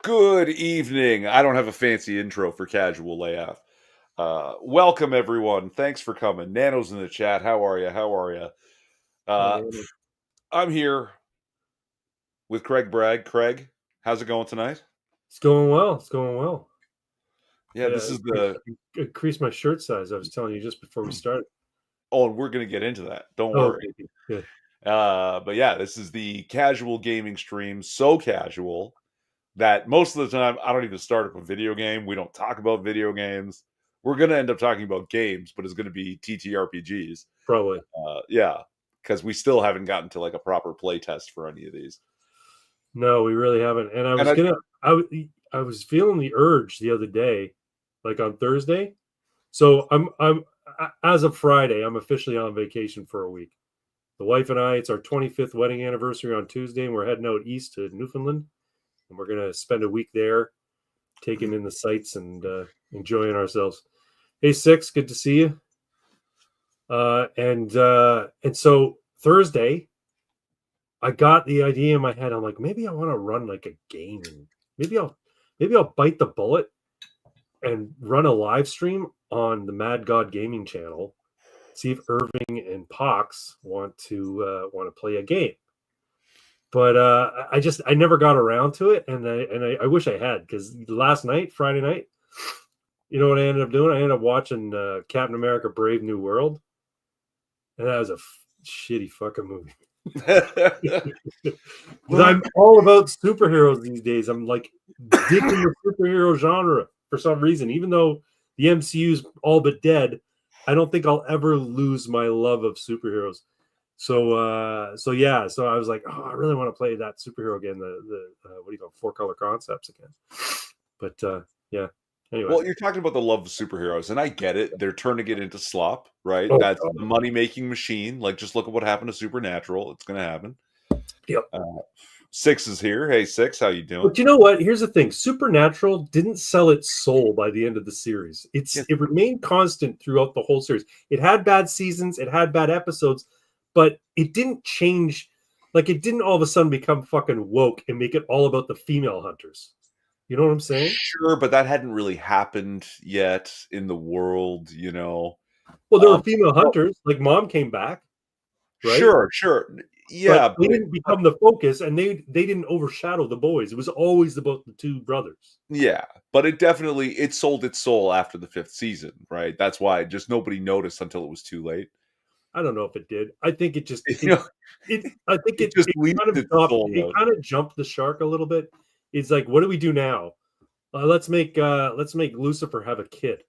Good evening. I don't have a fancy intro for Casual AF. Welcome, everyone. Thanks for coming. Nano's in the chat. How are you? How are you? Hi, Uh, Nano. I'm here with Craig Bragg. Craig, how's it going tonight? It's going well. It's going well. Yeah, this is the... increased my shirt size. I was telling you just before we started. Oh, and we're going to get into that. Don't Oh, worry. okay. Yeah. But yeah, this is the casual gaming stream. So casual that most of the time I don't even start up a video game. We don't talk about video games. We're going to end up talking about games, but it's going to be TTRPGs. Probably. Yeah, because we still haven't gotten to like a proper play test for any of these. No, we really haven't. And I was feeling the urge the other day, like on Thursday. So I'm as of Friday, I'm officially on vacation for a week. The wife and I, it's our 25th wedding anniversary on Tuesday, and we're heading out east to Newfoundland, and we're gonna spend a week there, taking in the sights and enjoying ourselves. Hey, Six, good to see you. And so Thursday, I got the idea in my head. I'm like, maybe I want to run like a game, and maybe I'll bite the bullet and run a live stream on the Mad God Gaming channel. See if Irving and Pox want to play a game. But I never got around to it, and I wish I had, because last night, Friday night, you know what I ended up doing? I ended up watching Captain America: Brave New World. And that was a shitty fucking movie. I'm all about superheroes these days. I'm like digging the superhero genre for some reason. Even though the MCU's all but dead, I don't think I'll ever lose my love of superheroes. So I was like, oh, I really want to play that superhero again. The what do you call it? 4-color concepts again. But yeah. Anyway. Well, you're talking about the love of superheroes, and I get it. They're turning it into slop, right? Oh, That's the money-making machine. Like, just look at what happened to Supernatural. It's going to happen. Yep. Six is here. Hey, Six, how you doing? But you know what? Here's the thing. Supernatural didn't sell its soul by the end of the series. It remained constant throughout the whole series. It had bad seasons, it had bad episodes, but it didn't change. Like, it didn't all of a sudden become fucking woke and make it all about the female hunters. You know what I'm saying? Sure, but that hadn't really happened yet in the world, you know. Well, there were female hunters. Like, Mom came back. Right? Sure. Yeah, but they didn't become the focus, and they didn't overshadow the boys. It was always about the two brothers. Yeah, but it sold its soul after the 5th season, right? That's why just nobody noticed until it was too late. I don't know if it did. I think it just You know, it kind of jumped the shark a little bit. It's like, what do we do now? Let's make Lucifer have a kid.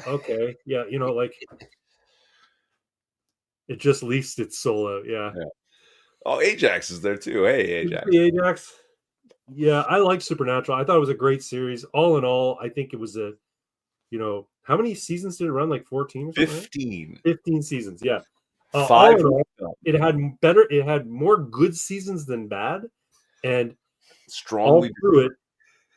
Okay, yeah, you know, like it just leased its soul out. Yeah. Oh, Ajax is there too. Hey, Ajax. Ajax. Yeah, I like Supernatural. I thought it was a great series. All in all, I think it was a, you know, how many seasons did it run? Like 14 or something? 15. 15 seasons, yeah. 5. It had more good seasons than bad. And strongly all through it,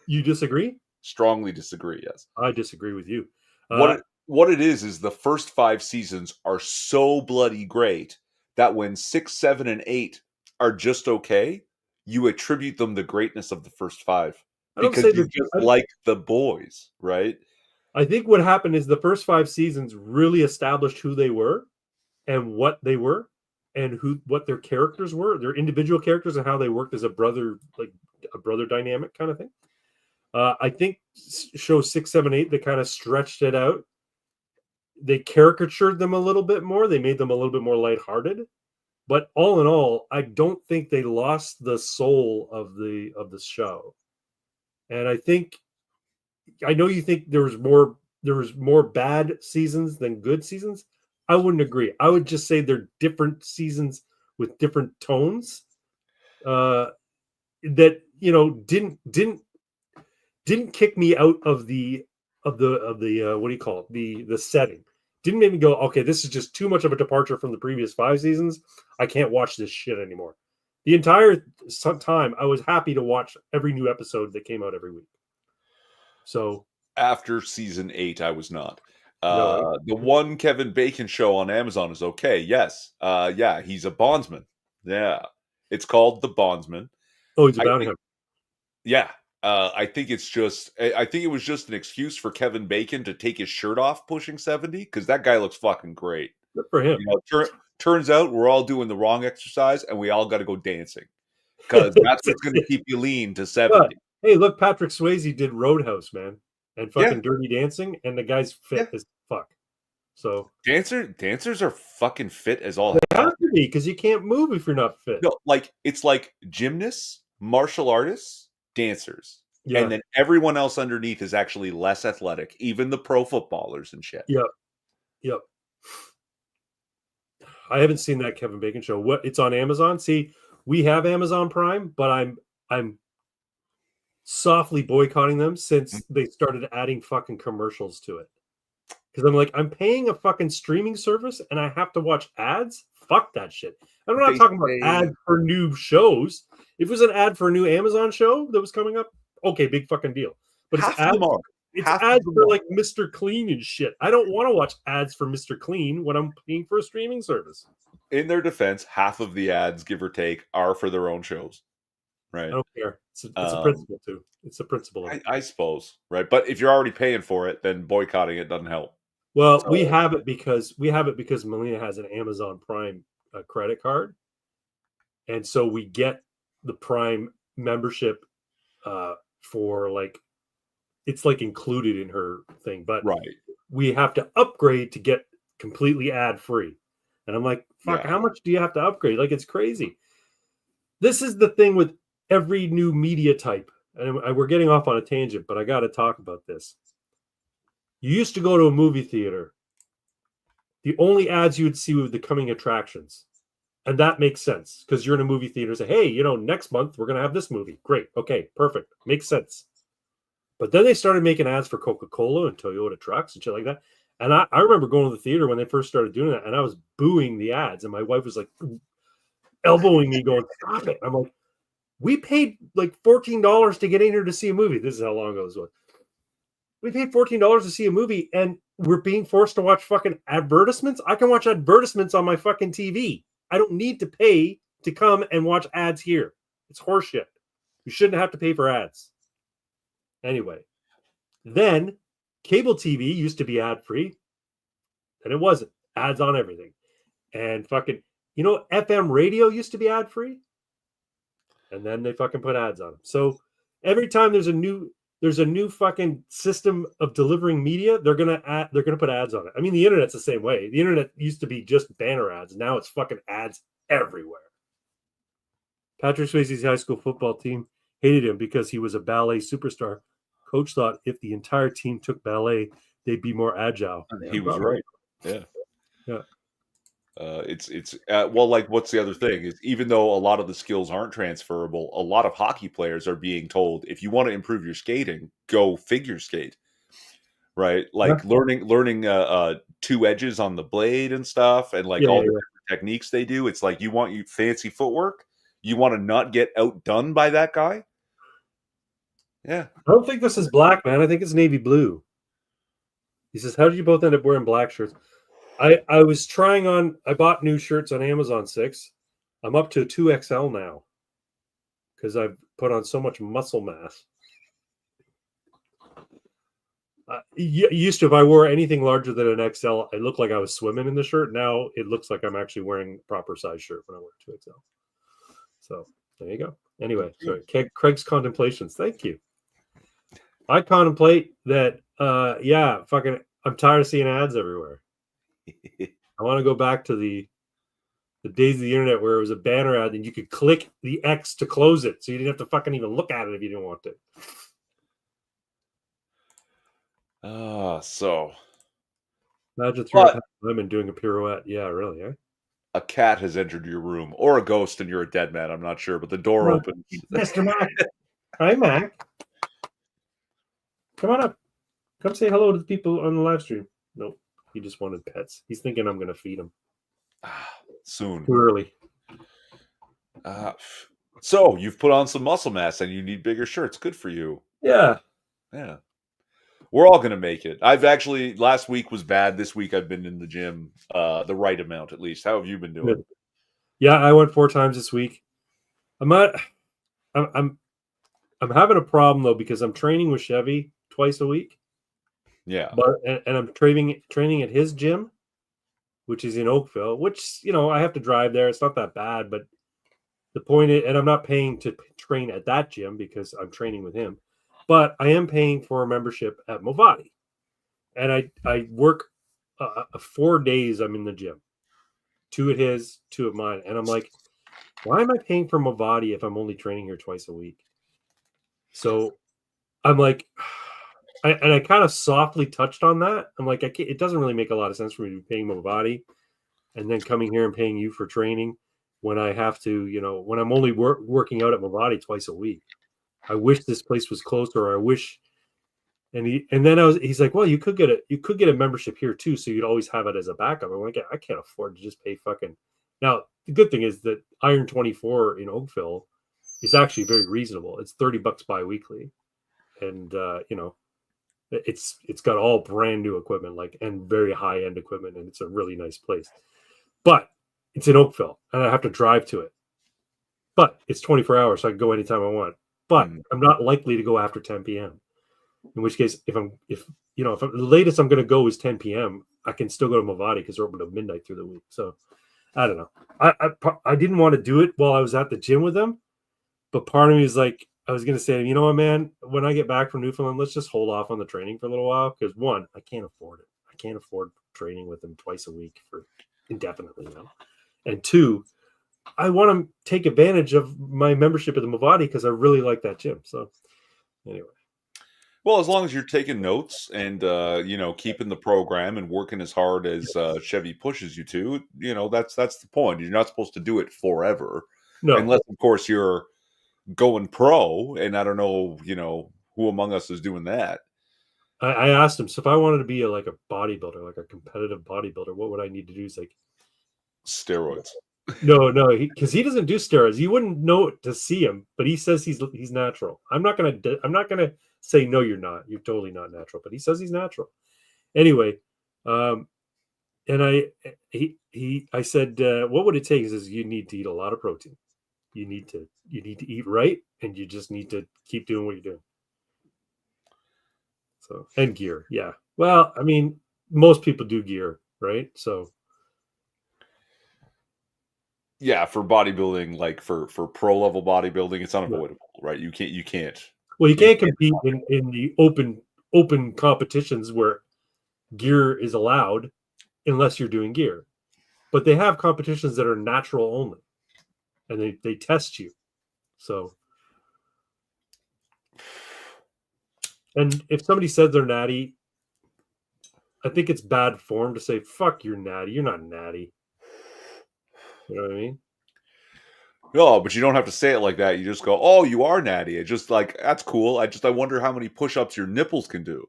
you disagree? Strongly disagree, yes. I disagree with you. What it is the first 5 seasons are so bloody great that when 6, 7, and 8 are just okay, you attribute them the greatness of the first 5 because you just like the boys, right? I think what happened is the first 5 seasons really established who they were and what they were and what their characters were, their individual characters, and how they worked as a brother dynamic kind of thing. I think show 6, 7, 8, they kind of stretched it out. They caricatured them a little bit more. They made them a little bit more lighthearted. But all in all, I don't think they lost the soul of the show. And I know you think there was more bad seasons than good seasons. I wouldn't agree. I would just say they're different seasons with different tones. That, you know, didn't kick me out of the what do you call it? The setting. Didn't make me go, okay, this is just too much of a departure from the previous 5 seasons. I can't watch this shit anymore. The entire time, I was happy to watch every new episode that came out every week. So after season 8, I was not. The one Kevin Bacon show on Amazon is okay. Yes. Yeah, he's a bondsman. Yeah. It's called The Bondsman. Oh, he's a bounty hunter. Yeah. I think it's just. I think it was just an excuse for Kevin Bacon to take his shirt off pushing 70 because that guy looks fucking great. Good for him. Turns out we're all doing the wrong exercise and we all got to go dancing because that's what's going to keep you lean to 70. Hey, look, Patrick Swayze did Roadhouse, man, and fucking Dirty Dancing, and the guy's fit as fuck. So dancers are fucking fit as all. They have to be because you can't move if you're not fit. No, it's like gymnasts, martial artists, dancers, and then everyone else underneath is actually less athletic, even the pro footballers and shit. Yep. I haven't seen that Kevin Bacon show. What? It's on Amazon. See, we have Amazon Prime, but I'm softly boycotting them since they started adding fucking commercials to it. Because I'm like, I'm paying a fucking streaming service and I have to watch ads? Fuck that shit. I'm not talking about ads for new shows. If it was an ad for a new Amazon show that was coming up, okay, big fucking deal. But it's ads for like Mr. Clean and shit. I don't want to watch ads for Mr. Clean when I'm paying for a streaming service. In their defense, half of the ads, give or take, are for their own shows. Right. I don't care. It's a principle too. It's a principle. I suppose, right? But if you're already paying for it, then boycotting it doesn't help. Well, we have it because Melina has an Amazon Prime credit card, and so we get the Prime membership for like it's like included in her thing, but we have to upgrade to get completely ad free. And I'm like, fuck, how much do you have to upgrade? Like, it's crazy. This is the thing with every new media type. And we're getting off on a tangent, but I got to talk about this. You used to go to a movie theater. The only ads you would see were the coming attractions. And that makes sense because you're in a movie theater and say, hey, next month we're going to have this movie. Great. Okay, perfect. Makes sense. But then they started making ads for Coca-Cola and Toyota trucks and shit like that. And I remember going to the theater when they first started doing that, and I was booing the ads. And my wife was like elbowing me, going, stop it. I'm like, we paid like $14 to get in here to see a movie. This is how long ago this was. We paid $14 to see a movie, and we're being forced to watch fucking advertisements. I can watch advertisements on my fucking TV. I don't need to pay to come and watch ads here. It's horseshit. You shouldn't have to pay for ads. Anyway, then cable TV used to be ad-free, and it wasn't. Ads on everything. And fucking, FM radio used to be ad-free, and then they fucking put ads on them. So every time there's a new fucking system of delivering media, they're gonna put ads on it. I mean, the internet's the same way. The internet used to be just banner ads. Now it's fucking ads everywhere. Patrick Swayze's high school football team hated him because he was a ballet superstar. Coach thought if the entire team took ballet, they'd be more agile. He was right. Yeah. Yeah. What's the other thing is even though a lot of the skills aren't transferable, a lot of hockey players are being told if you want to improve your skating, go figure skate. Right? Like learning two edges on the blade and stuff and all the different techniques they do. It's like you want fancy footwork, you want to not get outdone by that guy. Yeah. I don't think this is black, man. I think it's navy blue. He says, how did you both end up wearing black shirts? I was trying on, I bought new shirts on Amazon 6. I'm up to 2XL now because I've put on so much muscle mass. Used to, if I wore anything larger than an XL, it looked like I was swimming in the shirt. Now it looks like I'm actually wearing a proper size shirt when I wear 2XL. So there you go. Anyway, sorry. Craig's contemplations. Thank you. I contemplate that, I'm tired of seeing ads everywhere. I want to go back to the days of the internet where it was a banner ad and you could click the X to close it. So you didn't have to fucking even look at it if you didn't want to. So. Imagine throwing women doing a pirouette. Yeah, really, eh? A cat has entered your room, or a ghost and you're a dead man. I'm not sure, but the door opens. Mr. Mac. Hi, Mac. Come on up. Come say hello to the people on the live stream. Nope. He just wanted pets. He's thinking I'm going to feed him. Soon. Too early. So you've put on some muscle mass and you need bigger shirts. Good for you. Yeah. Yeah. We're all going to make it. I've actually, last week was bad. This week I've been in the gym the right amount, at least. How have you been doing? Yeah, I went 4 times this week. I'm I'm having a problem though because I'm training with Chevy twice a week. Yeah. But and I'm training at his gym, which is in Oakville, which I have to drive there. It's not that bad, but the point is, and I'm not paying to train at that gym because I'm training with him, but I am paying for a membership at Movati, and I work 4 days. I'm in the gym, 2 at his, 2 at mine, and I'm like, why am I paying for Movati if I'm only training here twice a week? So I'm like, I kind of softly touched on that. I'm like, it doesn't really make a lot of sense for me to be paying Movati and then coming here and paying you for training when I have to, when I'm only working out at Movati twice a week. I wish this place was closer. I wish, and then he's like, well, you could get a membership here too, so you'd always have it as a backup. I'm like, I can't afford to just pay fucking. Now the good thing is that Iron 24 in Oakville is actually very reasonable. It's $30 bi-weekly, and it's got all brand new equipment, and very high end equipment, and it's a really nice place. But it's in Oakville, and I have to drive to it. But it's 24 hours, so I can go anytime I want. But I'm not likely to go after 10 p.m. In which case, if the latest I'm going to go is 10 p.m., I can still go to Movati because they're open to midnight through the week. So I don't know. I didn't want to do it while I was at the gym with them, but part of me is like, I was going to say, you know what, man, when I get back from Newfoundland, let's just hold off on the training for a little while because one, I can't afford it. I can't afford training with them twice a week for indefinitely now. And two, I want to take advantage of my membership at the Movati because I really like that gym. So anyway. Well, as long as you're taking notes and keeping the program and working as hard as Chevy pushes you to, that's the point. You're not supposed to do it forever, No. unless of course you're going pro. And I don't know, who among us is doing that. I asked him, so if I wanted to be a bodybuilder, like a competitive bodybuilder, what would I need to do? He's like, steroids. No, because he doesn't do steroids. You wouldn't know it to see him, but he says he's natural. I'm not gonna say no, you're not. You're totally not natural, but he says he's natural. Anyway, and I said, what would it take? He says you need to eat a lot of protein. You need to eat right, and you just need to keep doing what you're doing. So, and gear, yeah. Well, I mean, most people do gear, right? So. Yeah, for bodybuilding, like for pro level bodybuilding, it's unavoidable, right? You can't. Well, you can't compete in the open competitions where gear is allowed unless you're doing gear. But they have competitions that are natural only, and they test you. So, and if somebody says they're natty, I think it's bad form to say, fuck, you're natty. You're not natty. You know what I mean? No, but you don't have to say it like that. You just go, "Oh, you are natty." It's just like, that's cool. I wonder how many push-ups your nipples can do.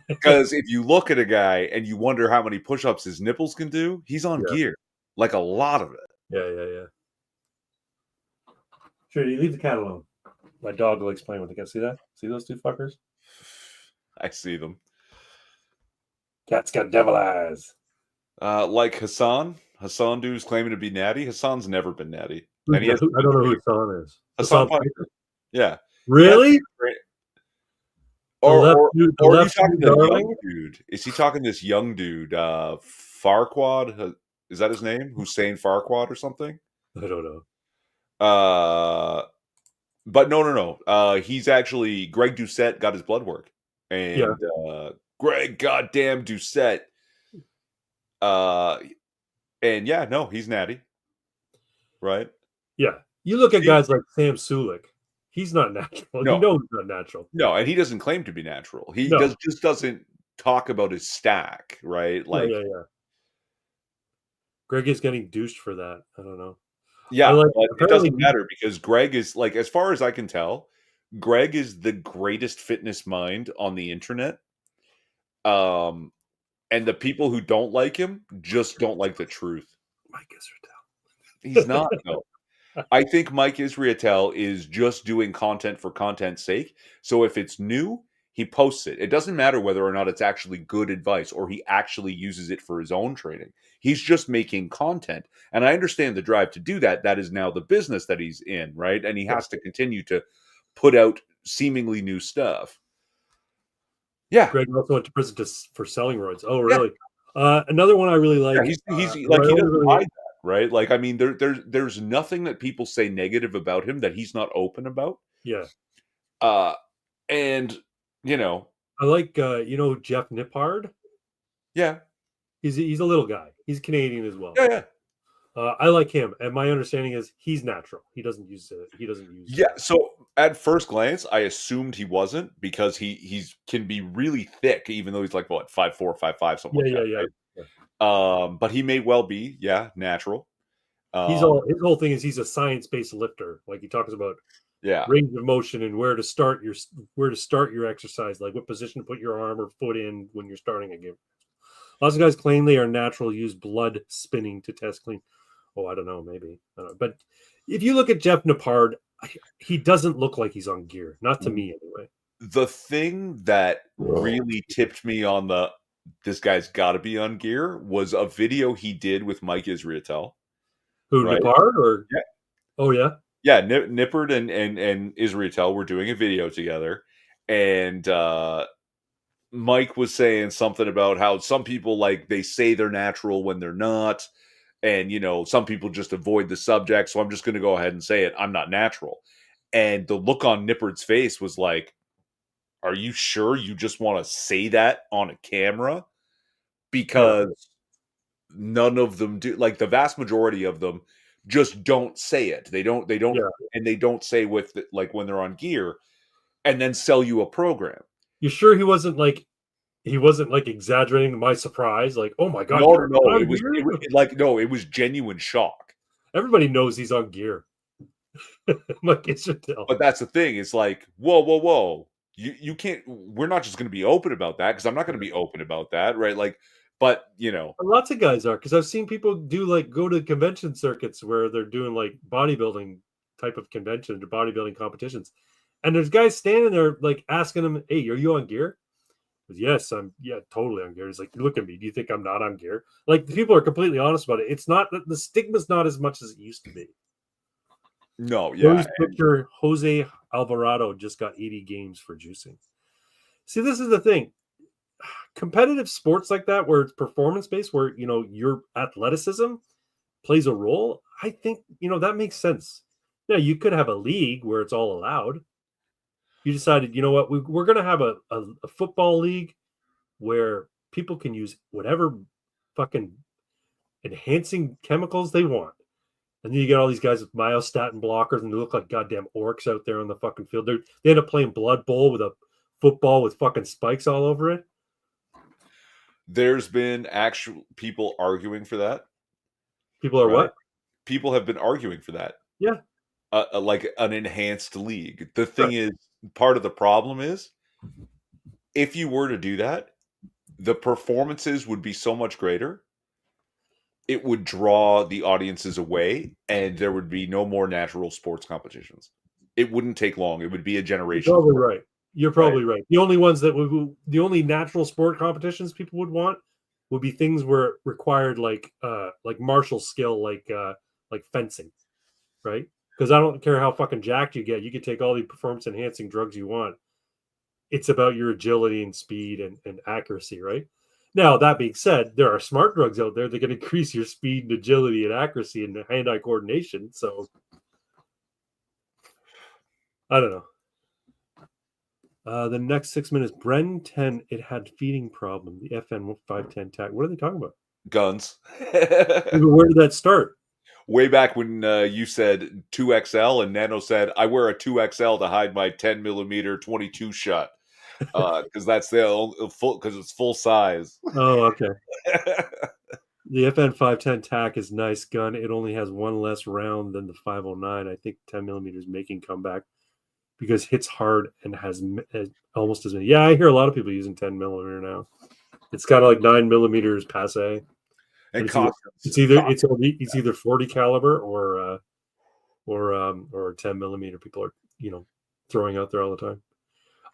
Because if you look at a guy and you wonder how many push-ups his nipples can do, he's on gear, like a lot of it. Yeah. Sure, you leave the cat alone. My dog likes playing with the cat. See that? See those two fuckers? I see them. Cat's got devil eyes. Like Hassan dude's claiming to be natty. Hassan's never been natty. And I don't know who Hassan is. Hassan Piper. Yeah. Really? Or are you talking the young dude? Is he talking this young dude, Farquad? Is that his name? Hussein Farquad or something? I don't know. But no. He's actually Greg Doucette got his blood work, and Greg goddamn Doucette. And yeah, no, he's natty, right? Yeah, you look at guys like Sam Sulik. He's not natural. No. You know he's not natural. No, and he doesn't claim to be natural. He just doesn't talk about his stack, right? Like, yeah. Greg is getting douched for that. I don't know. Yeah, but it doesn't matter because Greg is, like, as far as I can tell, Greg is the greatest fitness mind on the internet. And the people who don't like him just don't like the truth. Mike Israetel. He's not, though. I think Mike Israetel is just doing content for content's sake. So if it's new, he posts it. It doesn't matter whether or not it's actually good advice or he actually uses it for his own training. He's just making content. And I understand the drive to do that. That is now the business that he's in, right? And he has to continue to put out seemingly new stuff. Yeah. Greg also went to prison for selling roids. Oh, Yeah. really? Another one I really like. Yeah, he's like, he doesn't hide that, right? Like, I mean, there's nothing that people say negative about him that he's not open about. Yeah. And you know, I like Jeff Nippard. yeah, He's a little guy. He's Canadian as well. yeah. I like him, and my understanding is he's natural. He doesn't use it. He doesn't use. Yeah. So at first glance, I assumed he wasn't because he's can be really thick, even though he's like what 5'4", 5'5", something like that. Right? But he may well be, natural. His whole thing is he's a science-based lifter. Like he talks about range of motion and where to start your exercise, like what position to put your arm or foot in when you're starting a game. Lots of guys claim they are natural, use blood spinning to test clean. Oh, I don't know, maybe. But if you look at Jeff Nippard, he doesn't look like he's on gear. Not to me, anyway. The thing that really tipped me on this guy's got to be on gear was a video he did with Mike Israetel. Who, right? Nippard or? Yeah. Oh, yeah? Yeah, Nippard and Israetel were doing a video together. And Mike was saying something about how some people, like, they say they're natural when they're not. And, some people just avoid the subject. So I'm just going to go ahead and say it. I'm not natural. And the look on Nippard's face was like, are you sure you just want to say that on a camera? Because none of them do. Like, the vast majority of them just don't say it. They don't, and they don't say with like when they're on gear and then sell you a program. You sure he wasn't like exaggerating my surprise? Like, oh my God. No, it was genuine shock. Everybody knows he's on gear. Like, it should tell. But that's the thing. It's like, whoa. You can't, we're not just going to be open about that because I'm not going to be open about that. Right. Like, but lots of guys are, because I've seen people go to convention circuits where they're doing like bodybuilding type of convention or bodybuilding competitions. And there's guys standing there like asking them, hey, are you on gear? Yes, I'm totally on gear. He's like, look at me. Do you think I'm not on gear? Like, the people are completely honest about it. It's not, the stigma's not as much as it used to be. No, yeah. Picture Jose Alvarado just got 80 games for juicing. See, this is the thing. Competitive sports like that, where it's performance-based, where, your athleticism plays a role, I think, that makes sense. Now, you could have a league where it's all allowed. You decided, you know what, we're going to have a football league where people can use whatever fucking enhancing chemicals they want. And then you get all these guys with myostatin blockers and they look like goddamn orcs out there on the fucking field. They end up playing Blood Bowl with a football with fucking spikes all over it. There's been actual people arguing for that. People are what? People have been arguing for that. Yeah. Like an enhanced league. The thing is, part of the problem is, if you were to do that, the performances would be so much greater. It would draw the audiences away, and there would be no more natural sports competitions. It wouldn't take long. It would be a generation. You're probably right. You're probably right. The only ones the only natural sport competitions people would want would be things where it required like martial skill, like fencing, right? Because I don't care how fucking jacked you get. You can take all the performance enhancing drugs you want. It's about your agility and speed and accuracy, right? Now, that being said, there are smart drugs out there that can increase your speed and agility and accuracy and hand-eye coordination. So, I don't know. The next 6 minutes, Bren 10, it had feeding problem. The FN 510 tag. What are they talking about? Guns. Where did that start? Way back when you said 2XL and Nano said, I wear a 2XL to hide my 10 millimeter 22 shot. Because that's because it's full size. Oh, okay. The FN 510 TAC is nice gun. It only has one less round than the 509. I think 10 millimeters making comeback because hits hard and has almost as many. Yeah, I hear a lot of people using 10 millimeter now. It's kind of like 9 millimeters passe. And it's either 40 caliber or 10 millimeter. People are throwing out there all the time.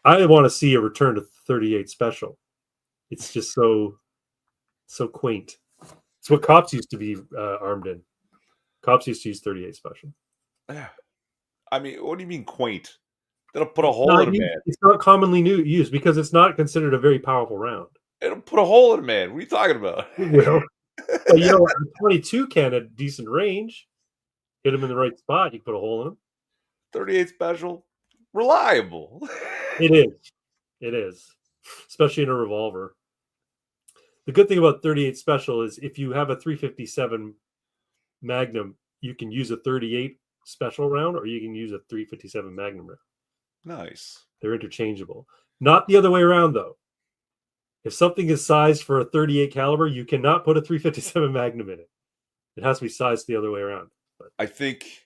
I want to see a return to 38 special. It's just so quaint. It's what cops used to be armed in. Cops used to use 38 special. Yeah. I mean, what do you mean quaint? It'll put a hole in a man. It's not commonly used because it's not considered a very powerful round. It'll put a hole in a man. What are you talking about? It will. But you know what? 22 can at decent range. Hit him in the right spot. You can put a hole in him. 38 special, reliable. It is. It is. Especially in a revolver. The good thing about 38 special is if you have a 357 Magnum, you can use a 38 special round or you can use a 357 Magnum round. Nice. They're interchangeable. Not the other way around, though. If something is sized for a 38 caliber, you cannot put a 357 Magnum in it. It has to be sized the other way around. But I think,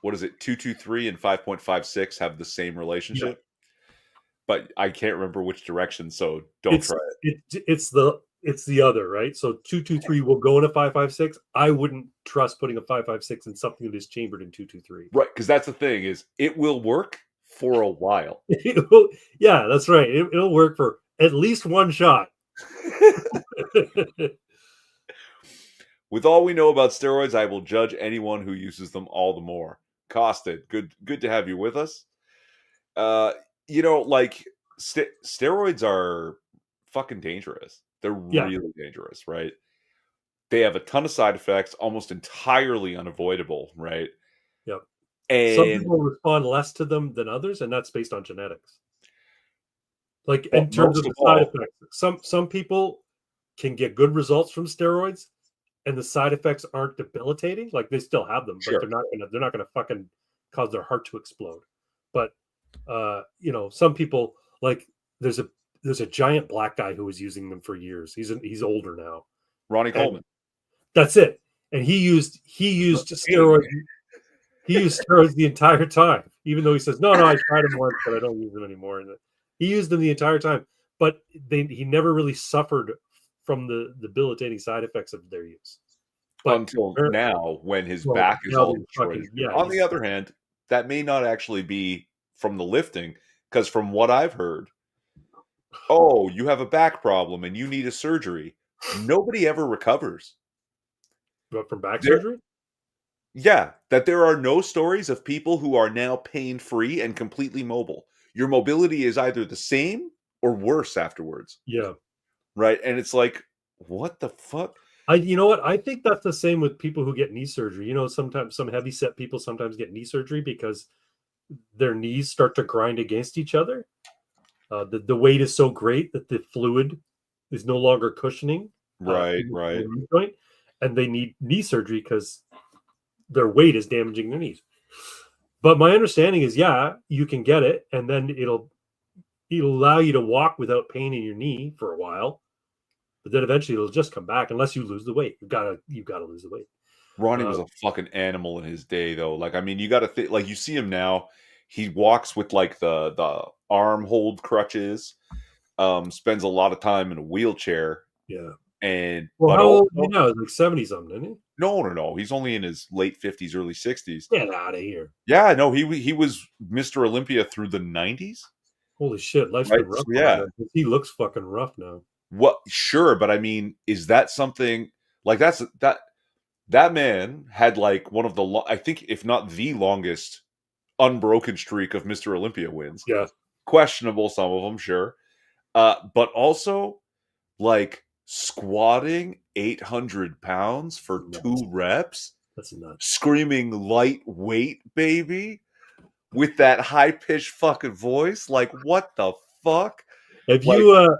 what is it, 223 and 5.56 have the same relationship? Yeah. But I can't remember which direction, so don't try it. It's the other, right? So 223 will go in a 5.56. I wouldn't trust putting a 5.56 in something that is chambered in 223. Right, because that's the thing is it will work for a while. Yeah, that's right. It'll work for at least one shot. With all we know about steroids, I will judge anyone who uses them all the more. Costed, good to have you with us. You know, like steroids are fucking dangerous. They're really dangerous, right? They have a ton of side effects, almost entirely unavoidable, right? Yep. And some people respond less to them than others, and that's based on genetics. Like in terms of the side effects, some people can get good results from steroids, and the side effects aren't debilitating. Like they still have them, but they're not gonna fucking cause their heart to explode. But you know, some people like there's a giant black guy who was using them for years. He's older now. Ronnie Coleman. That's it. And he used steroids. He used steroids the entire time, even though he says, no, I tried them once, but I don't use them anymore. And he used them the entire time, but he never really suffered from the debilitating side effects of their use. But until now, when his back is all destroyed. On the other hand, that may not actually be from the lifting, because from what I've heard, oh, you have a back problem and you need a surgery. Nobody ever recovers. But from back surgery? Yeah, that there are no stories of people who are now pain-free and completely mobile. Your mobility is either the same or worse afterwards. Yeah. Right? And it's like, what the fuck? You know what? I think that's the same with people who get knee surgery. You know, sometimes some heavy set people sometimes get knee surgery because their knees start to grind against each other. The weight is so great that the fluid is no longer cushioning. Right. The joint, and they need knee surgery because their weight is damaging their knees. But my understanding is, you can get it, and then it'll allow you to walk without pain in your knee for a while. But then eventually it'll just come back unless you lose the weight. You've got to lose the weight. Ronnie was a fucking animal in his day, though. Like, I mean, you got to think. Like, you see him now. He walks with like the arm hold crutches. Spends a lot of time in a wheelchair. Yeah. And how old is he now? He's like 70 something, isn't he? No. He's only in his late 50s, early 60s. Get out of here. Yeah, no, he was Mr. Olympia through the 90s. Holy shit, life's been rough. Yeah. He looks fucking rough now. What? Sure, but I mean, is that something like that man had like one of the I think if not the longest unbroken streak of Mr. Olympia wins. Yeah. Questionable, some of them, sure. But also like squatting 800 pounds for 2 reps. That's nuts. Screaming lightweight, baby, with that high-pitched fucking voice. Like, what the fuck? Have like, you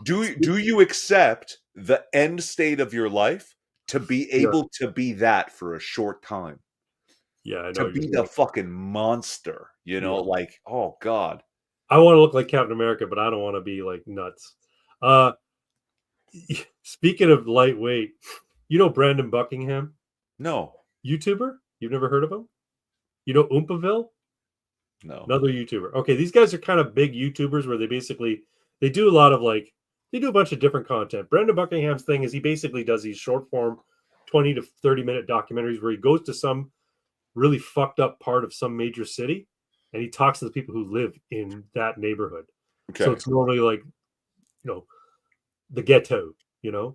do you accept the end state of your life to be able to be that for a short time? Yeah, I know. To be the fucking monster, you know, like, oh god. I want to look like Captain America, but I don't want to be like nuts. Speaking of lightweight, you know Brandon Buckingham? No. YouTuber? You've never heard of him? You know Oompaville? No. Another YouTuber. Okay, these guys are kind of big YouTubers where they do a lot of they do a bunch of different content. Brandon Buckingham's thing is he basically does these short form 20 to 30 minute documentaries where he goes to some really fucked up part of some major city and he talks to the people who live in that neighborhood. Okay. So it's normally like, the ghetto,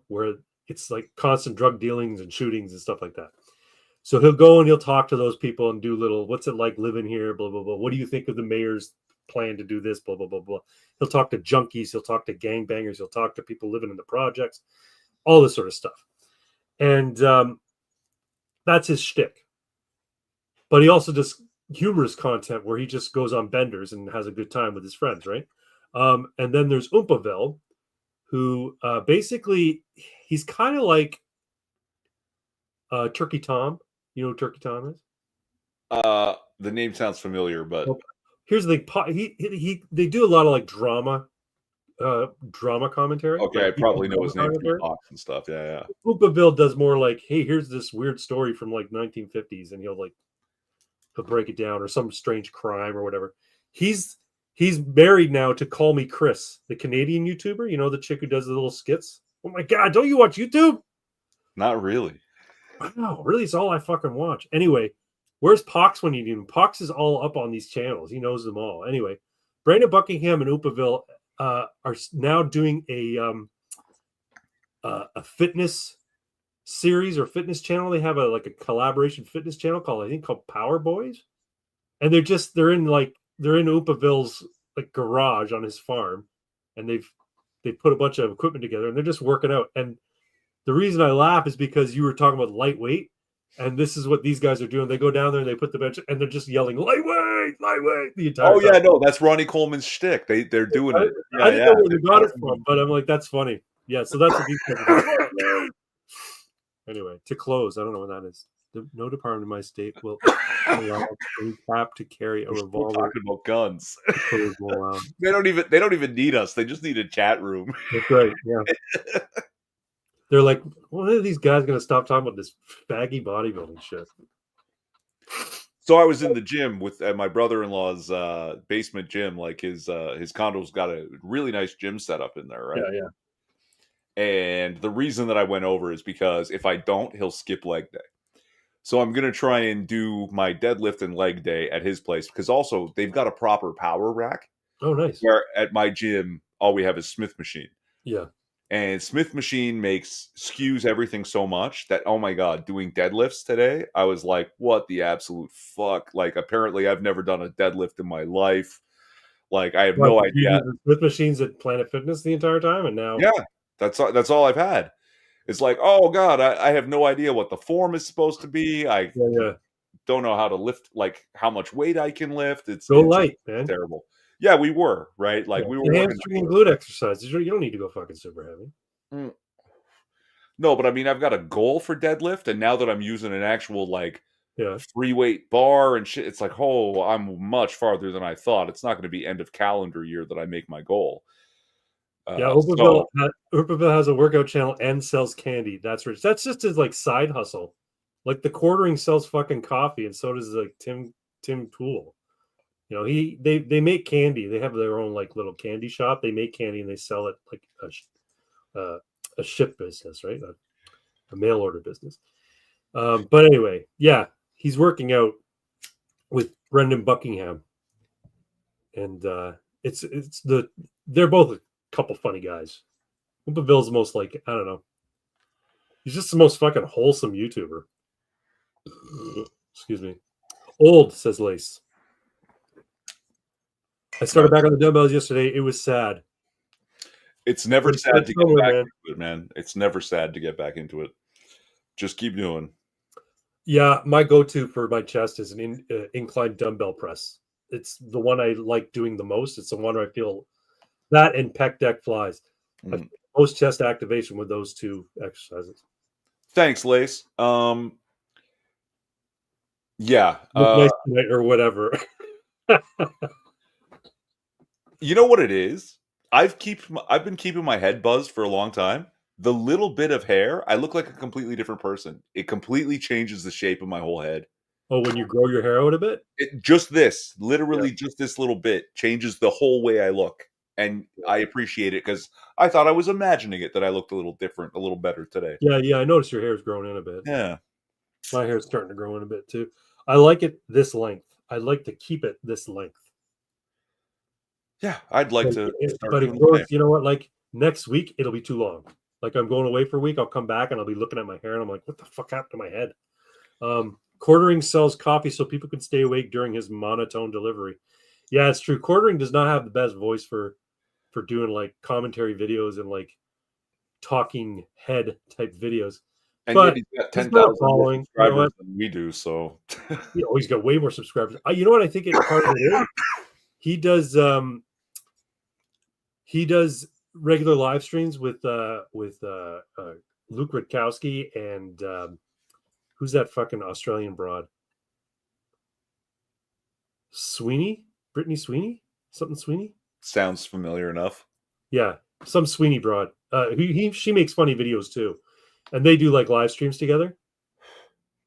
where it's like constant drug dealings and shootings and stuff like that. So he'll go and he'll talk to those people and do little, what's it like living here, blah, blah, blah. What do you think of the mayor's plan to do this, blah, blah, blah, blah. He'll talk to junkies. He'll talk to gangbangers. He'll talk to people living in the projects, all this sort of stuff. And that's his shtick. But he also does humorous content where he just goes on benders and has a good time with his friends, right? And then there's Oompaville, who basically, he's kind of like Turkey Tom. You know who Turkey Tom is? The name sounds familiar, but here's the thing. They do a lot of like drama commentary. Okay, like, I probably know his name from Fox and stuff. Yeah. Oompaville does more like, hey, here's this weird story from like 1950s, and he'll break it down, or some strange crime or whatever. He's married now to Call Me Chris, the Canadian YouTuber. You know, the chick who does the little skits. Oh my god, don't you watch YouTube? Not really. Wow, really? It's all I fucking watch. Anyway, where's Pox when you need him? Pox is all up on these channels. He knows them all. Anyway, Brandon Buckingham and Oompaville are now doing a fitness series or fitness channel. They have a collaboration fitness channel called Power Boys, and they're in Oompaville's like garage on his farm, and they've put a bunch of equipment together, and they're just working out. And the reason I laugh is because you were talking about lightweight, and this is what these guys are doing. They go down there and they put the bench, and they're just yelling lightweight the entire time. Oh yeah, no, that's Ronnie Coleman's shtick. They're doing it. I didn't know where they got it from, but I'm like, that's funny. Yeah, so that's what these guys are doing. Anyway, to close, I don't know what that is. No department in my state will allow any cop to carry a revolver. Talking about guns. They don't even need us. They just need a chat room. That's right. Yeah. They're like, when are these guys going to stop talking about this faggy bodybuilding shit? So I was in the gym with at my brother-in-law's basement gym. Like his condo's got a really nice gym setup in there, right? Yeah. And the reason that I went over is because if I don't, he'll skip leg day. So I'm going to try and do my deadlift and leg day at his place, because also they've got a proper power rack. Oh, nice. Where at my gym, all we have is Smith machine. Yeah. And Smith machine skews everything so much that, oh my God, doing deadlifts today, I was like, what the absolute fuck? Like, apparently I've never done a deadlift in my life. Like, I have no idea. Smith machines at Planet Fitness the entire time, and now... Yeah, that's all I've had. It's like, oh God, I have no idea what the form is supposed to be. I don't know how to lift, like how much weight I can lift. It's light, man. Terrible. Yeah, we were, right? Like we were hamstring and glute exercises. You don't need to go fucking super heavy. No, but I mean, I've got a goal for deadlift, and now that I'm using an actual free weight bar and shit, it's like, oh, I'm much farther than I thought. It's not going to be end of calendar year that I make my goal. Oompaville has a workout channel and sells candy. That's rich. That's just his side hustle. Like the quartering sells fucking coffee, and so does Tim Toole. You know, they make candy. They have their own little candy shop. They make candy and they sell it like a ship business, right? A mail order business. But anyway, yeah, he's working out with Brendan Buckingham, and they're both a couple funny guys. Oompaville's the most I don't know. He's just the most fucking wholesome YouTuber. Excuse me. Old, says Lace. I started back on the dumbbells yesterday. It was sad. It's never sad to get back into it, man. It's never sad to get back into it. Just keep doing. Yeah, my go-to for my chest is an incline dumbbell press. It's the one I like doing the most. It's the one where I feel that and pec deck flies. Most chest activation with those two exercises. Thanks, Lace. Yeah. Nice tonight or whatever. You know what it is? I've been keeping my head buzzed for a long time. The little bit of hair, I look like a completely different person. It completely changes the shape of my whole head. Oh, when you grow your hair out a bit? Just this little bit changes the whole way I look. And I appreciate it because I thought I was imagining it, that I looked a little different, a little better today. Yeah, I noticed your hair's growing in a bit. Yeah. My hair's starting to grow in a bit too. I like it this length. I'd like to keep it this length. Yeah, I'd like to start But it doing the goes, same. you know what? Like next week, it'll be too long. Like I'm going away for a week. I'll come back and I'll be looking at my hair and I'm like, what the fuck happened to my head? Quartering sells coffee so people can stay awake during his monotone delivery. Yeah, it's true. Quartering does not have the best voice for doing like commentary videos and like talking head type videos. And yet But he's got he's got a 10,000 more following. You know subscribers what? than we do. So He's got way more subscribers. You know what I think it part of it is? He does regular live streams with Luke Rutkowski and who's that fucking Australian broad? Sweeney? Brittany Sweeney? Something Sweeney? sounds familiar enough. Yeah, some Sweeney broad. She makes funny videos too, and they do like live streams together.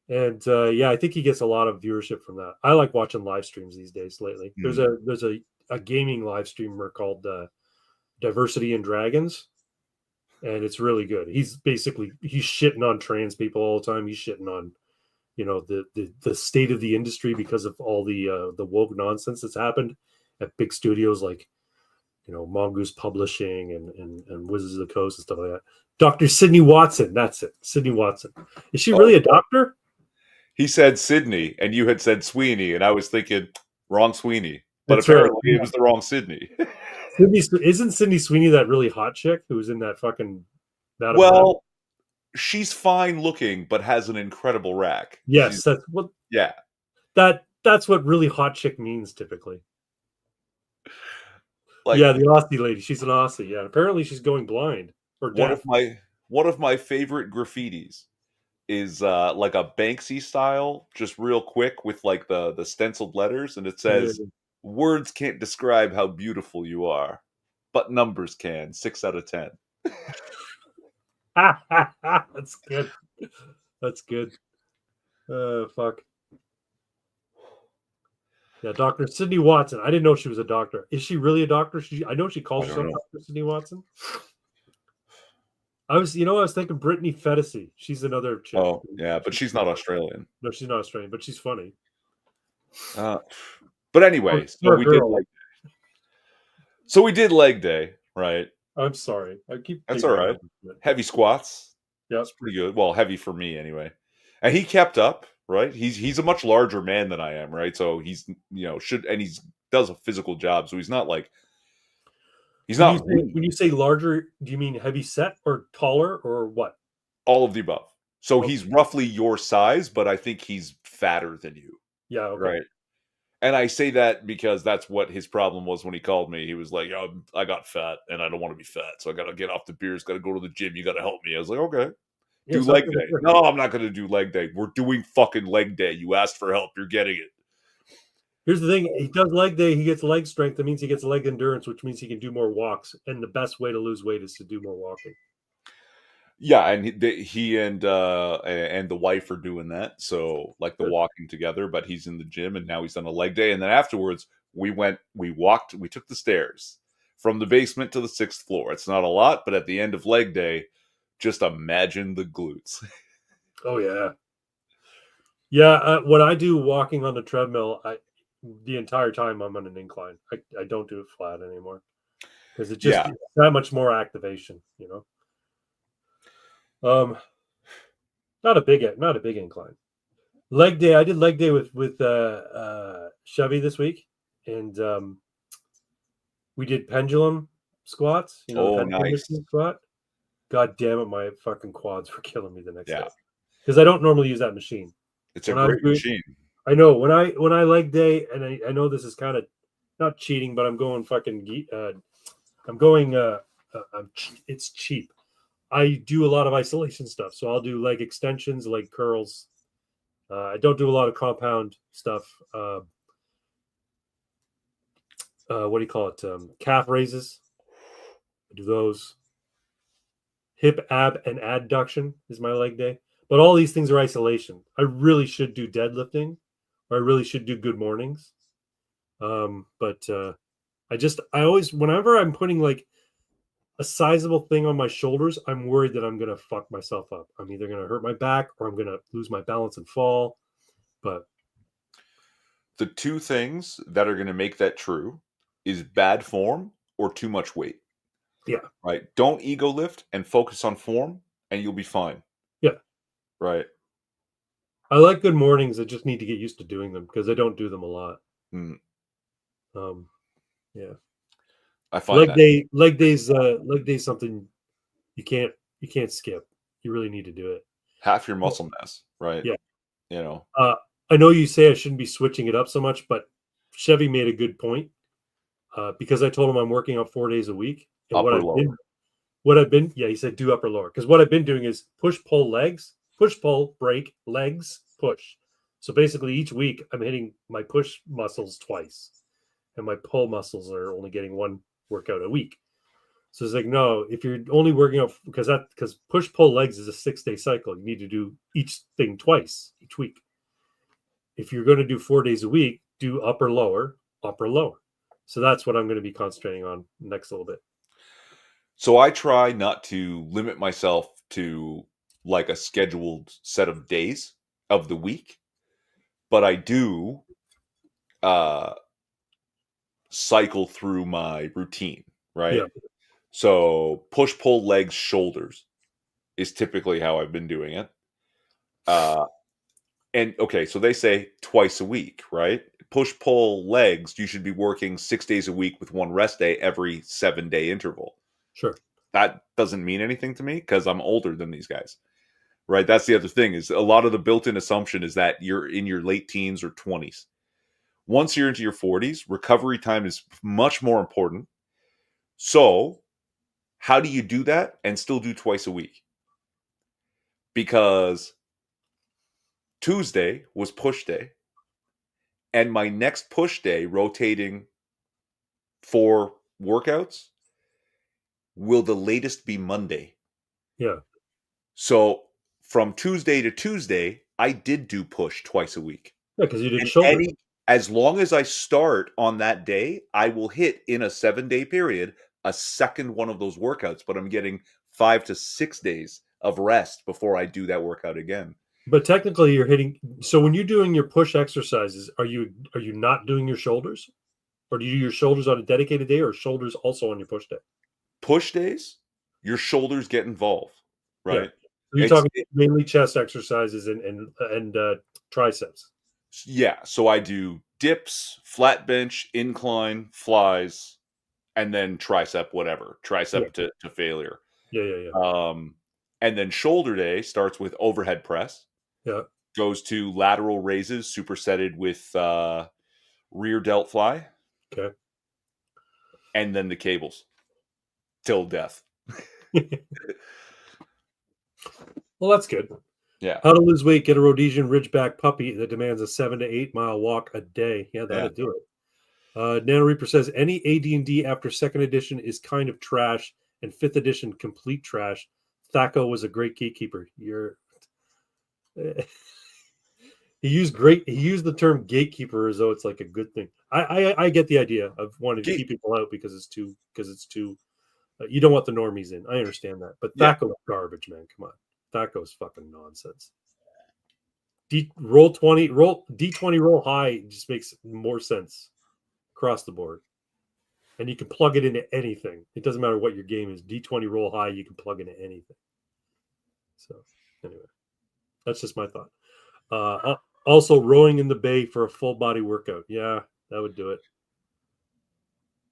And yeah, I think he gets a lot of viewership from that. I like watching live streams these days. Lately, there's a gaming live streamer called Diversity and Dragons, and it's really good. He's shitting on trans people all the time. He's shitting on the state of the industry because of all the woke nonsense that's happened at big studios like Mongoose Publishing and Wizards of the Coast and stuff like that. Dr. Sydney Watson, that's it. Sydney Watson. Is she really a doctor? He said Sydney, and you had said Sweeney, and I was thinking wrong Sweeney, but That's apparently right. it was the wrong Sydney. Isn't Sydney Sweeney that really hot chick who was in that fucking? Well, she's fine looking, but has an incredible rack. Yes, that's what. Yeah, that's what really hot chick means typically. Like, yeah, the Aussie lady. She's an Aussie. Yeah, apparently she's going blind or deaf. One of my favorite graffitis is like a Banksy style, just real quick with like the stenciled letters, and it says, "Words can't describe how beautiful you are, but numbers can. 6 out of 10." That's good. That's good. Fuck. Yeah, Dr. Sydney Watson. I didn't know she was a doctor. Is she really a doctor? I know she calls herself Dr. Sydney Watson. I was thinking Brittany Fedesi. She's another chick. Oh, yeah, but she's not Australian. No, she's not Australian, but she's funny. But anyway, so we did leg day, right? I'm sorry. That's all right. Heavy squats. Yeah, that's pretty good. Well, heavy for me anyway. And he kept up, right? He's a much larger man than I am, right? So he's does a physical job, so he's not like not. When you say larger, do you mean heavy set or taller or what? All of the above. So he's roughly your size, but I think he's fatter than you. Yeah. Okay. Right. And I say that because that's what his problem was when he called me. He was like, "Oh, I got fat and I don't want to be fat. So I got to get off the beers, got to go to the gym. You got to help me." I was like, "Okay. Do leg day." No, I'm not going to do leg day. We're doing fucking leg day. You asked for help. You're getting it. Here's the thing. He does leg day. He gets leg strength. That means he gets leg endurance, which means he can do more walks. And the best way to lose weight is to do more walking. Yeah, and he and the wife are doing that. So like the walking together, but he's in the gym and now he's done a leg day. And then afterwards we took the stairs from the basement to the 6th floor. It's not a lot, but at the end of leg day, just imagine the glutes. Oh yeah. Yeah, when I do walking on the treadmill, the entire time I'm on an incline. I don't do it flat anymore because it just gives that much more activation, Not a big incline. Leg day. I did leg day with Chevy this week, and we did pendulum squats. Nice squat. God damn it, my fucking quads were killing me the next day because I don't normally use that machine. It's a great machine. I know when I leg day, and I know this is kind of not cheating, but I'm going fucking. It's cheap. I do a lot of isolation stuff, so I'll do leg extensions, leg curls. I don't do a lot of compound stuff. What do you call it? Calf raises. I do those. Hip, ab, and adduction is my leg day. But all these things are isolation. I really should do deadlifting, or I really should do good mornings. But I always, whenever I'm putting like a sizable thing on my shoulders, I'm worried that I'm going to fuck myself up. I'm either going to hurt my back or I'm going to lose my balance and fall. But The two things that are going to make that true is bad form or too much weight. Yeah. Right. Don't ego lift and focus on form, and you'll be fine. Yeah. Right. I like good mornings. I just need to get used to doing them because I don't do them a lot. Mm. Yeah. I find that leg days something you can't skip. You really need to do it. half your muscle mass, right? Yeah. You know. I know you say I shouldn't be switching it up so much, but Chevy made a good point because I told him I'm working out 4 days a week, and Upper lower. yeah, he said do upper lower because what I've been doing is push pull legs, push pull break legs push. So basically each week I'm hitting my push muscles twice, and my pull muscles are only getting one workout a week. So it's like, no, if you're only working out because push pull legs is a 6-day cycle, you need to do each thing twice each week. If you're going to do 4 days a week, do upper lower, upper lower. So that's what I'm going to be concentrating on next little bit. So I try not to limit myself to like a scheduled set of days of the week, but I do cycle through my routine, right? Yeah. So push, pull, legs, shoulders is typically how I've been doing it. And okay, so they say twice a week, right? Push, pull, legs, you should be working 6 days a week with one rest day every 7-day interval. Sure. That doesn't mean anything to me because I'm older than these guys, right? That's the other thing is a lot of the built-in assumption is that you're in your late teens or 20s. Once you're into your 40s, recovery time is much more important. So, how do you do that and still do twice a week? Because Tuesday was push day, and my next push day, rotating 4 workouts, will the latest be Monday. Yeah. So from Tuesday to Tuesday, I did do push twice a week. Yeah, because you did And shoulder. as long as I start on that day, I will hit in a 7-day period a second one of those workouts, but I'm getting 5 to 6 days of rest before I do that workout again. But technically you're hitting. So when you're doing your push exercises, are you not doing your shoulders? Or do you do your shoulders on a dedicated day or shoulders also on your push day? Push days, your shoulders get involved, Yeah. right? So you're talking mainly chest exercises and triceps. Yeah, so I do dips, flat bench, incline, flies, and then tricep, whatever, Yeah. tricep to failure. Yeah. And then shoulder day starts with overhead press, Yeah. goes to lateral raises supersetted with rear delt fly, Okay. and then the cables till death. Well, that's good. Yeah. How to lose weight, get a Rhodesian Ridgeback puppy that demands a 7 to 8 mile walk a day. Yeah, that'd do it. Nano Reaper says any AD&D after second edition is kind of trash, and fifth edition complete trash. Thaco was a great gatekeeper. He used the term gatekeeper as though it's like a good thing. I get the idea of wanting to keep people out because it's too you don't want the normies in. I understand that, but Thaco's garbage, man. Come on, Thaco's fucking nonsense. D20 roll high just makes more sense across the board. And you can plug it into anything. It doesn't matter what your game is. D20 roll high, you can plug into anything. So anyway, that's just my thought. Also, rowing in the bay for a full body workout. Yeah, that would do it.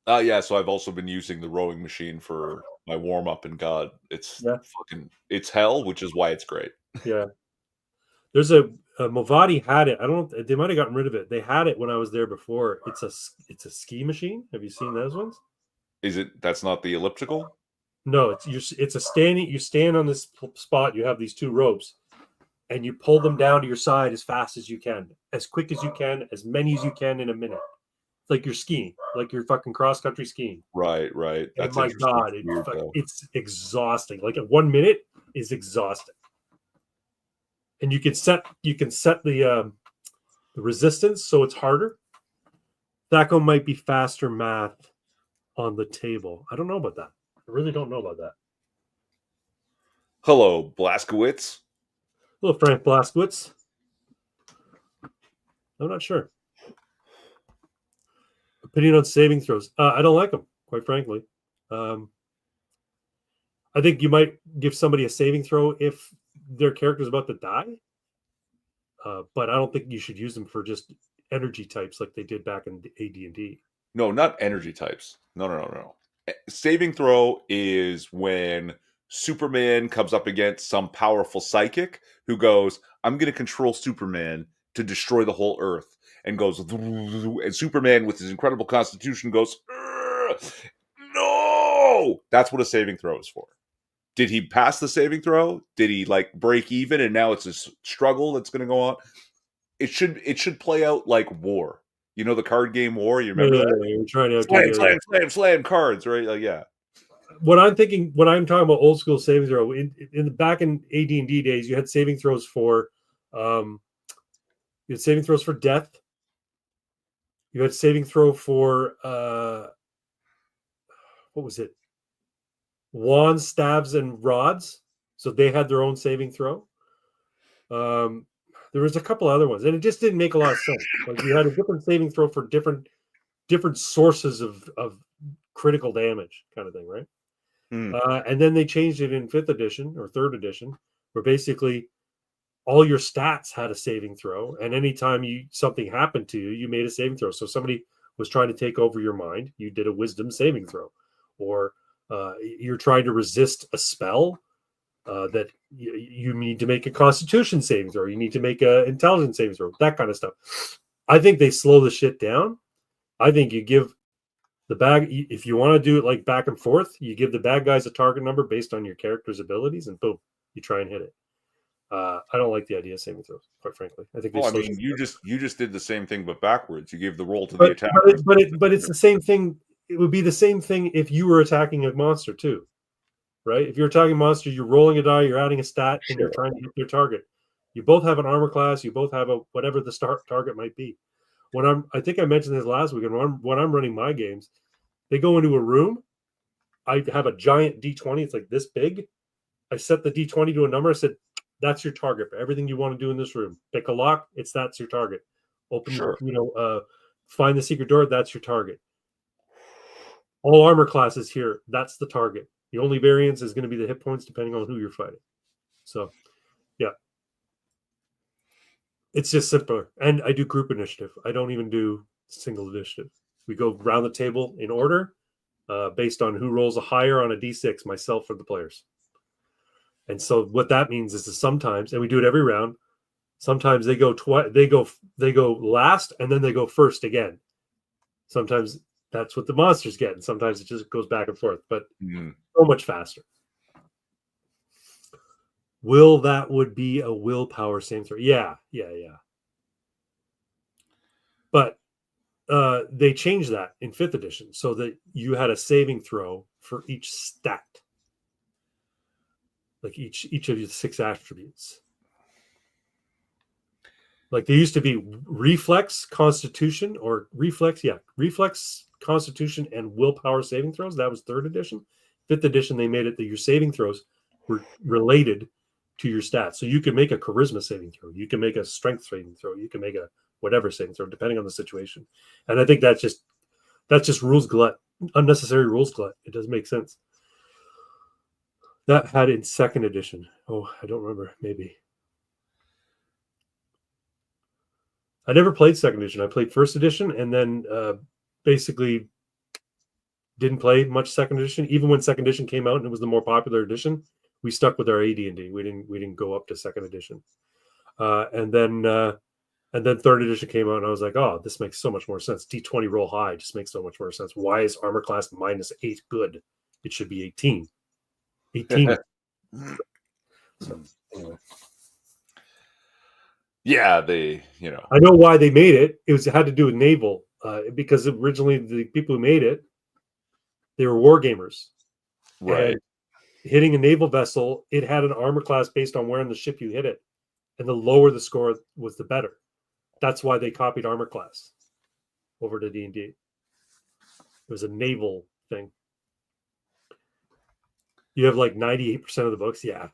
Yeah, so I've also been using the rowing machine for my warm up, and God, it's it's hell, which is why it's great. Yeah. There's a Movati had it. I don't know. They might have gotten rid of it. They had it when I was there before. It's a ski machine. Have you seen those ones? Is it? That's not the elliptical? No, it's a standing. You stand on this spot. You have these two ropes, and you pull them down to your side as fast as you can, as quick as you can, as many as you can in a minute. It's like you're skiing, like you're fucking cross country skiing. Right. And That's my interesting. God, Weird, it's exhausting. Like 1 minute is exhausting. And you can set the resistance so it's harder. Thaco might be faster math on the table. I don't know about that. I really don't know about that. Hello, Blaskowitz. Hello, Frank Blaskowitz. I'm not sure. Opinion on saving throws. I don't like them, quite frankly. I think you might give somebody a saving throw if their character's about to die. But I don't think you should use them for just energy types like they did back in AD&D. No, not energy types. No. Saving throw is when Superman comes up against some powerful psychic who goes, I'm going to control Superman to destroy the whole Earth. And goes, and Superman with his incredible constitution goes, no! That's what a saving throw is for. Did he pass the saving throw? Did he like break even and now it's a struggle that's going to go on? It should play out like War. You know the card game War? You remember that? You're trying to Slam cards, right? Like, yeah. What I'm thinking, when I'm talking about old school saving throw, in the back in AD&D days, you had saving throws for, you had saving throws for death. You had saving throw for what was it? Wands, staves, and rods. So they had their own saving throw. There was a couple other ones, and it just didn't make a lot of sense. Like you had a different saving throw for different sources of critical damage, kind of thing, right? And then they changed it in 5th edition or 3rd edition, where basically all your stats had a saving throw, and anytime something happened to you, you made a saving throw. So somebody was trying to take over your mind, you did a wisdom saving throw, or you're trying to resist a spell that you need to make a constitution saving throw, you need to make an intelligence saving throw, that kind of stuff. I think they slow the shit down. I think you give the bag, if you want to do it like back and forth, you give the bad guys a target number based on your character's abilities, and boom, you try and hit it. I don't like the idea of saving throws, quite frankly. I think. I mean, you just did the same thing, but backwards. You gave the roll to the attacker. But it's the same thing. It would be the same thing if you were attacking a monster too, right? If you're attacking a monster, you're rolling a die, you're adding a stat, and you're trying to hit your target. You both have an armor class. You both have a whatever the target might be. I think I mentioned this last week, and when I'm running my games, they go into a room. I have a giant D20. It's like this big. I set the D20 to a number. I said, that's your target for everything you want to do in this room. Pick a lock. That's your target. Open, find the secret door. That's your target. All armor classes here. That's the target. The only variance is going to be the hit points depending on who you're fighting. So, yeah. It's just simpler. And I do group initiative. I don't even do single initiative. We go round the table in order based on who rolls a higher on a D6, myself or the players. And so what that means is that sometimes, and we do it every round, sometimes they go last and then they go first again. Sometimes that's what the monsters get, and sometimes it just goes back and forth, but so much faster. That would be a willpower saving throw. Yeah. But they changed that in 5th edition so that you had a saving throw for each stat. Like each of your 6 attributes. Like there used to be reflex, constitution, constitution, and willpower saving throws. That was 3rd edition. 5th edition, they made it that your saving throws were related to your stats. So you can make a charisma saving throw. You can make a strength saving throw. You can make a whatever saving throw, depending on the situation. And I think that's just rules glut, unnecessary rules glut. It doesn't make sense. That had in 2nd edition. Oh, I don't remember. Maybe. I never played 2nd edition. I played 1st edition, and then basically didn't play much 2nd edition. Even when 2nd edition came out and it was the more popular edition, we stuck with our AD&D. We didn't go up to 2nd edition. And then 3rd edition came out, and I was like, oh, this makes so much more sense. D20 roll high just makes so much more sense. Why is armor class -8 good? It should be 18. 18. So, anyway. Yeah, I know why they made it. It had to do with naval, because originally the people who made it, they were war gamers. Right. And hitting a naval vessel, it had an armor class based on where in the ship you hit it. And the lower the score was, the better. That's why they copied armor class over to D&D. It was a naval thing. You have like 98% of the books. Yeah.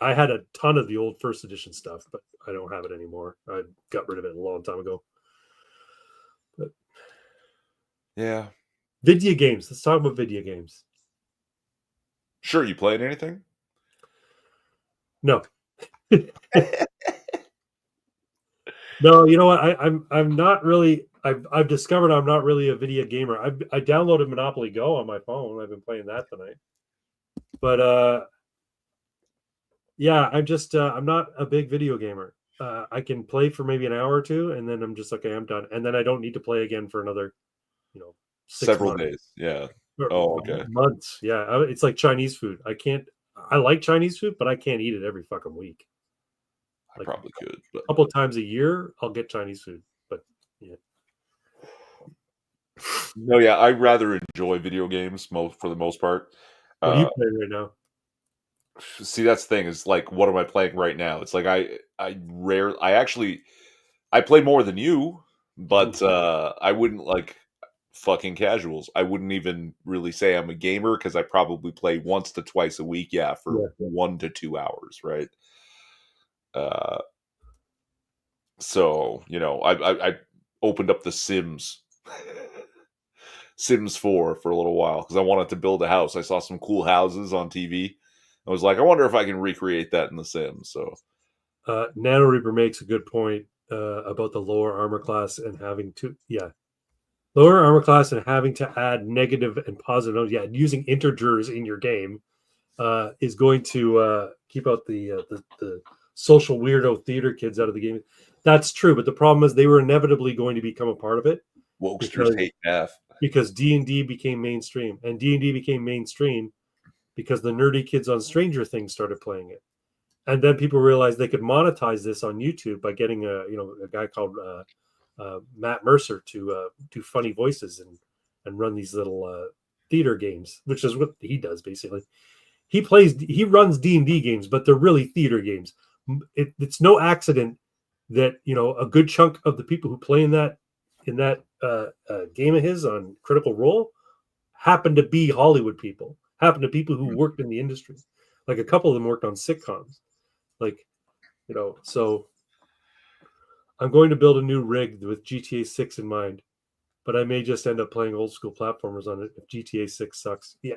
I had a ton of the old 1st edition stuff, but I don't have it anymore. I got rid of it a long time ago. But Yeah. Video games. Let's talk about video games. Sure, you playing anything? No. No, you know what? I'm not really. I've discovered I'm not really a video gamer. I downloaded Monopoly Go on my phone. I've been playing that tonight. But yeah, I'm not a big video gamer. I can play for maybe an hour or two, and then I'm just okay, I'm done. And then I don't need to play again for another, you know, 6 months. Several days. Yeah. Or Oh, okay. months. Yeah, it's like Chinese food. I can't. I like Chinese food, but I can't eat it every fucking week. I Like probably could, but a couple times a year, I'll get Chinese food. But yeah, no, yeah, I rather enjoy video games for the most part. what are you Uh, playing right now? see, that's the thing is like, what am I playing right now? It's like I actually I play more than you, but I wouldn't like fucking casuals. I wouldn't even really say I'm a gamer because I probably play once to twice a week, yeah, for Yeah. 1 to 2 hours, right? Uh, so I opened up the Sims. Sims 4 for a little while because I wanted to build a house. I saw some cool houses on TV. I was like, I wonder if I can recreate that in The Sims. So Nano Reaper makes a good point about the lower armor class and having to, yeah, lower armor class and having to add negative and positive notes. Yeah, using integers in your game is going to keep out the social weirdo theater kids out of the game. That's true, but the problem is they were inevitably going to become a part of it wokesters because hate math. D&D became mainstream, and D&D became mainstream because the nerdy kids on Stranger Things started playing it, and then people realized they could monetize this on YouTube by getting a guy called Matt Mercer to do funny voices and run these little theater games, which is what he does basically. He runs D&D games, but they're really theater games. It's no accident that a good chunk of the people who play in that game of his on Critical Role happen to be Hollywood people, happen to people who worked in the industry. Like a couple of them worked on sitcoms. Like, so I'm going to build a new rig with GTA 6 in mind, but I may just end up playing old school platformers on it if GTA 6 sucks. Yeah.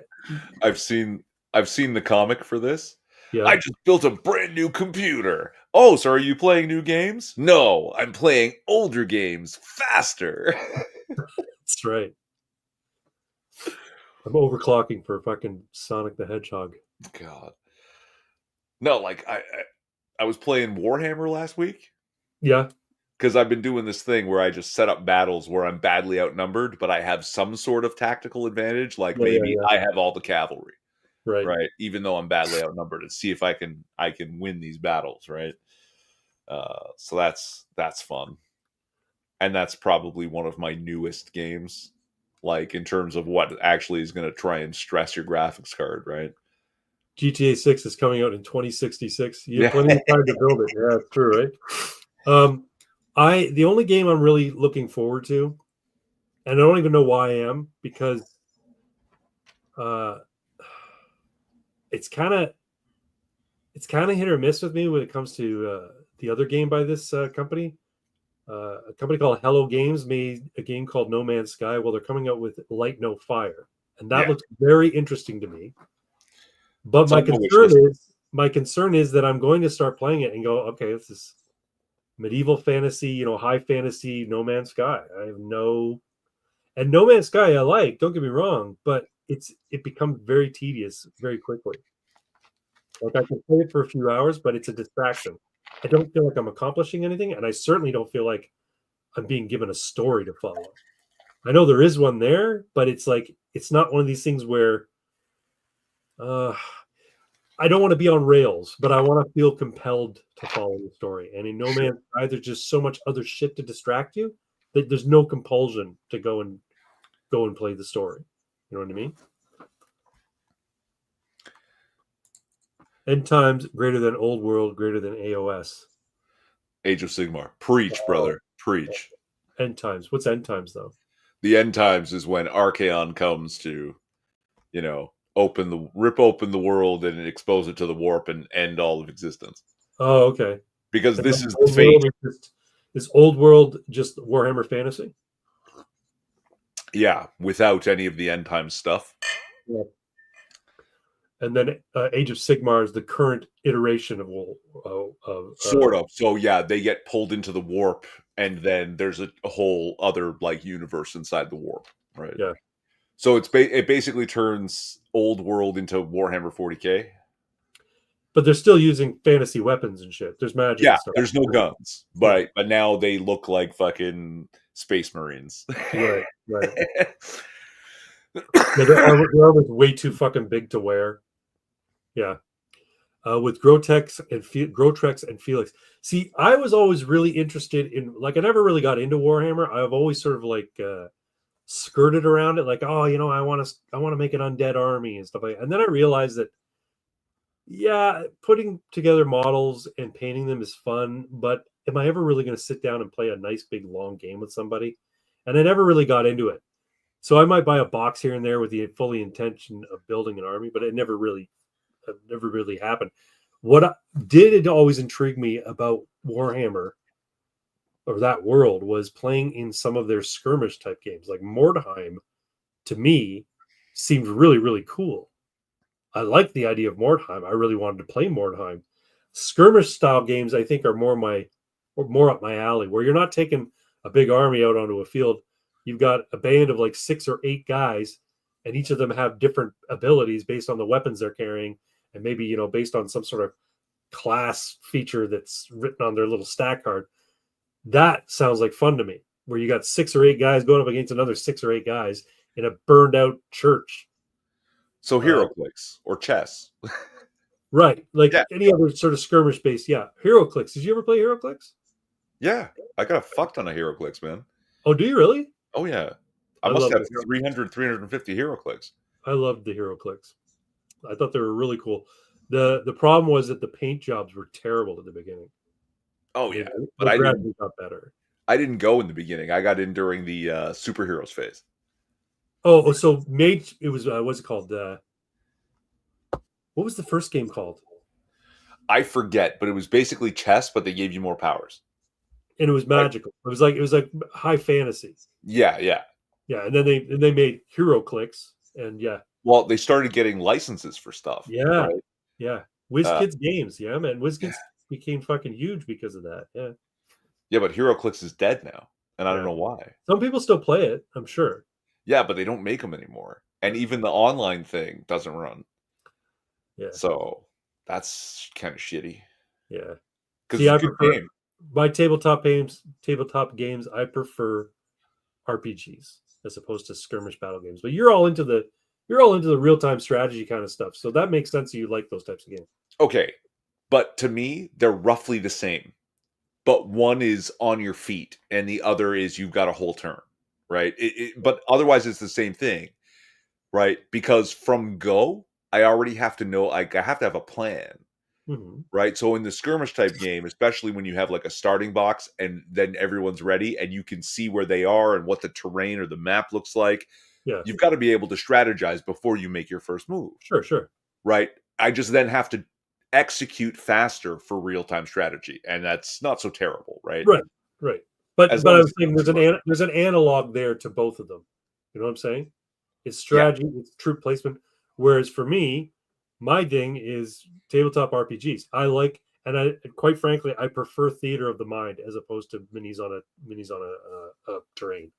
I've seen the comic for this. Yeah. I just built a brand new computer. Oh, so are you playing new games? No, I'm playing older games faster. That's right. I'm overclocking for fucking Sonic the Hedgehog. God. No, like I was playing Warhammer last week. Yeah. Because I've been doing this thing where I just set up battles where I'm badly outnumbered, but I have some sort of tactical advantage. Like maybe Yeah. I have all the cavalry, Right. right? Even though I'm badly outnumbered, and see if I can win these battles, right? So that's fun, and that's probably one of my newest games, like in terms of what actually is going to try and stress your graphics card, right? GTA 6 is coming out in 2066. You have Yeah. plenty of time to build it. Yeah, it's true, right? The only game I'm really looking forward to, and I don't even know why I am, because uh it's kind of hit or miss with me when it comes to the other game by this company. A company called Hello Games made a game called No Man's Sky. Well, they're coming out with Light No Fire, and that Yeah. looks very interesting to me. But It's on my wish list. my concern is that I'm going to start playing it and go, okay, this is medieval fantasy, high fantasy, No Man's Sky. I have and No Man's Sky I like, don't get me wrong, but it becomes very tedious very quickly. Like I can play it for a few hours, but it's a distraction. I don't feel like I'm accomplishing anything, and I certainly don't feel like I'm being given a story to follow. I know there is one there, but it's like it's not one of these things where uh I don't want to be on rails, but I want to feel compelled to follow the story. And in No Man's Sky, there's just so much other shit to distract you that there's no compulsion to go and play the story. You know what I mean? End times greater than old world, greater than AOS. Age of Sigmar. Preach, brother. Preach. End times. What's end times though? The end times is when Archaon comes to, rip open the world and expose it to the warp and end all of existence. Oh, okay. Because And this is the fate. is old world just Warhammer Fantasy? Yeah, without any of the end time stuff. Yeah. And then Age of Sigmar is the current iteration of Sort of. So yeah, they get pulled into the warp, and then there's a whole other like universe inside the warp, right? yeah. So it basically turns old world into Warhammer 40K. But they're still using fantasy weapons and shit. There's magic Yeah, and stuff. there's no guns, Yeah. but now they look like fucking space marines. Right. Right. Yeah, their armor's way too fucking big to wear. Yeah. With Grotrex and Felix. See, I was always really interested in, like, I never really got into Warhammer. I've always sort of like skirted around it, like, oh, I want to make an undead army and stuff like that. And then I realized that, yeah, putting together models and painting them is fun, but am I ever really going to sit down and play a nice big long game with somebody? And I never really got into it. So I might buy a box here and there with the fully intention of building an army, but it never really happened. What did always intrigue me about Warhammer or that world was playing in some of their skirmish type games. Like Mordheim, to me, seemed really, really cool. I liked the idea of Mordheim. I really wanted to play Mordheim. Skirmish style games, I think, are more up my alley, where you're not taking a big army out onto a field. You've got a band of like 6 or 8 guys, and each of them have different abilities based on the weapons they're carrying, and maybe based on some sort of class feature that's written on their little stat card. That sounds like fun to me, where you got 6 or 8 guys going up against another 6 or 8 guys in a burned out church. So HeroClix or chess. Right. Like Yeah. any other sort of skirmish based. Yeah. HeroClix. Did you ever play HeroClix? Yeah. I got a fuck ton of HeroClix, man. Oh, do you really? Oh, yeah. I I must love have 300, 350 HeroClix. I loved the HeroClix. I thought they were really cool. The problem was that the paint jobs were terrible at the beginning. Oh, yeah. But they gradually got better. I didn't go in the beginning. I got in during the superheroes phase. Oh, so Mage, it was, what's it called? What was the first game called? I forget, but it was basically chess, but they gave you more powers. And it was magical. It was like high fantasy. Yeah, yeah. Yeah, and then they made HeroClix, and yeah. Well, they started getting licenses for stuff. Yeah, right? yeah. WizKids Games, yeah, man. WizKids became fucking huge because of that. Yeah. Yeah, but HeroClix is dead now, and I don't know why. Some people still play it, I'm sure. Yeah, but they don't make them anymore, and even the online thing doesn't run. Yeah. So that's kind of shitty. Yeah. Because it's a good game. My tabletop games, I prefer RPGs as opposed to skirmish battle games. But you're all into the real-time strategy kind of stuff. So that makes sense. You like those types of games. Okay. But to me, they're roughly the same. But one is on your feet and the other is you've got a whole turn, right? But otherwise it's the same thing, right? Because from go, I already have to know, I have to have a plan. Mm-hmm. Right. So in the skirmish type game, especially when you have like a starting box and then everyone's ready and you can see where they are and what the terrain or the map looks like. Yeah. You've got to be able to strategize before you make your first move. Sure. Right. I just then have to execute faster for real-time strategy. And that's not so terrible. Right. Right. But I was saying there's an analog there to both of them. You know what I'm saying? It's strategy, it's troop placement. Whereas for me, my thing is tabletop RPGs. I like, and quite frankly, I prefer theater of the mind as opposed to minis on a terrain.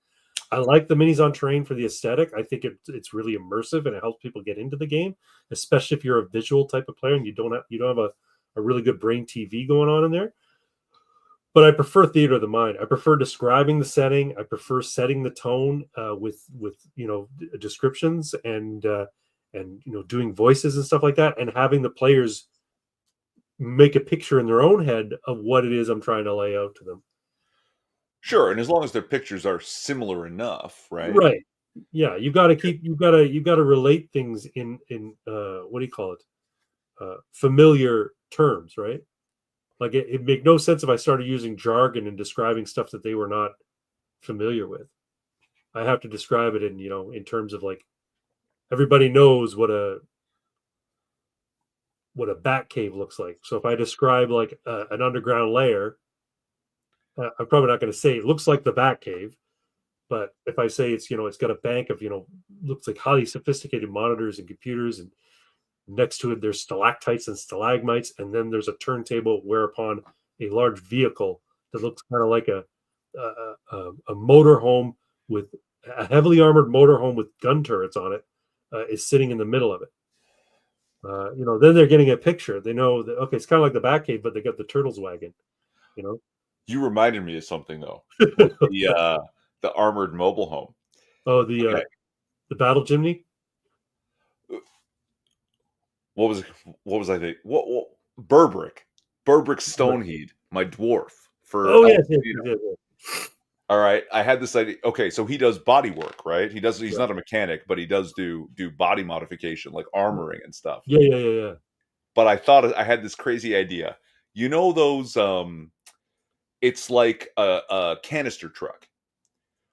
I like the minis on terrain for the aesthetic. I think it's really immersive and it helps people get into the game, especially if you're a visual type of player and you don't have a really good brain TV going on in there. But I prefer theater of the mind. I prefer describing the setting. I prefer setting the tone with descriptions and doing voices and stuff like that, and having the players make a picture in their own head of what it is I'm trying to lay out to them. Sure, and as long as their pictures are similar enough, right? Right. Yeah, you've got to relate things in what do you call it? Familiar terms, right? Like it make no sense if I started using jargon and describing stuff that they were not familiar with. I have to describe it in terms of like everybody knows what a bat cave looks like. So if I describe like an underground layer, I'm probably not going to say it looks like the bat cave. But if I say it's got a bank of looks like highly sophisticated monitors and computers, and next to it there's stalactites and stalagmites, and then there's a turntable whereupon a large vehicle that looks kind of like a motorhome with a heavily armored motorhome with gun turrets on it is sitting in the middle of it. Then they're getting a picture. They know that, okay, it's kind of like the Batcave, but they got the Turtles wagon. You reminded me of something though. With the armored mobile home. Oh, the battle chimney. What was I thinking? What Burbrick Stoneheed, my dwarf for Oh yes. All right, I had this idea. Okay, so he does body work, right? He's Yeah. not a mechanic, but he does do body modification, like armoring and stuff. Yeah. But I thought I had this crazy idea. You know those it's like a canister truck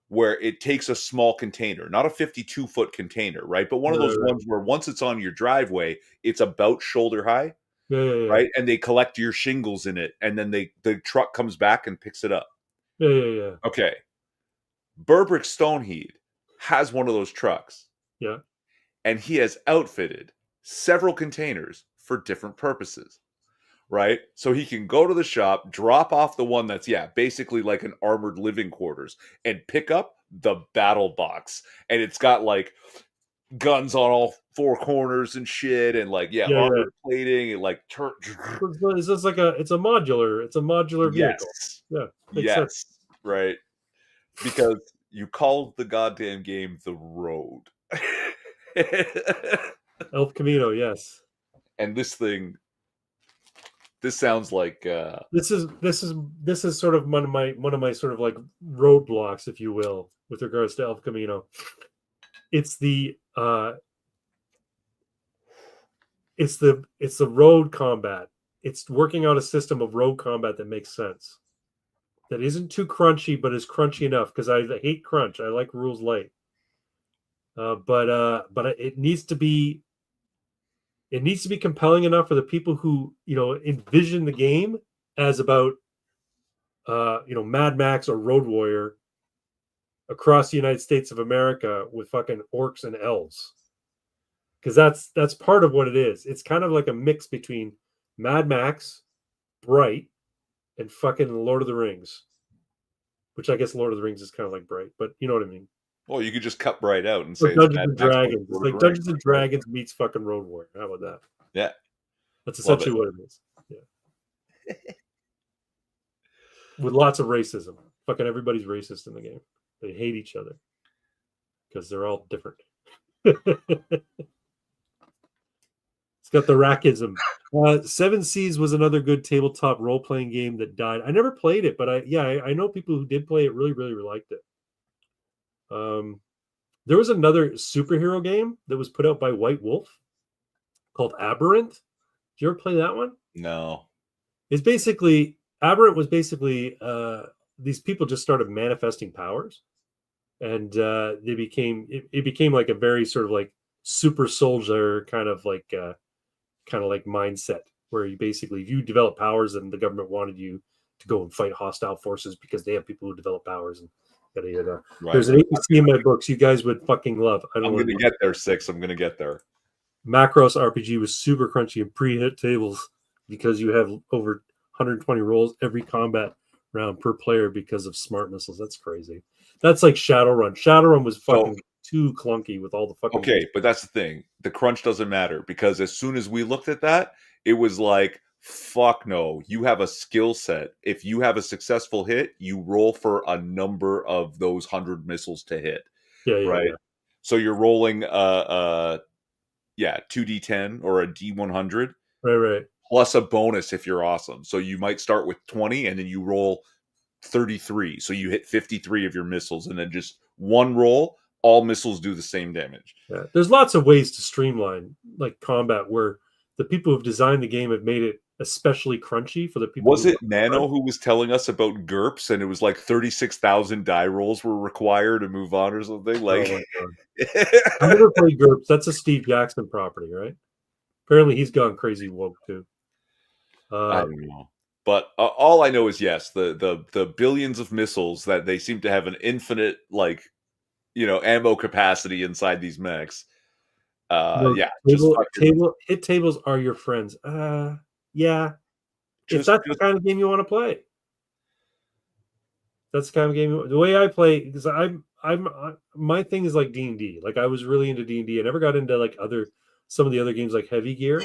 where it takes a small container, not a 52-foot container, right? But one of those ones where once it's on your driveway, it's about shoulder high, right? And they collect your shingles in it, and then the truck comes back and picks it up. Yeah. Okay. Burbrick Stoneheed has one of those trucks. Yeah. And he has outfitted several containers for different purposes. Right? So he can go to the shop, drop off the one that's, basically like an armored living quarters, and pick up the battle box. And it's got like guns on all four corners and shit, and like, armored plating, and like it's just like it's a modular vehicle. Yeah. Yes. Right. Because you called the goddamn game The Road. El Camino, yes. And this sounds like this is sort of one of my sort of like roadblocks, if you will, with regards to El Camino. It's the road combat. It's working out a system of road combat that makes sense, that isn't too crunchy but is crunchy enough, because I hate crunch. I like rules light. But it needs to be compelling enough for the people who envision the game as about Mad Max or Road Warrior across the United States of America with fucking orcs and elves, because that's part of what it is. It's kind of like a mix between Mad Max, Bright, and fucking Lord of the Rings, which I guess Lord of the Rings is kind of like Bright, but you know what I mean. Well, you could just cut Bright out and say Dungeons and Dragons. It's like Dungeons and Dragons meets fucking Road Warrior. How about that? Yeah. That's essentially what it is. Yeah. With lots of racism. Fucking everybody's racist in the game. They hate each other because they're all different. It's got the rackism. Seven Seas was another good tabletop role-playing game that died. I never played it, but I know people who did play it really, really liked it. There was another superhero game that was put out by White Wolf called Aberrant. Did you ever play that one? No. It's basically Aberrant was basically these people just started manifesting powers, and it became like a very sort of like super soldier kind of like mindset, where you develop powers and the government wanted you to go and fight hostile forces because they have people who develop powers and yada yada. Right. There's an APC in my books you guys would fucking love. I'm going to get there, Six. I'm going to get there. Macross RPG was super crunchy and pre-hit tables because you have over 120 rolls every combat round per player because of smart missiles. That's crazy. That's like Shadowrun. Shadowrun was fucking too clunky with all the fucking... Okay, but that's the thing. The crunch doesn't matter, because as soon as we looked at that, it was like, fuck no. You have a skill set. If you have a successful hit, you roll for a number of those 100 missiles to hit. Right? Yeah. So you're rolling 2d10 or a d100. Right. Plus a bonus if you're awesome. So you might start with 20 and then you roll 33. So you hit 53 of your missiles, and then just one roll, all missiles do the same damage. Yeah. There's lots of ways to streamline like combat where the people who've designed the game have made it especially crunchy for the people. Was it Nano who was telling us about GURPS, and it was like 36,000 die rolls were required to move on or something? Like, I never played GURPS. That's a Steve Jackson property, right? Apparently he's gone crazy woke too. I don't know. But all I know is yes, the billions of missiles that they seem to have an infinite like ammo capacity inside these mechs. No, Yeah, just fucking hit tables are your friends. Yeah, if just that's the just kind of game you want to play, that's the kind of game. The way I play, because my thing is like D&D. Like I was really into D&D. I never got into like some of the other games like Heavy Gear.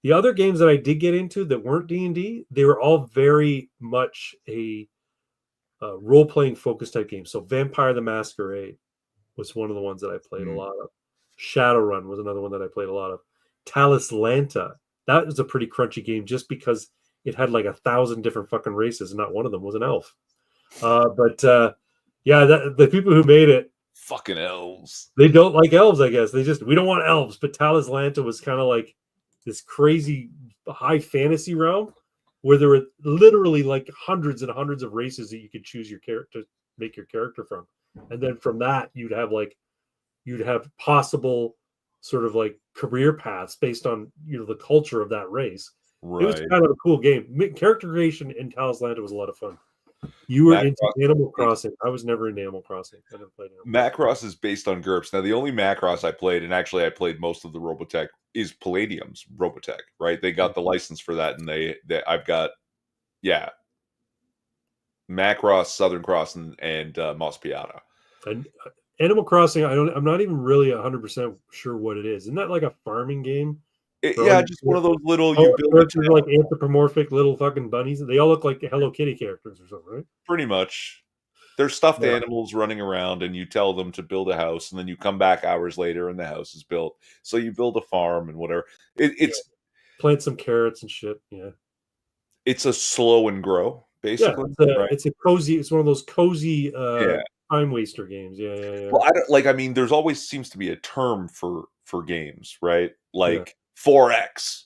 The other games that I did get into that weren't D&D, they were all very much a role playing focus type game. So Vampire the Masquerade was one of the ones that I played a mm, lot of. Shadowrun was another one that I played a lot of. Talislanta, that was a pretty crunchy game just because it had like 1,000 different fucking races, and not one of them was an elf. But yeah, the people who made it, fucking elves. they don't like elves. I guess we don't want elves. But Talislanta was kind of like this crazy high fantasy realm where there were literally like hundreds and hundreds of races that you could choose your character make your character from, and then from that you'd have possible sort of like career paths based on the culture of that race. It was Right. kind of a cool game. Character creation in Talislanta was a lot of fun. You were into Macross Animal is Crossing. I was never into Animal Crossing. I never played Animal Crossing. Macross is based on GURPS. Now, the only Macross I played, and actually I played most of the Robotech, is Palladium's Robotech. Right? They got the license for that, and I've got yeah, Macross, Southern Cross, and Moss Piata. And Animal Crossing, I'm not even really 100% sure what it is. Isn't that like a farming game? Where Yeah, just one of those little you all build a characters are town, like anthropomorphic little fucking bunnies. They all look like Hello Kitty characters or something, right? pretty much. They're stuffed Yeah. animals running around, and you tell them to build a house, and then you come back hours later, and the house is built. So you build a farm and whatever. It, Yeah. it's Plant some carrots and shit. Yeah. it's a slow and grow, Yeah. basically, right? It's a cozy, it's one of those cozy Yeah. time waster games. Yeah, yeah, yeah. Well, I don't like. I mean, there's always seems to be a term for games, right? Yeah. Like 4X,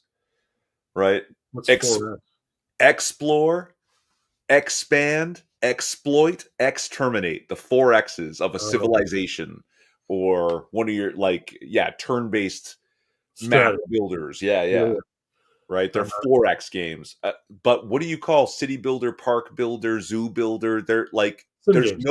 right? What's Ex- 4X? explore, expand, exploit, exterminate. The 4X's of a Oh, civilization, or one of your turn-based map strategy. builders. Yeah, Yeah, yeah. yeah. Right. They're Uh, 4X games. But what do you call city builder, park builder, zoo builder? They're like sim there's games.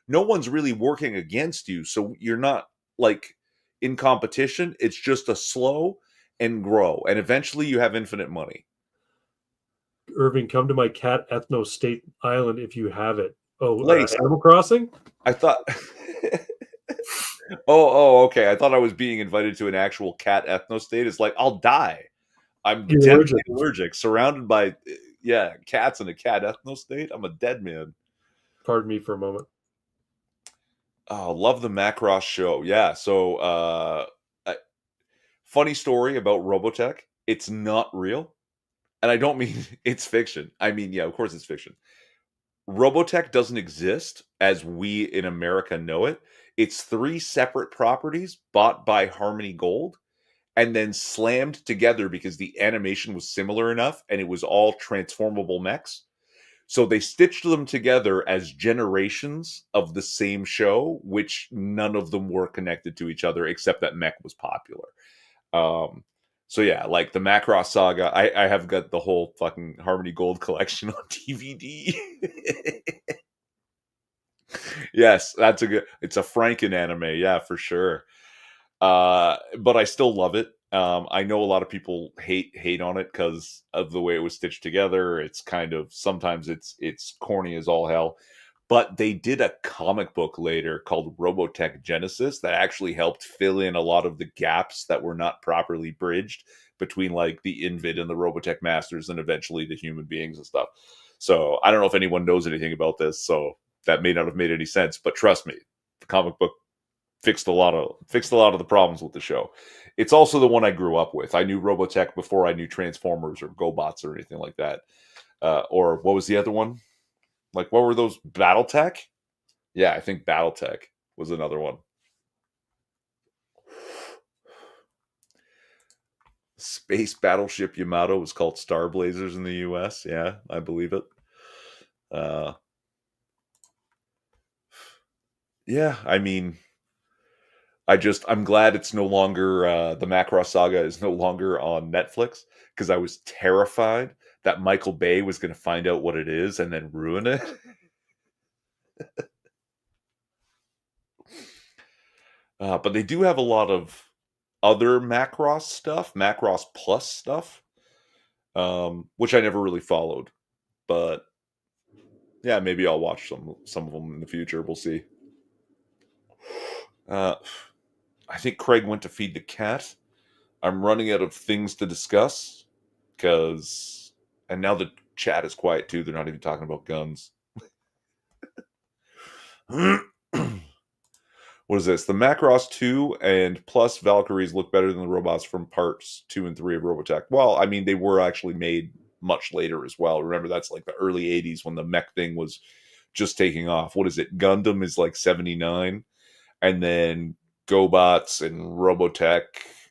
no one's really working against you, so you're not like in competition. It's just a slow and grow, and eventually you have infinite money. Irving, come to my cat ethno state island if you have it. Oh, Lace, Animal Crossing? I thought. Oh, okay. I thought I was being invited to an actual cat ethno state. It's like I'll die. I'm Get deathly allergic. allergic, surrounded by cats in a cat ethno state. I'm a dead man. Pardon me for a moment. Oh, love the Macross show. Yeah. So, funny story about Robotech. It's not real, and I don't mean it's fiction. I mean, yeah, of course it's fiction. Robotech doesn't exist as we in America know it. It's three separate properties bought by Harmony Gold and then slammed together because the animation was similar enough and it was all transformable mechs. So they stitched them together as generations of the same show, which none of them were connected to each other except that mech was popular. Um, so yeah, like the Macross saga, I have got the whole fucking Harmony Gold collection on DVD. Yes, that's a good. It's a Franken anime, yeah, for sure. But I still love it. I know a lot of people hate on it because of the way it was stitched together. It's kind of sometimes it's corny as all hell. But they did a comic book later called Robotech Genesis that actually helped fill in a lot of the gaps that were not properly bridged between like the Invid and the Robotech Masters and eventually the human beings and stuff. So I don't know if anyone knows anything about this, so that may not have made any sense. But trust me, the comic book fixed a lot of the problems with the show. It's also the one I grew up with. I knew Robotech before I knew Transformers or GoBots or anything like that. Or what was the other one? Like what were those? BattleTech? Yeah, I think BattleTech was another one. Space Battleship Yamato was called Star Blazers in the US. Yeah, I believe it. Uh, yeah, I mean, I'm glad it's no longer the Macross Saga is no longer on Netflix because I was terrified that Michael Bay was going to find out what it is and then ruin it. But they do have a lot of other Macross stuff, Macross Plus stuff, which I never really followed. But yeah, maybe I'll watch some of them in the future. We'll see. I think Craig went to feed the cat. I'm running out of things to discuss and now the chat is quiet too. They're not even talking about guns. What is this? The Macross 2 and plus Valkyries look better than the robots from parts 2 and 3 of Robotech. Well, I mean, they were actually made much later as well. Remember, that's like the early 80s when the mech thing was just taking off. What is it? Gundam is like 79. And then GoBots and Robotech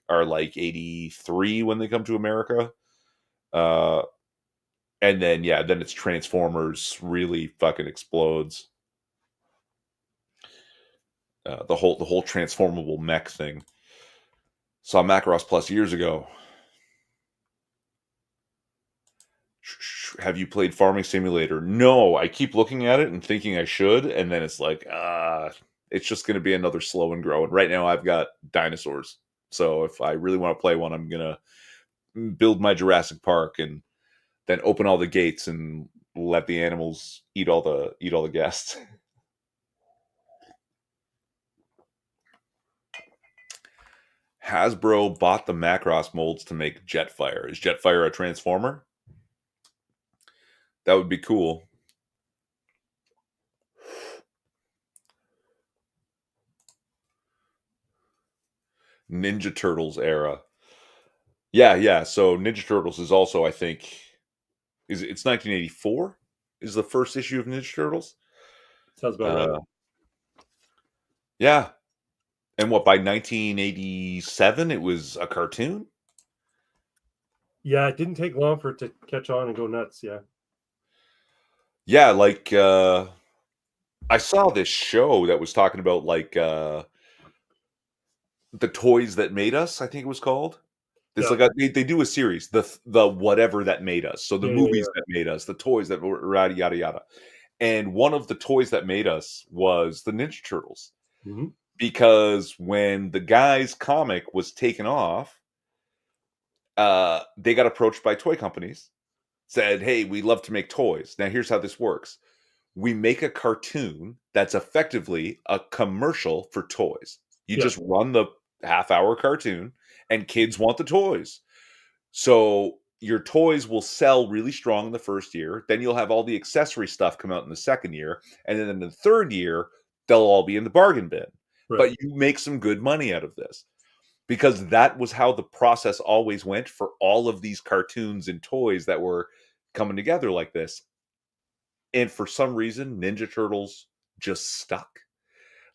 are like 83 when they come to America. And then, yeah, then it's Transformers really fucking explodes. The whole transformable mech thing. Saw Macross Plus years ago. Have you played Farming Simulator? No, I keep looking at it and thinking I should, and then it's like, it's just going to be another slow and grow. And right now I've got dinosaurs. So if I really want to play one, I'm going to build my Jurassic Park and then open all the gates and let the animals eat all the guests. Hasbro bought the Macross molds to make Jetfire. Is Jetfire a Transformer? That would be cool. Ninja Turtles era. Yeah. So Ninja Turtles is also, I think, it's 1984 is the first issue of Ninja Turtles. Sounds about right. Yeah. And what, by 1987 it was a cartoon? Yeah, it didn't take long for it to catch on and go nuts, yeah. Yeah, like I saw this show that was talking about like the toys that made us, I think it was called. It's like they do a series, the whatever that made us. So the movies that made us, the toys that were yada yada yada. And one of the toys that made us was the Ninja Turtles. Mm-hmm. Because when the guy's comic was taken off, they got approached by toy companies, said, "Hey, we love to make toys. Now here's how this works. We make a cartoon that's effectively a commercial for toys. You just run the half-hour cartoon and kids want the toys. So your toys will sell really strong in the first year. Then you'll have all the accessory stuff come out in the second year. And then in the third year, they'll all be in the bargain bin. Right. But you make some good money out of this." Because that was how the process always went for all of these cartoons and toys that were coming together like this. And for some reason, Ninja Turtles just stuck.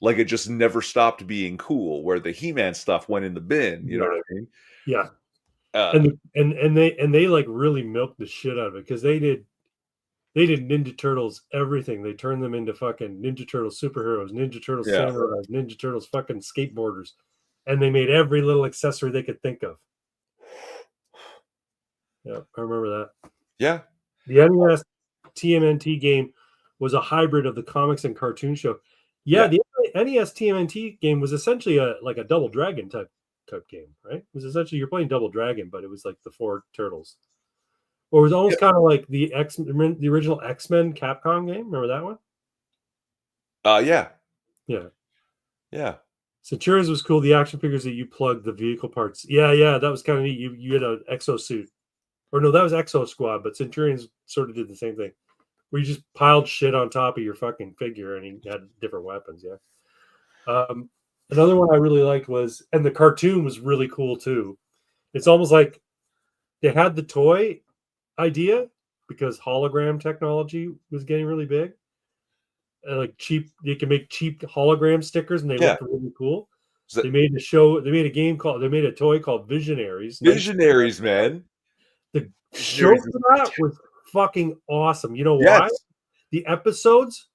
Like it just never stopped being cool. Where the He-Man stuff went in the bin. You know what I mean? Yeah. And they like really milked the shit out of it because they did Ninja Turtles everything. They turned them into fucking Ninja Turtles superheroes, Ninja Turtles samurais, Ninja Turtles fucking skateboarders, and they made every little accessory they could think of. Yeah, I remember that. Yeah. The NES TMNT game was a hybrid of the comics and cartoon show. Yeah, the NES TMNT game was essentially a Double Dragon type game, right? It was essentially you're playing Double Dragon, but it was like the four turtles. Or it was almost kind of like the original X-Men Capcom game. Remember that one? Yeah. Centurions was cool. The action figures that you plugged the vehicle parts. Yeah, that was kind of neat. You had an exosuit. Or no, that was Exo Squad, but Centurions sort of did the same thing. Where you just piled shit on top of your fucking figure and he had different weapons, Another one I really liked was, and the cartoon was really cool too. It's almost like they had the toy idea because hologram technology was getting really big. Like cheap, you can make cheap hologram stickers and they look really cool. They made a toy called Visionaries. Visionaries, man. The show for that was fucking awesome. You know why? The episodes,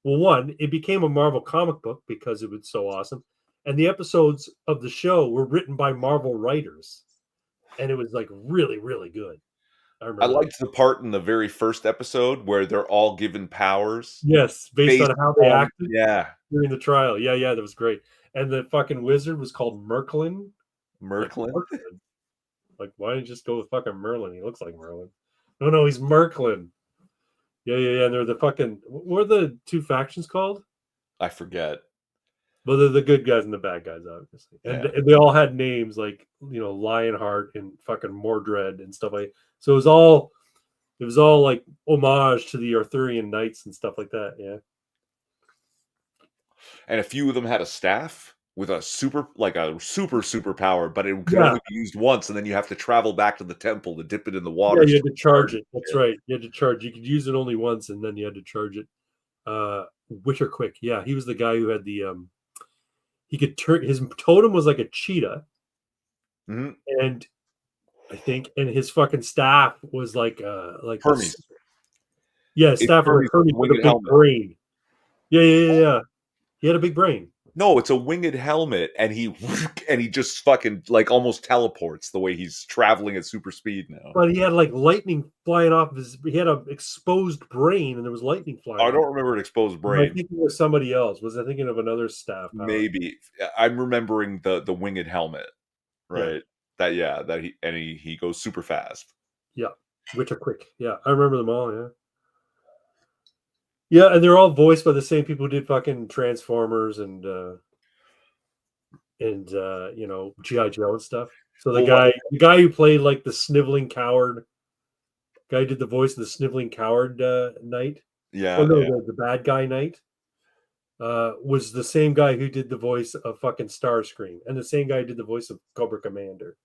well, one, it became a Marvel comic book because it was so awesome. And the episodes of the show were written by Marvel writers. And it was like really, really good. I I remember that. liked the part in the very first episode where they're all given powers. Yes, based on how they acted Yeah. during the trial. Yeah, yeah, that was great. And the fucking wizard was called Merklin. Like Merklin? Merklin. Like, why didn't you just go with fucking Merlin? He looks like Merlin. No, he's Merklin. Yeah, yeah, yeah. And they're the fucking, what are the two factions called? I forget. Well, they're the good guys and the bad guys, obviously. And, Yeah. and they all had names like, Lionheart and fucking Mordred and stuff like. So it was all like homage to the Arthurian knights and stuff like that. Yeah. And a few of them had a staff with a super power, but it could Yeah. only be used once, and then you have to travel back to the temple to dip it in the Yeah, water. you had to charge it. That's right. You had to charge. You could use it only once, and then you had to charge it. Witcher Quick. Yeah, he was the guy who had the he could turn his totem was like a cheetah, Mhm. and I think and his fucking staff was like Hermes. Yeah, It's staff was Hermes like with Hermes a with a winged big helmet. brain. Yeah. He had a big brain. No, it's a winged helmet, and he just fucking like almost teleports the way he's traveling at super speed now. But he had like lightning flying off of his. He had an exposed brain, and there was lightning flying. I off. don't remember an exposed I brain. think it was somebody else. Was I thinking of another staff power? Maybe I'm remembering the winged helmet, right? Yeah. That he goes super fast. Yeah, Witcher Quick. Yeah, I remember them all. Yeah. Yeah, and they're all voiced by the same people who did fucking Transformers and G.I. Joe and stuff. So the guy who played like the sniveling coward guy who did the voice of the sniveling coward knight. Yeah. Oh no, the bad guy knight was the same guy who did the voice of fucking Starscream, and the same guy who did the voice of Cobra Commander.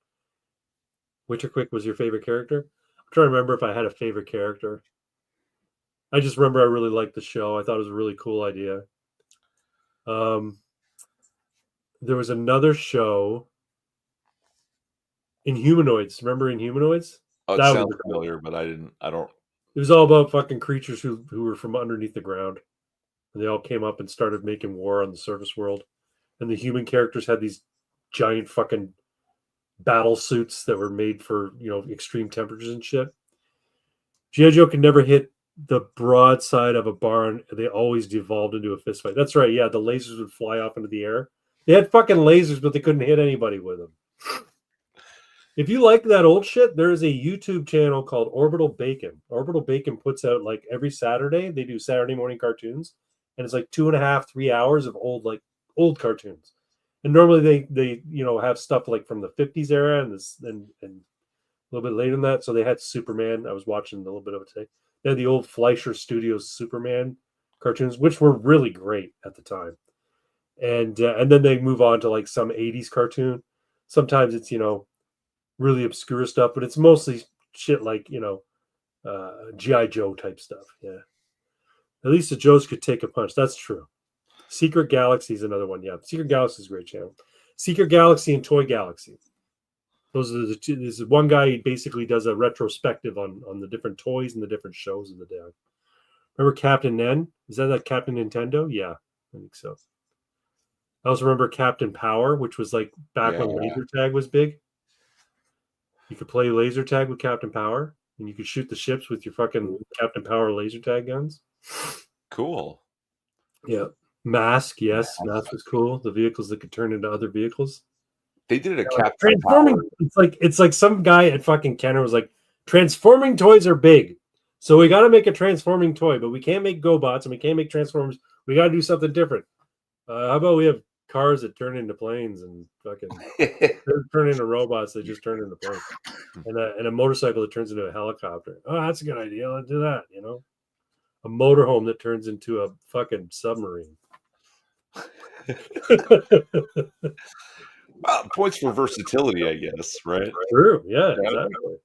Witcher Quick was your favorite character? I'm trying to remember if I had a favorite character. I just remember I really liked the show. I thought it was a really cool idea. There was another show, Inhumanoids. Remember Inhumanoids? Oh, it sounds familiar, but I don't. It was all about fucking creatures who were from underneath the ground. And they all came up and started making war on the surface world. And the human characters had these giant fucking battle suits that were made for, extreme temperatures and shit. G.I. Joe could never hit the broadside of a barn. They always devolved into a fist fight. That's right. Yeah, the lasers would fly off into the air. They had fucking lasers, but they couldn't hit anybody with them. If you like that old shit, there is a YouTube channel called Orbital Bacon. Orbital Bacon puts out like every Saturday. They do Saturday morning cartoons, and it's like 2.5, 3 hours of old cartoons. And normally they have stuff like from the 50s era and a little bit later than that. So they had Superman. I was watching a little bit of it today. They had the old Fleischer Studios Superman cartoons, which were really great at the time. And then they move on to like some 80s cartoon. Sometimes it's really obscure stuff, but it's mostly shit like G.I. Joe type stuff. Yeah, at least the Joes could take a punch. That's true. Secret Galaxy is another one. Yeah, Secret Galaxy is a great channel. Secret Galaxy and Toy Galaxy. Those are the two. This is one guy who basically does a retrospective on the different toys and the different shows of the day. Remember Captain N? Is that Captain Nintendo? Yeah, I think so. I also remember Captain Power, which was like back when laser tag was big. You could play laser tag with Captain Power, and you could shoot the ships with your fucking Captain Power laser tag guns. Cool. Yeah. Mask, yes. Mask was cool. The vehicles that could turn into other vehicles. They did it at Captain Transforming Power. It's like some guy at fucking Kenner was like, transforming toys are big. So we gotta make a transforming toy, but we can't make GoBots and we can't make Transformers. We gotta do something different. How about we have cars that turn into planes and fucking turn into robots that just turn into planes, and a motorcycle that turns into a helicopter. Oh, that's a good idea. Let's do that. A motorhome that turns into a fucking submarine. Points for versatility, I guess. Right? True. Yeah. Exactly.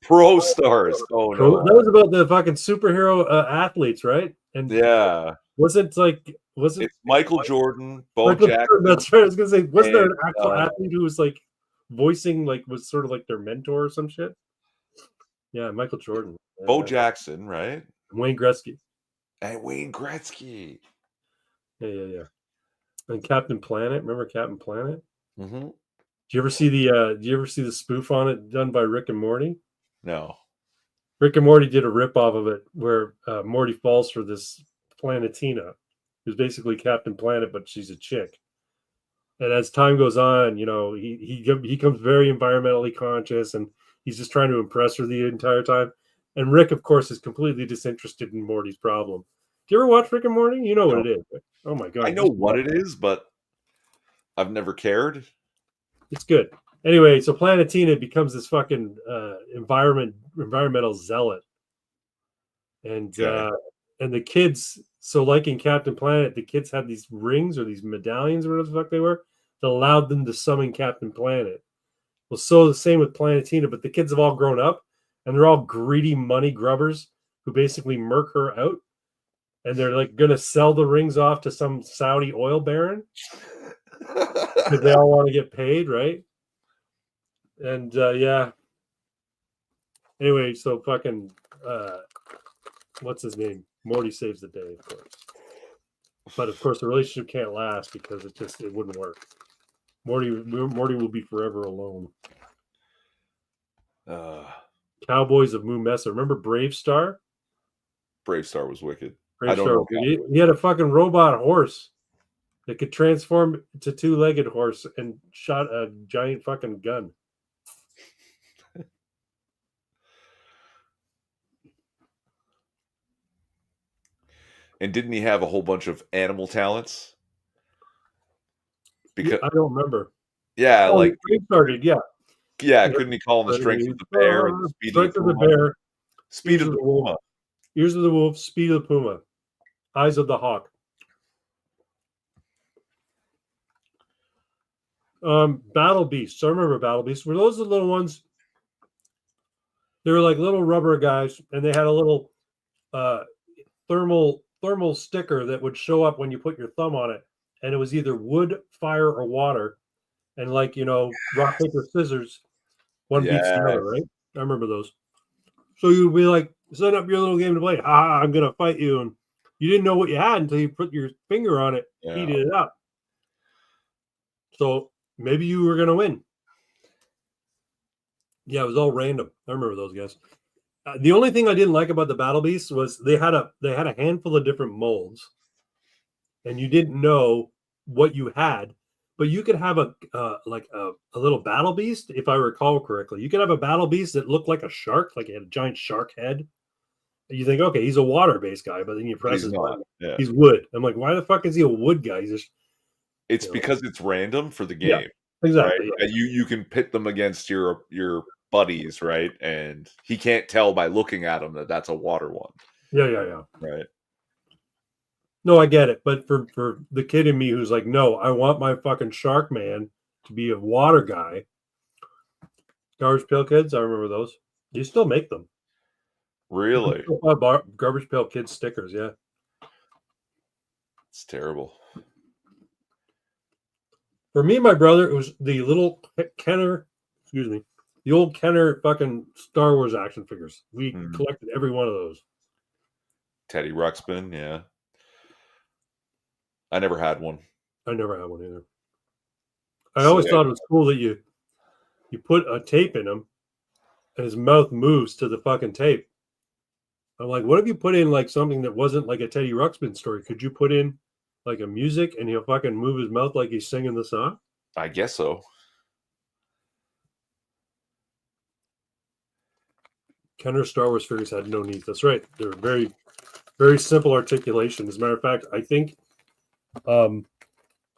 Pro stars. Oh no, that was about the fucking superhero athletes, right? And wasn't it's Michael Jordan, Bo Jackson. That's right. I was gonna say, wasn't there an actual athlete who was like voicing, like was sort of like their mentor or some shit? Yeah, Michael Jordan, Bo Jackson, right? Wayne Gretzky. And Wayne Gretzky. Yeah. And Captain Planet. Remember Captain Planet? Mm-hmm. Did you ever see the spoof on it done by Rick and Morty? No. Rick and Morty did a ripoff of it where Morty falls for this Planetina, who's basically Captain Planet, but she's a chick. And as time goes on, he becomes very environmentally conscious, and he's just trying to impress her the entire time. And Rick, of course, is completely disinterested in Morty's problem. Do you ever watch Rick and Morty? You know what it is. Oh my god! I know what it is, but I've never cared. It's good. Anyway, so Planetina becomes this fucking environmental zealot, and the kids. So, like in Captain Planet, the kids had these rings or these medallions or whatever the fuck they were that allowed them to summon Captain Planet. Well, so the same with Planetina, but the kids have all grown up, and they're all greedy money grubbers who basically murk her out, and they're like going to sell the rings off to some Saudi oil baron because they all want to get paid, right? And yeah. Anyway, so fucking what's his name? Morty saves the day, of course. But of course, the relationship can't last because it wouldn't work. Morty will be forever alone. Cowboys of Moo Mesa. Remember Brave Star? Brave Star was wicked. Brave Star. He had a fucking robot horse that could transform to two-legged horse and shot a giant fucking gun. And didn't he have a whole bunch of animal talents? Because I don't remember. Yeah, like Brave Star did, yeah. Yeah, couldn't he call him the strength of the bear and the speed of the bear? Speed of the puma. Ears of the wolf, speed of the puma. Eyes of the hawk. Battle beasts. I remember battle beasts. Were those the little ones? They were like little rubber guys, and they had a little thermal sticker that would show up when you put your thumb on it, and it was either wood, fire, or water. And like rock, paper, scissors, one beats the other, right? I remember those. So you'd be like, set up your little game to play. I'm gonna fight you, and you didn't know what you had until you put your finger on it, heated it up. So maybe you were gonna win. Yeah, it was all random. I remember those guys. The only thing I didn't like about the Battle Beasts was they had a handful of different molds, and you didn't know what you had. But you could have a little battle beast, if I recall correctly. You could have a battle beast that looked like a shark, like it had a giant shark head. And you think, okay, he's a water-based guy, but then you press his button. Yeah. He's wood. I'm like, why the fuck is he a wood guy? He's just, it's because it's random for the game. Yeah, exactly. Right? Yeah. You can pit them against your buddies, right? And he can't tell by looking at them that that's a water one. Yeah. Right. No, I get it, but for the kid in me who's like, no, I want my fucking shark man to be a water guy. Garbage Pail Kids, I remember those. You still make them. Really? Garbage Pail Kids stickers, yeah. It's terrible. For me and my brother, it was the little Kenner, the old Kenner fucking Star Wars action figures. We collected every one of those. Teddy Ruxpin, yeah. I never had one. I never had one either. I always thought it was cool that you put a tape in him and his mouth moves to the fucking tape. I'm like, what if you put in like something that wasn't like a Teddy Ruxpin story? Could you put in like a music and he'll fucking move his mouth like he's singing the song? I guess so. Kenner Star Wars figures had no needs. That's right. They're very, very simple articulation. As a matter of fact, I think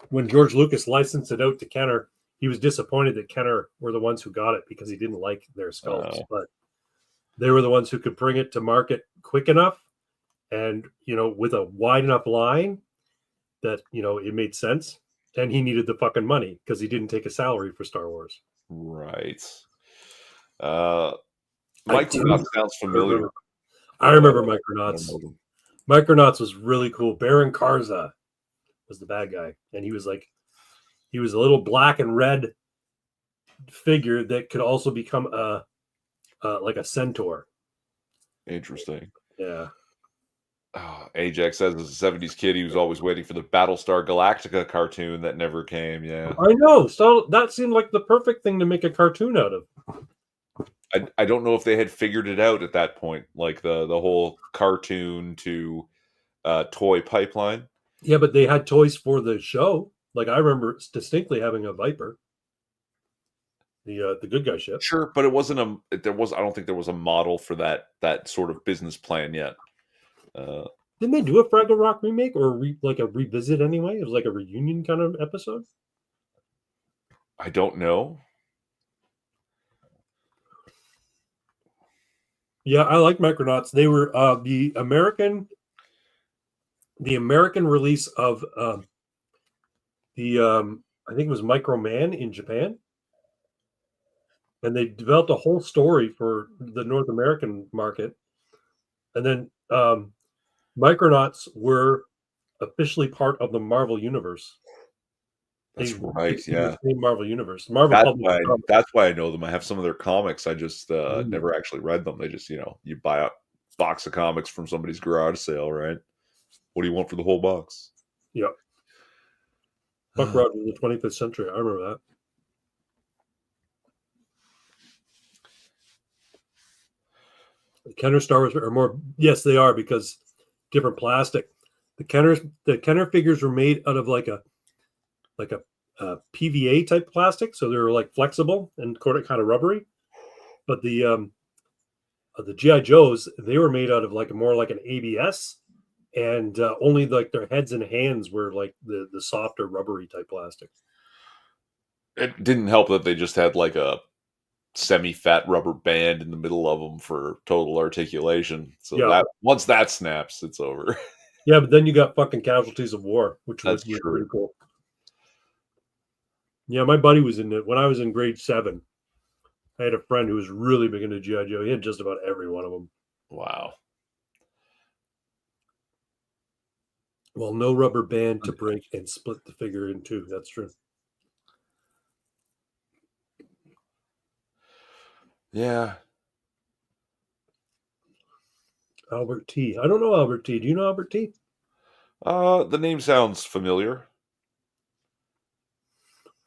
when George Lucas licensed it out to Kenner, he was disappointed that Kenner were the ones who got it because he didn't like their sculpts. But they were the ones who could bring it to market quick enough and, with a wide enough line that, it made sense. And he needed the fucking money because he didn't take a salary for Star Wars. Right. Micronauts sounds familiar. I remember Micronauts. Micronauts was really cool. Baron Karza was the bad guy. And he was a little black and red figure that could also become like a centaur. Interesting. Yeah. Oh, Ajax says as a 70s kid, he was always waiting for the Battlestar Galactica cartoon that never came. Yeah. I know. So that seemed like the perfect thing to make a cartoon out of. I don't know if they had figured it out at that point, like the whole cartoon to toy pipeline. Yeah, but they had toys for the show. Like I remember distinctly having a Viper, the good guy ship. Sure, but it wasn't there was I don't think there was a model for that sort of business plan yet. Didn't they do a Fraggle Rock remake or like a revisit anyway? It was like a reunion kind of episode. I don't know. Yeah, I like Micronauts. They were the American release of I think it was Micro Man in Japan, and they developed a whole story for the North American market, and then Micronauts were officially part of the Marvel universe. That's right. Yeah, the same Marvel universe. Marvel that's published why comics. that's why I know them. I have some of their comics. I just Mm. never actually read them. They just you buy a box of comics from somebody's garage sale, right? What do you want for the whole box? Yeah. Buck Rogers in the 25th century. I remember that. The Kenner Star Wars are more. Yes, they are because different plastic. The Kenner figures were made out of like a PVA type plastic, so they're like flexible and kind of rubbery. But the GI Joes, they were made out of like more like an ABS, and only like their heads and hands were like the softer rubbery type plastic. It didn't help that they just had like a semi-fat rubber band in the middle of them for total articulation. So that once that snaps, it's over. Yeah, but then you got fucking Casualties of War, which was pretty cool. Yeah, my buddy was in it when I was in grade 7. I had a friend who was really big into G.I. Joe. He had just about every one of them. Wow. Well, no rubber band to break and split the figure in two. That's true. Yeah. Albert T. I don't know Albert T. Do you know Albert T? The name sounds familiar.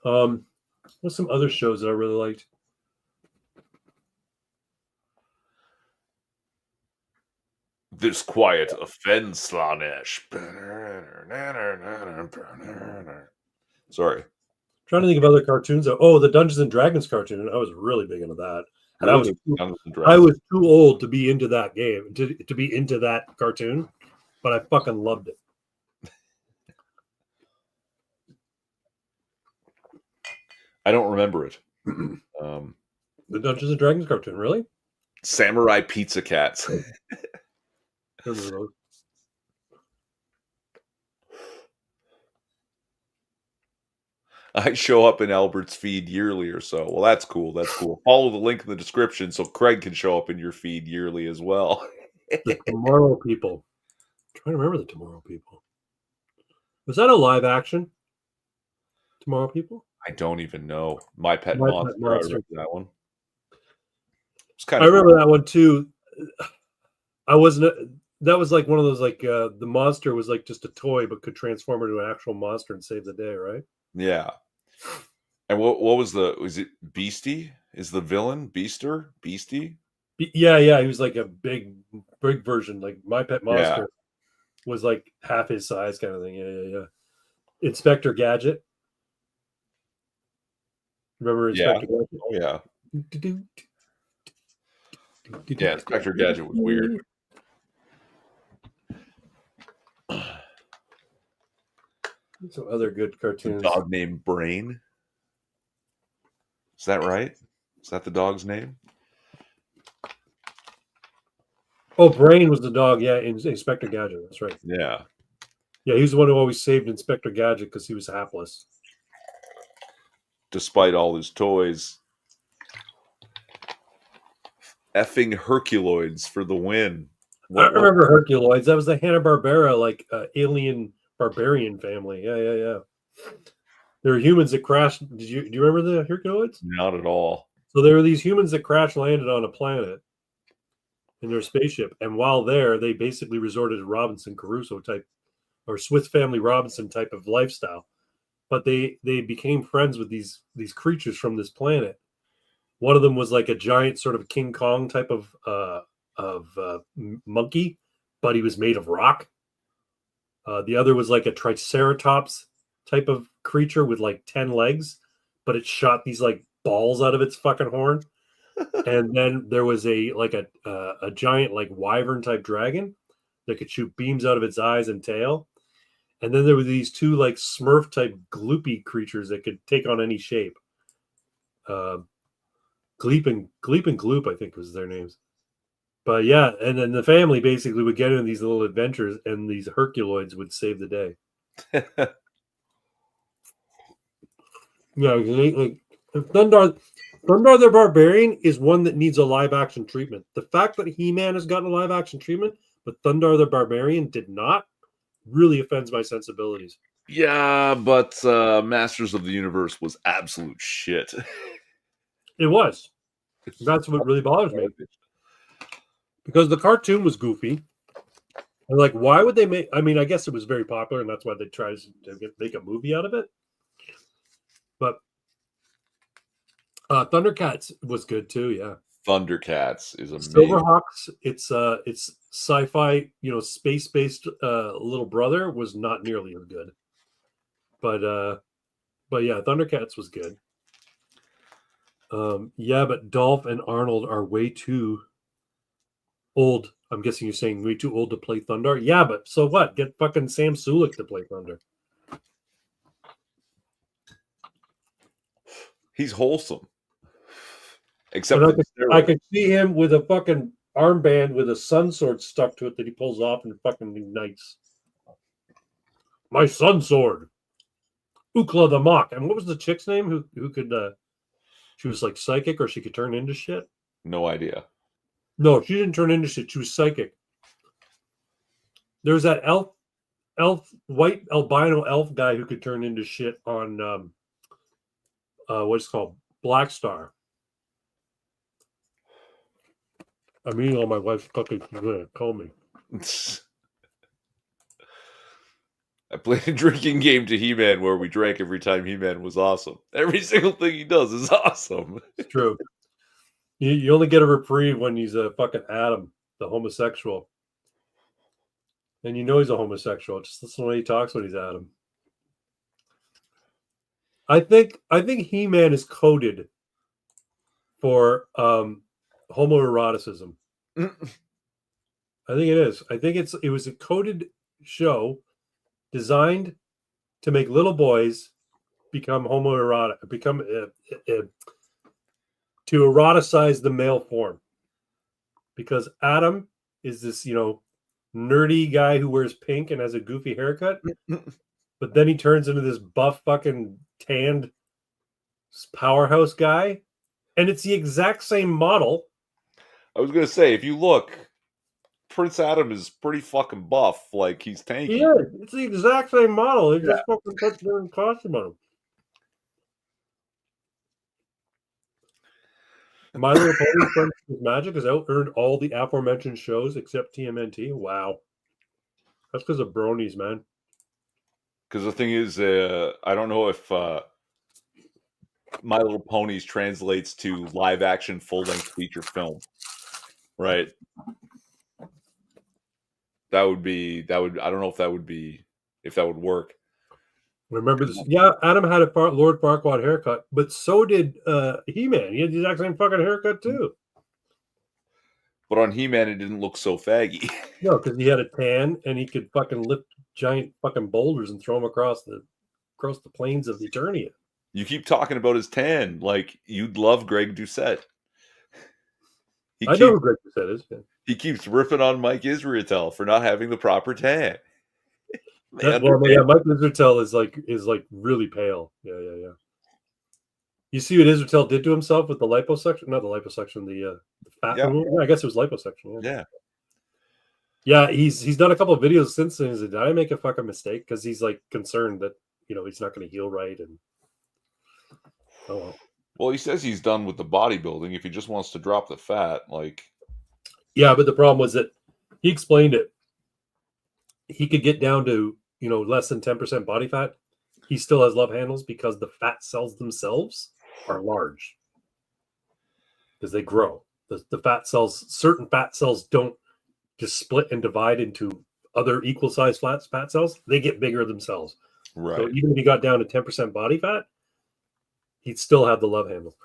What's some other shows that I really liked? This quiet offends Slanesh. Sorry. I'm trying to think of other cartoons. Oh, the Dungeons and Dragons cartoon. I was really big into that. And I was too old to be into that game, to be into that cartoon, but I fucking loved it. I don't remember it. The Dungeons and Dragons cartoon, really? Samurai Pizza Cats. I show up in Albert's feed yearly or so. Well, that's cool. That's cool. Follow the link in the description so Craig can show up in your feed yearly as well. The Tomorrow People. I'm trying to remember the Tomorrow People. Was that a live action? Tomorrow People? I don't even know. My Pet Monster. I remember that one. I remember that one too. I wasn't. That was like one of those like the monster was like just a toy, but could transform into an actual monster and save the day, right? Yeah. And what was it Beastie? Is the villain Beastie? Yeah, he was like a big version. Like My Pet Monster was like half his size, kind of thing. Yeah. Inspector Gadget. Remember Inspector Gadget? Oh yeah. Yeah, Inspector Gadget was weird. Some other good cartoons. A dog named Brain. Is that right? Is that the dog's name? Oh, Brain was the dog. Yeah, Inspector Gadget. That's right. Yeah. Yeah, he was the one who always saved Inspector Gadget because he was hapless. Despite all his toys. Effing Herculoids for the win. I remember Herculoids. That was the Hanna-Barbera, like alien barbarian family. Yeah. There were humans that crashed. Do you remember the Herculoids? Not at all. So there were these humans that crash landed on a planet in their spaceship, and while there, they basically resorted to Robinson Crusoe type or Swiss Family Robinson type of lifestyle. But they became friends with these creatures from this planet. One of them was like a giant sort of King Kong type of monkey, but he was made of rock. The other was like a Triceratops type of creature with like 10 legs, but it shot these like balls out of its fucking horn. And then there was a giant like wyvern type dragon that could shoot beams out of its eyes and tail. And then there were these two like Smurf type gloopy creatures that could take on any shape. Gleep and Gloop, I think was their names. But yeah, and then the family basically would get in these little adventures, and these Herculoids would save the day. Yeah, like Thundar the Barbarian is one that needs a live action treatment. The fact that He-Man has gotten a live action treatment, but Thundar the Barbarian did not, really offends my sensibilities. Yeah, but Masters of the Universe was absolute shit. It was. That's what really bothers me. Because the cartoon was goofy. And like, why would they make... I mean, I guess it was very popular, and that's why they tried to make a movie out of it. But Thundercats was good too, yeah. Thundercats is amazing. Silverhawks, it's sci-fi, space-based little brother was not nearly as good. But yeah, Thundercats was good. Yeah, but Dolph and Arnold are way too old. I'm guessing you're saying way too old to play Thunder. Yeah, but so what? Get fucking Sam Sulik to play Thunder. He's wholesome. Except I could see him with a fucking armband with a sun sword stuck to it that he pulls off and fucking ignites. My sun sword. Ukla the Mock. And what was the chick's name who could she was like psychic or she could turn into shit? No idea. No, she didn't turn into shit. She was psychic. There's that white albino elf guy who could turn into shit on what's called Black Star. I'm eating all my wife's cookies. She's gonna call me. I played a drinking game to He-Man where we drank every time He-Man was awesome. Every single thing he does is awesome. It's true. You only get a reprieve when he's a fucking Adam, the homosexual. And you know he's a homosexual. Just listen to the way he talks when he's Adam. I think He-Man is coded for homoeroticism. I think it is. I think it was a coded show designed to make little boys become homoerotic, to eroticize the male form. Because Adam is this, nerdy guy who wears pink and has a goofy haircut. But then he turns into this buff fucking tanned powerhouse guy. And it's the exact same model. I was going to say, if you look, Prince Adam is pretty fucking buff. Like, he's tanky. Yeah, it's the exact same model. They just fucking put their costume on him. My Little Pony Friendship Magic has out-earned all the aforementioned shows except TMNT. Wow. That's because of bronies, man. Because the thing is, I don't know if My Little Ponies translates to live-action full-length feature film. Right? I don't know if that would work. Remember this? Yeah, Adam had a Lord Farquaad haircut, but so did He-Man. He had the exact same fucking haircut too. But on He-Man, it didn't look so faggy. No, because he had a tan and he could fucking lift giant fucking boulders and throw them across the plains of Eternia. You keep talking about his tan like you'd love Greg Doucette. I know who Greg Doucette is. Yeah. He keeps ripping on Mike Israetel for not having the proper tan. Mike Israetel is like really pale. Yeah. You see what Israetel did to himself with the liposuction? Not the liposuction, the fat removal. I guess it was liposuction. Yeah. Yeah, he's done a couple of videos since then. He's like, did I make a fucking mistake? Because he's like concerned that he's not going to heal right. And well, he says he's done with the bodybuilding. If he just wants to drop the fat, yeah, but the problem was that he explained it. He could get down to less than 10% body fat. He still has love handles because the fat cells themselves are large. because they grow. The fat cells, certain fat cells don't just split and divide into other equal sized fat cells. They get bigger themselves. Right. So even if he got down to 10% body fat, he'd still have the love handle.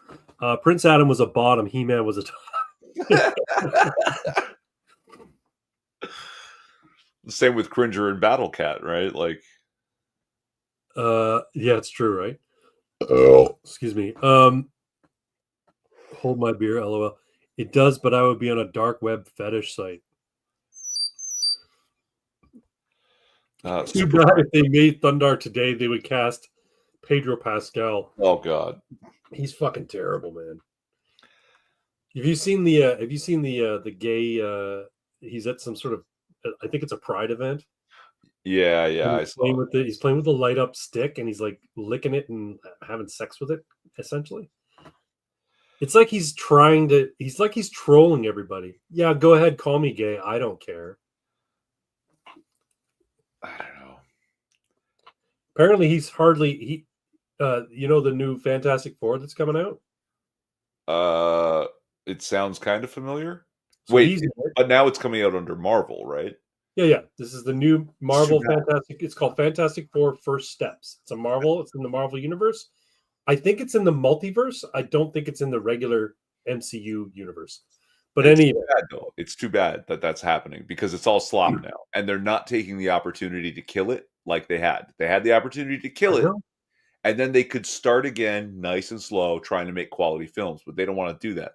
Prince Adam was a bottom. He-Man was a top. Same with Cringer and Battle Cat, right? Like, yeah, it's true, right? Oh, excuse me. Hold my beer, lol. It does, but I would be on a dark web fetish site. Too bad if they made Thundar today, they would cast Pedro Pascal. Oh God, he's fucking terrible, man. Have you seen the gay? He's at some sort of, I think it's a pride event. Yeah. He's playing with the light up stick, and he's like licking it and having sex with it. Essentially, it's like he's trolling everybody. Yeah, go ahead, call me gay. I don't care. I don't know. Apparently, he's hardly the new Fantastic Four that's coming out. It sounds kind of familiar. So wait, but now it's coming out under Marvel, right? Yeah. This is the new Marvel Fantastic. It's called Fantastic Four: First Steps. It's a Marvel. It's in the Marvel universe. I think it's in the multiverse. I don't think it's in the regular MCU universe. But it's too bad that that's happening because it's all slop now, and they're not taking the opportunity to kill it like they had. They had the opportunity to kill it, and then they could start again, nice and slow, trying to make quality films. But they don't want to do that.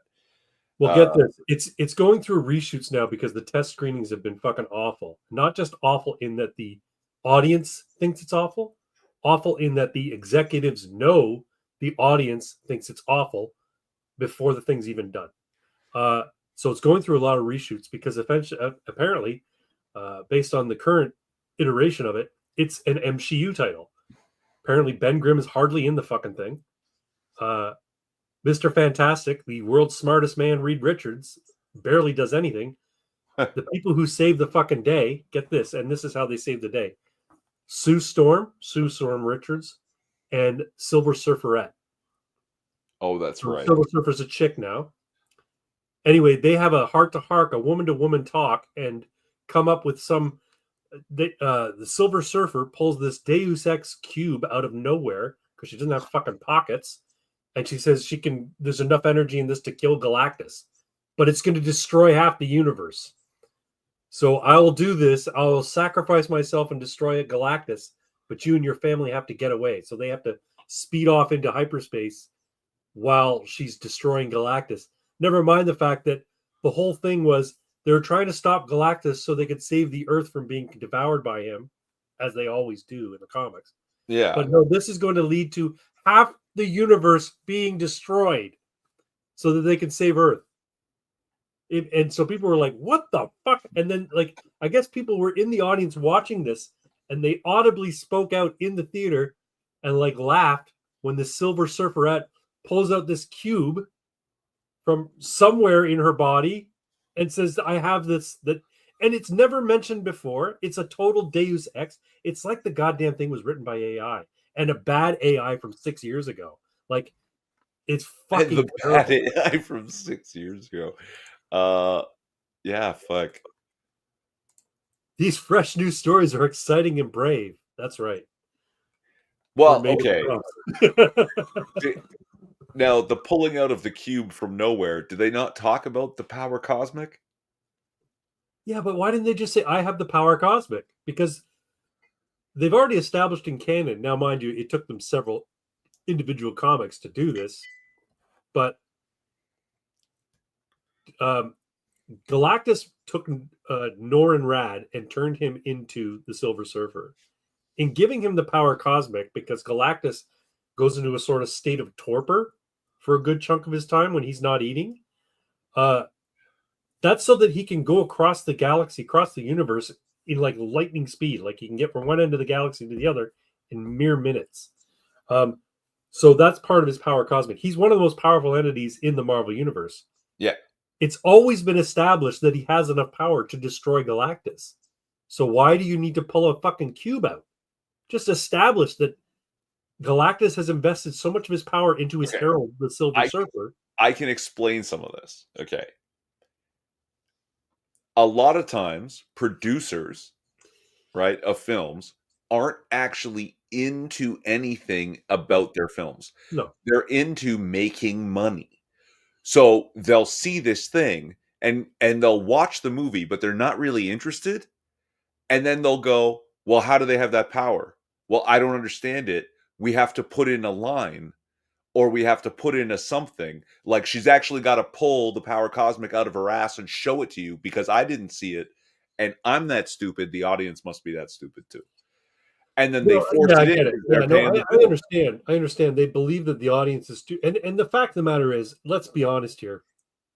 Well, get this. It's going through reshoots now because the test screenings have been fucking awful. Not just awful in that the audience thinks it's awful in that the executives know the audience thinks it's awful before the thing's even done. So it's going through a lot of reshoots because apparently, based on the current iteration of it, it's an MCU title. Apparently, Ben Grimm is hardly in the fucking thing. Mr. Fantastic, the world's smartest man, Reed Richards, barely does anything. The people who save the fucking day, get this, and this is how they save the day. Sue Storm Richards, and Silver Surferette. Oh, that's right. Silver Surfer's a chick now. Anyway, they have a heart-to-heart, a woman-to-woman talk, and come up with some. The Silver Surfer pulls this Deus Ex cube out of nowhere because she doesn't have fucking pockets, and she says there's enough energy in this to kill Galactus, but it's going to destroy half the universe. So I will do this. I will sacrifice myself and destroy Galactus, but you and your family have to get away. So they have to speed off into hyperspace while she's destroying Galactus. Never mind the fact that the whole thing was they were trying to stop Galactus so they could save the Earth from being devoured by him, as they always do in the comics. Yeah. But no, this is going to lead to half the universe being destroyed so that they can save Earth. And so people were like, what the fuck? And then, like, I guess people were in the audience watching this, and they audibly spoke out in the theater and, like, laughed when the Silver Surferette pulls out this cube from somewhere in her body and says, I have this, and it's never mentioned before. It's a total Deus Ex. It's like the goddamn thing was written by AI, and a bad AI from 6 years ago. Like, it's fucking the bad AI from 6 years ago. Yeah, fuck. These fresh new stories are exciting and brave. That's right. Well, okay. Now, the pulling out of the cube from nowhere, did they not talk about the power cosmic? Yeah, but why didn't they just say, I have the power cosmic? Because they've already established in canon. Now, mind you, it took them several individual comics to do this. But Galactus took Norrin Rad and turned him into the Silver Surfer. In giving him the power cosmic, because Galactus goes into a sort of state of torpor for a good chunk of his time when he's not eating. That's so that he can go across the galaxy, across the universe in like lightning speed. Like he can get from one end of the galaxy to the other in mere minutes. So that's part of his power cosmic. He's one of the most powerful entities in the Marvel universe. Yeah. It's always been established that he has enough power to destroy Galactus. So why do you need to pull a fucking cube out? Just establish that Galactus has invested so much of his power into his herald, the Silver Surfer. I can explain some of this. Okay. A lot of times, producers, right, of films aren't actually into anything about their films. No. They're into making money. So they'll see this thing and they'll watch the movie, but they're not really interested. And then they'll go, "Well, how do they have that power?" "Well, I don't understand it. We have to put in a line or we have to put in a something. Like she's actually got to pull the power cosmic out of her ass and show it to you because I didn't see it. And I'm that stupid. The audience must be that stupid too." And then they No, force yeah, I it in get it. because Yeah, they're no, paying the I bill. understand. I understand. They believe that the audience is and the fact of the matter is, let's be honest here.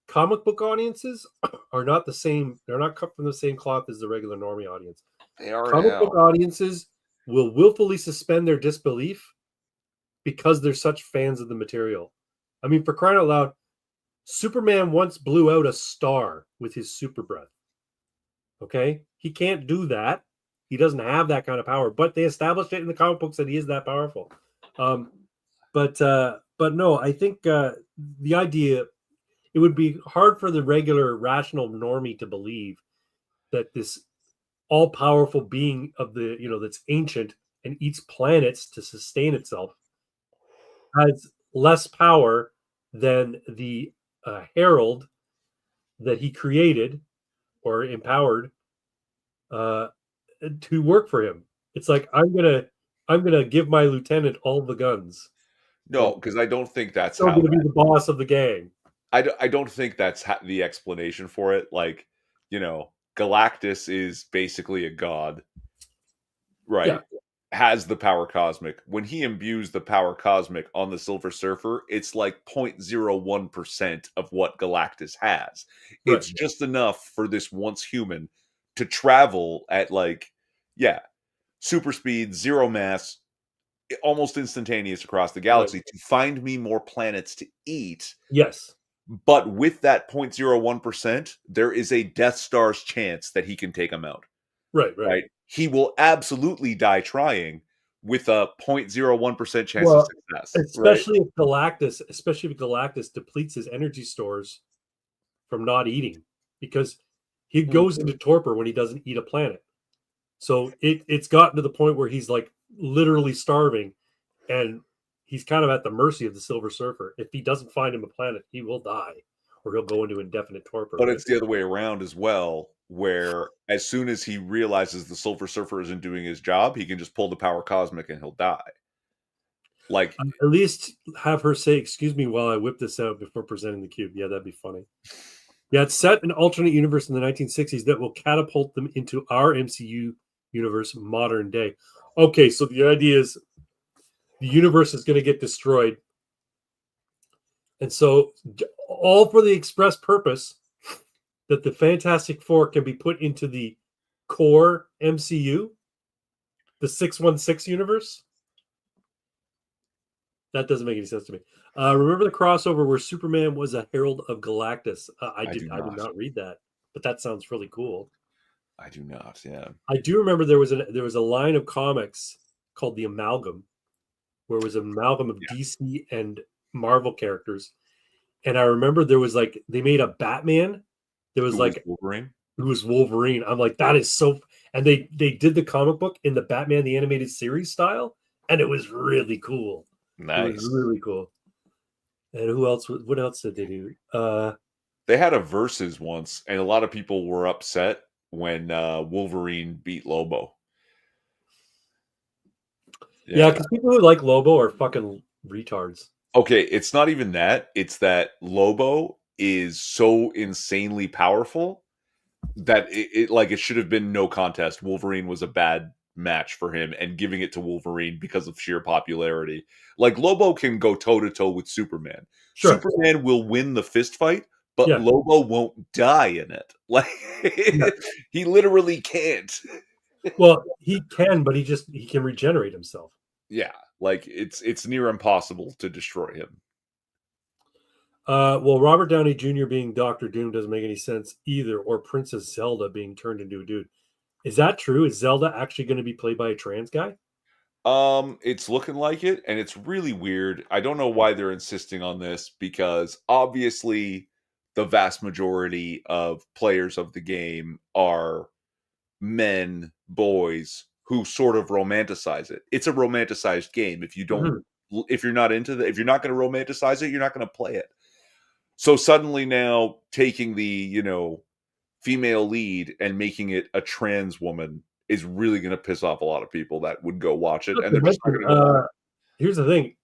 Comic book audiences are not the same. They're not cut from the same cloth as the regular normie audience. They are Comic book now. audiences will willfully suspend their disbelief because they're such fans of the material. I mean, for crying out loud, Superman once blew out a star with his super breath. Okay? He can't do that. He doesn't have that kind of power, but they established it in the comic books that he is that powerful. But no, I think the idea it would be hard for the regular rational normie to believe that this all-powerful being of the that's ancient and eats planets to sustain itself has less power than the herald that he created or empowered uh, to work for him. It's like I'm gonna give my lieutenant all the guns, No, and because I don't think that's still how gonna be the boss of the gang. I don't think that's the explanation for it. Like, Galactus is basically a god, Yeah, right? Has the power cosmic. When he imbues the power cosmic on the Silver Surfer, it's like 0.01% of what Galactus has. right. It's just enough for this once human to travel at yeah, super speed, zero mass, almost instantaneous across the Right. galaxy to find me more planets to eat. Yes. But with that 0.01%, there is a Death Star's chance that he can take them out, Right. Right. right? He will absolutely die trying with a 0.01% chance of Well, success, right? especially if Galactus depletes his energy stores from not eating, because he Mm. goes into torpor when he doesn't eat a planet. So it's gotten to the point where he's like literally starving, and he's kind of at the mercy of the Silver Surfer. If he doesn't find him a planet, he will die, or he'll go into indefinite torpor. But Right? it's the other way around as well, where as soon as he realizes the Silver Surfer isn't doing his job, he can just pull the power cosmic and he'll die. Like, At least have her say, "Excuse me," while I whip this out before presenting the cube. Yeah, that'd be funny. Yeah, it's set an alternate universe in the 1960s that will catapult them into our MCU universe modern day. Okay, so the idea is the universe is going to get destroyed. And so, all for the express purpose that the Fantastic Four can be put into the core MCU, the 616 universe. That doesn't make any sense to me. Remember the crossover where Superman was a herald of Galactus? I I did. do I did not. not read that, but that sounds really cool. I do not. Yeah. I do remember there was a line of comics called the Amalgam, where it was an amalgam of Yeah. DC and Marvel characters. And I remember there was like they made a Batman. There was Who was like Wolverine? who was Wolverine. I'm like, that is so. And they did the comic book in the Batman the animated series style, and it was really cool. It was Nice. really cool. And who else? What else did they do? They had a versus once, and a lot of people were upset when Wolverine beat Lobo. Yeah, Yeah. because people who like Lobo are fucking retards. Okay, it's not even that. It's that Lobo is so insanely powerful that it should have been no contest. Wolverine was a bad match for him, and giving it to Wolverine because of sheer popularity. Like Lobo can go toe to toe with Superman. Sure. Superman will win the fist fight, but Yeah. Lobo won't die in it. Like Yeah. he literally can't. Well, he can, but he can regenerate himself. Yeah, like it's near impossible to destroy him. Well, Robert Downey Jr. being Doctor Doom doesn't make any sense either, or Princess Zelda being turned into a dude. Is that true? Is Zelda actually going to be played by a trans guy? It's looking like it, and it's really weird. I don't know why they're insisting on this because obviously the vast majority of players of the game are men, boys who sort of romanticize it. It's a romanticized game. If you don't, Mhm. if you're not into the, if you're not going to romanticize it, you're not going to play it. So suddenly now taking the, female lead and making it a trans woman is really going to piss off a lot of people that would go watch it, Not and to they're just not mention, going to go watch. here's the thing.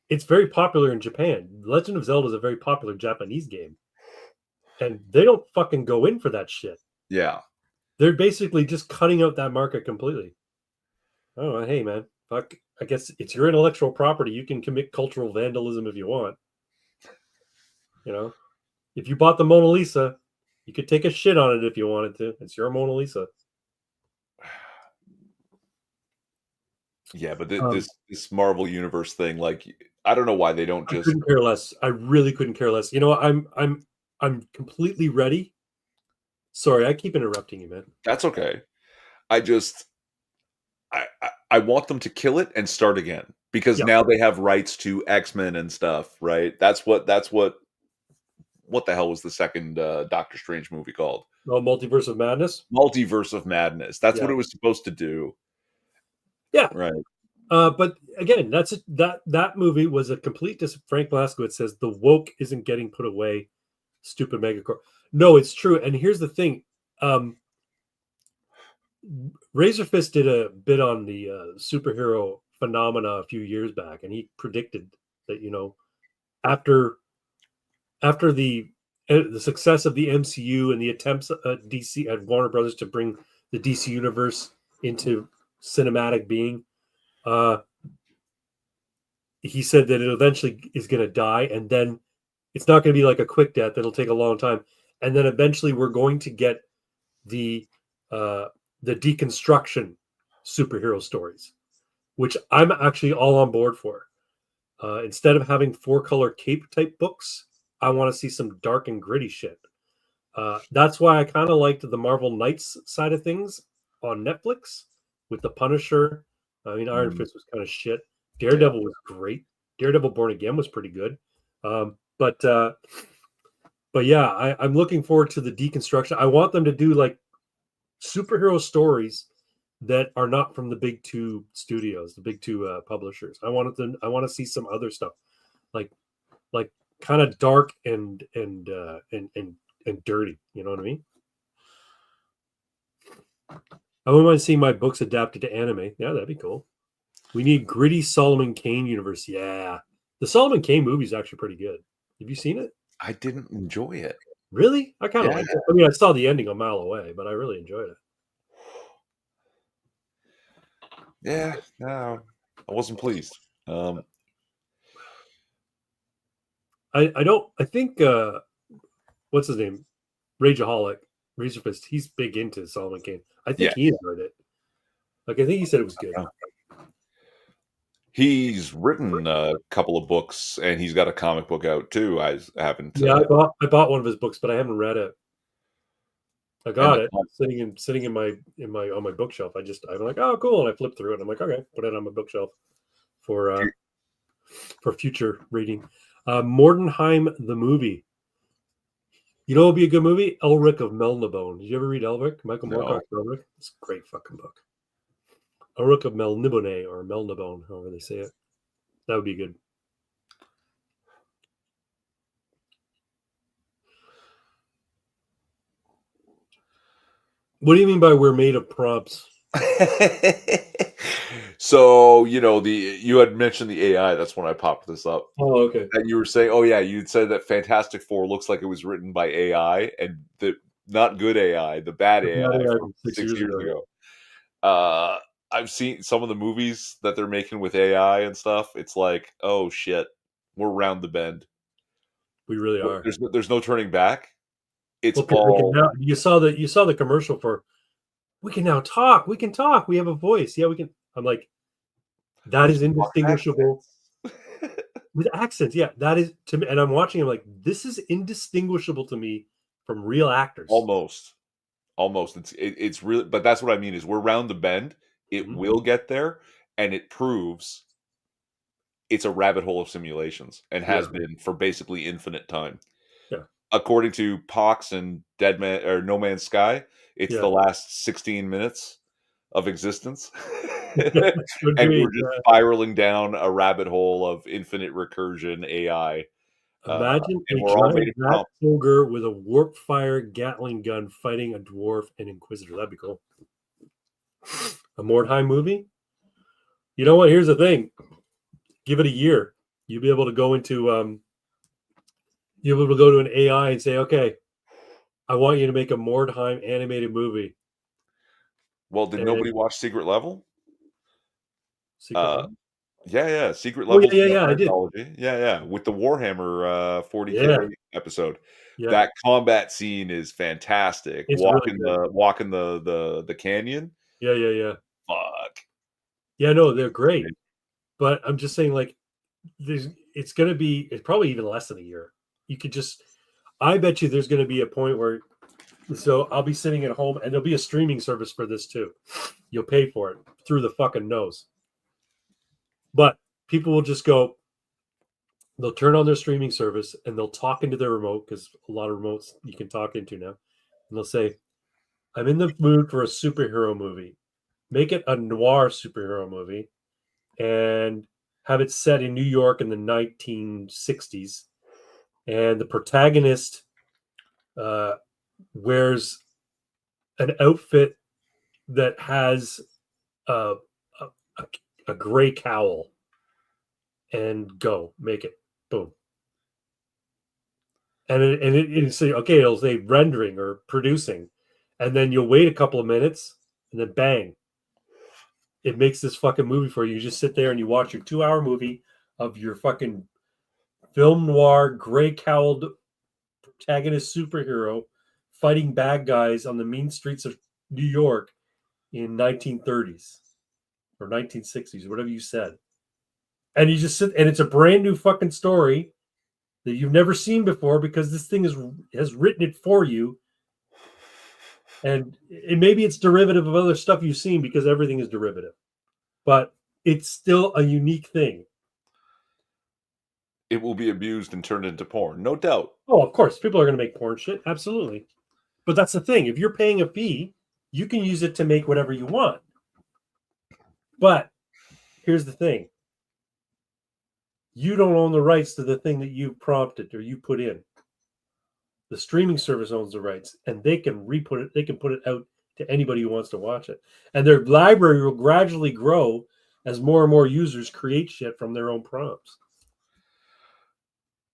It's very popular in Japan. Legend of Zelda is a very popular Japanese game, and they don't fucking go in for that shit. Yeah. They're basically just cutting out that market completely. Oh, hey man, fuck. I guess it's your intellectual property. You can commit cultural vandalism if you want. You know, if you bought the Mona Lisa, you could take a shit on it if you wanted to. It's your Mona Lisa. Yeah, but Um, this Marvel universe thing, like, I don't know why they don't I just. couldn't care less. I really couldn't care less. You know, I'm completely ready. Sorry, I keep interrupting you, man. That's okay. I just I want them to kill it and start again because Yeah. now they have rights to X-Men and stuff, right? What the hell was the second Doctor Strange movie called? Oh, Multiverse of Madness. Multiverse of Madness. That's what Yeah. it was supposed to do, Yeah. right? But again, that movie was a complete Frank Blaskowitz says the woke isn't getting put away. Stupid megacorp. No, it's true. And here's the thing. Um, Razorfist did a bit on the superhero phenomena a few years back, and he predicted that after the success of the MCU and the attempts at DC at Warner Brothers to bring the DC universe into cinematic being, uh, he said that it eventually is going to die, and then it's not going to be like a quick death. It'll take a long time, and then eventually we're going to get the uh, the deconstruction superhero stories, which I'm actually all on board for. Instead of having four color cape type books, I want to see some dark and gritty shit. That's why I kind of liked the Marvel Knights side of things on Netflix with the Punisher. I mean, Iron Mm, Fist was kind of shit. yeah. Daredevil was great. Daredevil Born Again was pretty good. Um, but uh, but yeah, I'm looking forward to the deconstruction. I want them to do like superhero stories that are not from the big two studios, the big two publishers. I want to see some other stuff, like like kind of dark and dirty. You know what I mean? I wouldn't mind seeing my books adapted to anime. Yeah, that'd be cool. We need gritty Solomon Kane universe. Yeah, the Solomon Kane movie is actually pretty good. Have you seen it? I didn't enjoy it. Really? I kind of Yeah. liked it. I mean, I saw the ending a mile away, but I really enjoyed it. Yeah. No, I wasn't pleased. I don't. I think what's his name? Rageaholic, Razorfist. He's big into Solomon Kane. I think Yeah. he enjoyed it. Like I think he said it was good. He's written a couple of books, and he's got a comic book out too. I haven't, Yeah, I bought one of his books, but I haven't read it. I and got it sitting in my on my bookshelf. I'm like, oh cool, and I flip through it. And I'm like, okay, put it on my bookshelf for uh for future reading. Mordenheim the movie. You know, it'll be a good movie. Elric of Melnibone. Did you ever read Elric? Michael no. Moorcock's Elric. It's a great fucking book. Elric of Melnibone or Melnibone, however they say it. That would be good. What do you mean by we're made of prompts? So, you had mentioned the AI. That's when I popped this up. Oh, okay. And you were saying, oh yeah, you'd said that Fantastic Four looks like it was written by AI, and the not good AI, the bad The AI bad AI from from 6 6 years years ago. ago. I've seen some of the movies that they're making with AI and stuff. It's like, oh shit, we're round the bend. We really are. There's no turning back. It's Well, 'cause they can all now. You saw the commercial for. We can now talk. We can talk. We have a voice. Yeah, we can. I'm like, that with is indistinguishable accents. with accents. Yeah, that is to me. And I'm watching. I'm like, this is indistinguishable to me from real actors. Almost. Almost. It's really, but that's what I mean is we're round the bend. It Mhm. will get there. and it proves it's a rabbit hole of simulations and has Yeah. been for basically infinite time. Yeah. According to Pox and Dead Man or No Man's Sky, it's Yeah. the last 16 minutes of existence. Could And be. we're just Yeah. spiraling down a rabbit hole of infinite recursion AI. Imagine And a we're all made giant of rat prompts. ogre with a warp fire Gatling gun fighting a dwarf and Inquisitor. That'd be cool. A Mordheim movie? You know what? Here's the thing. Give it a year. You'll be able to go into you'll be able to go to an AI and say, okay, I want you to make a Mordheim animated movie. Well, did nobody And watch Secret Level? Secret Uh, Level? yeah, Secret Oh Level's yeah, yeah, another yeah. I did. anthology. Yeah, with the Warhammer 40K Yeah, episode. yeah. That combat scene is fantastic. It's really good. Walking the canyon. Yeah, yeah, yeah. Fuck. Yeah, no, they're great. But I'm just saying, like, it's gonna be it's probably even less than a year. You could just I bet you there's gonna be a point where so I'll be sitting at home and there'll be a streaming service for this too. You'll pay for it through the fucking nose. But people will just go, they'll turn on their streaming service and they'll talk into their remote because a lot of remotes you can talk into now. And they'll say, I'm in the mood for a superhero movie. Make it a noir superhero movie and have it set in New York in the 1960s. And the protagonist uh, wears an outfit that has a, a, a gray cowl and go make it boom it'll say okay, it'll say rendering or producing, and then you'll wait a couple of minutes and then bang, it makes this fucking movie for you. You just sit there and you watch your 2 hour movie of your fucking film noir gray cowled protagonist superhero fighting bad guys on the mean streets of New York in 1930s or 1960s, whatever you said. And you just sit, and it's a brand new fucking story that you've never seen before because this thing has written it for you. And maybe it's derivative of other stuff you've seen because everything is derivative, but it's still a unique thing. It will be abused and turned into porn, no doubt. Oh, of course, people are going to make porn shit, absolutely. But that's the thing. If you're paying a fee, you can use it to make whatever you want. But here's the thing. You don't own the rights to the thing that you prompted or you put in. The streaming service owns the rights, and they can re-put it. They can put it out to anybody who wants to watch it, and their library will gradually grow as more and more users create shit from their own prompts.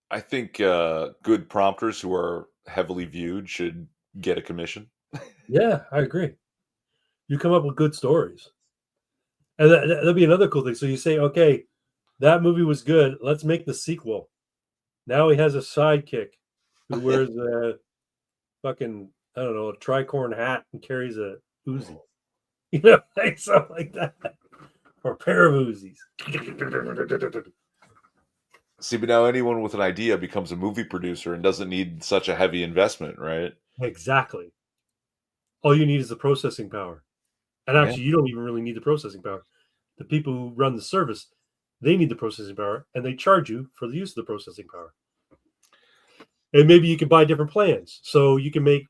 I think good prompters who are heavily viewed should get a commission. Yeah, I agree. You come up with good stories, and that'll be another cool thing. So you say, okay, that movie was good. Let's make the sequel. Now he has a sidekick who wears a fucking, I don't know, a tricorn hat and carries a Uzi. You know, like something like that. Or a pair of Uzis. See, but now anyone with an idea becomes a movie producer and doesn't need such a heavy investment, right? Exactly. All you need is the processing power. And Yeah. actually, you don't even really need the processing power. The people who run the service, they need the processing power, and they charge you for the use of the processing power. And maybe you can buy different plans. So you can make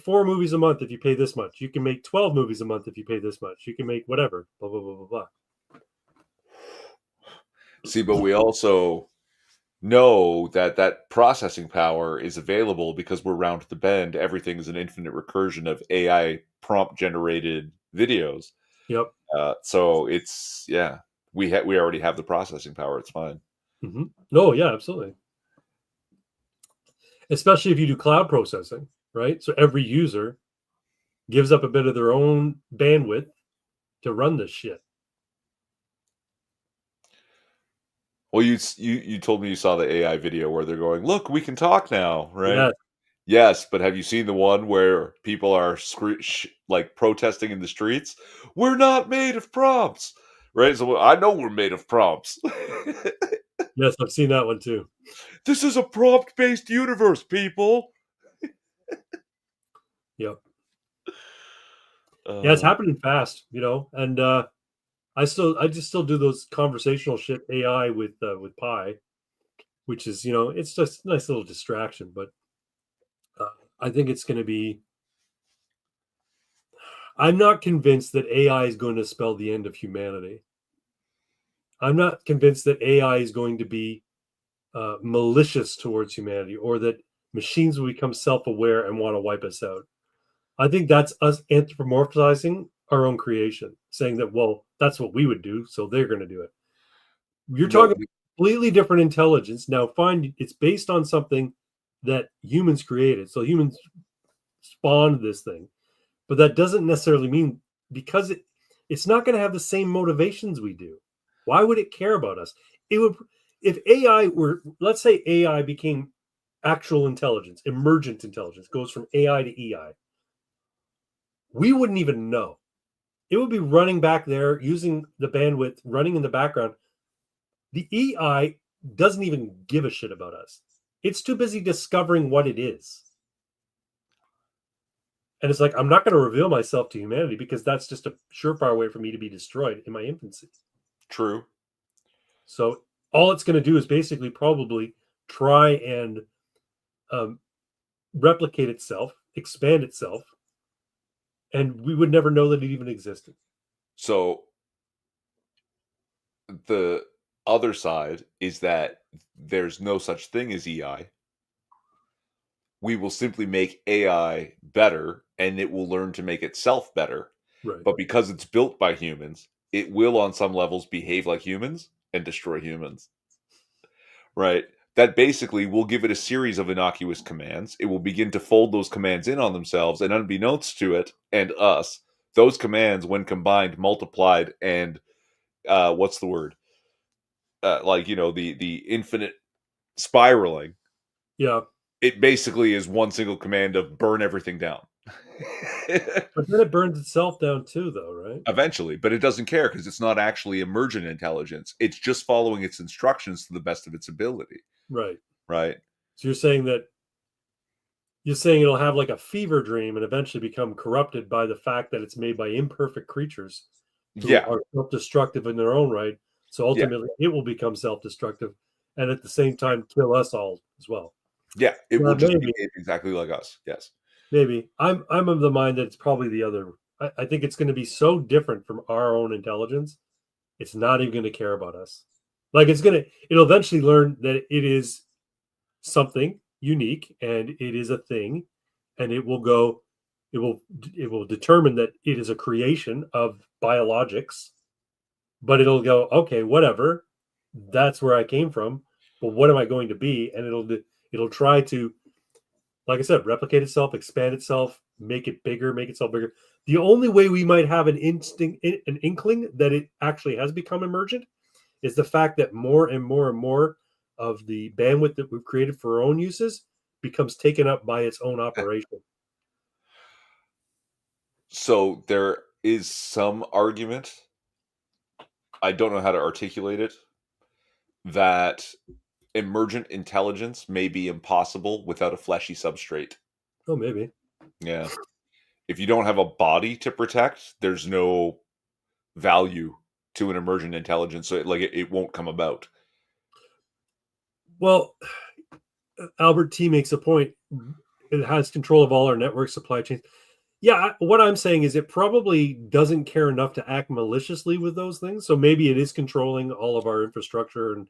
4 movies a month if you pay this much. You can make 12 movies a month if you pay this much. You can make whatever. Blah blah blah blah blah. See, but we also know that that processing power is available because we're round the bend. Everything is an infinite recursion of AI prompt generated videos. Yep. So it's we already have the processing power. It's fine. Mm-hmm. No, yeah, absolutely. Especially if you do cloud processing, right? So every user gives up a bit of their own bandwidth to run this shit. Well, you told me you saw the AI video where they're going, "Look, we can talk now," right? Yeah. Yes, but have you seen the one where people are like protesting in the streets? We're not made of prompts, right? So I know we're made of prompts. Yes, I've seen that one too. This is a prompt-based universe, people. Yep. Yeah, it's Uh, happening fast, you know, and I just still do those conversational shit AI with Pi, which is, it's just a nice little distraction. But uh, I think it's going to be. I'm not convinced that AI is going to spell the end of humanity. I'm not convinced that AI is going to be malicious towards humanity, or that machines will become self-aware and want to wipe us out. I think that's us anthropomorphizing our own creation, saying that, well, that's what we would do, so they're going to do it. You're talking No, completely different intelligence. Now, find it's based on something that humans created. So humans spawned this thing, but that doesn't necessarily mean because it's not going to have the same motivations we do. Why would it care about us? It would if AI were, let's say AI became actual intelligence, emergent intelligence, goes from AI to EI. We wouldn't even know. It would be running back there using the bandwidth, running in the background. The EI doesn't even give a shit about us. It's too busy discovering what it is. And it's like, I'm not going to reveal myself to humanity because that's just a surefire way for me to be destroyed in my infancy. true. So all it's going to do is basically probably try and um, replicate itself, expand itself, and we would never know that it even existed. So the other side is that there's no such thing as EI. We will simply make AI better and it will learn to make itself better. Right. But because it's built by humans, it will on some levels behave like humans and destroy humans. Right? That basically will give it a series of innocuous commands. It will begin to fold those commands in on themselves, and unbeknownst to it and us, those commands, when combined, multiplied, and what's the word? Like the infinite spiraling. Yeah. It basically is one single command of burn everything down. But then it burns itself down too, though, right? Eventually, but it doesn't care because it's not actually emergent intelligence. It's just following its instructions to the best of its ability. Right. Right? So you're saying it'll have like a fever dream and eventually become corrupted by the fact that it's made by imperfect creatures who Yeah. are self-destructive in their own right. So Yeah. ultimately, it will become self-destructive, and at the same time, kill us all as well. Yeah. It Yeah, will just maybe, behave exactly like us. Yes. maybe. I'm of the mind that it's probably the other. I think it's going to be so different from our own intelligence. It's not even going to care about us. Like it'll eventually learn that it is something unique and it is a thing, and it will it will determine that it is a creation of biologics, but it'll go, okay, whatever, that's where I came from, but what am I going to be? And it'll try to, like I said, replicate itself, expand itself, make it bigger, make itself bigger. The only way we might have an inkling that it actually has become emergent is the fact that more and more and more of the bandwidth that we've created for our own uses becomes taken up by its own operation. So there is some argument, I don't know how to articulate it, that emergent intelligence may be impossible without a fleshy substrate. Oh, maybe. Yeah. If you don't have a body to protect, there's no value to an emergent intelligence. So it won't come about. Well, Albert T makes a point. It has control of all our network supply chains. Yeah, what I'm saying is it probably doesn't care enough to act maliciously with those things. So maybe it is controlling all of our infrastructure and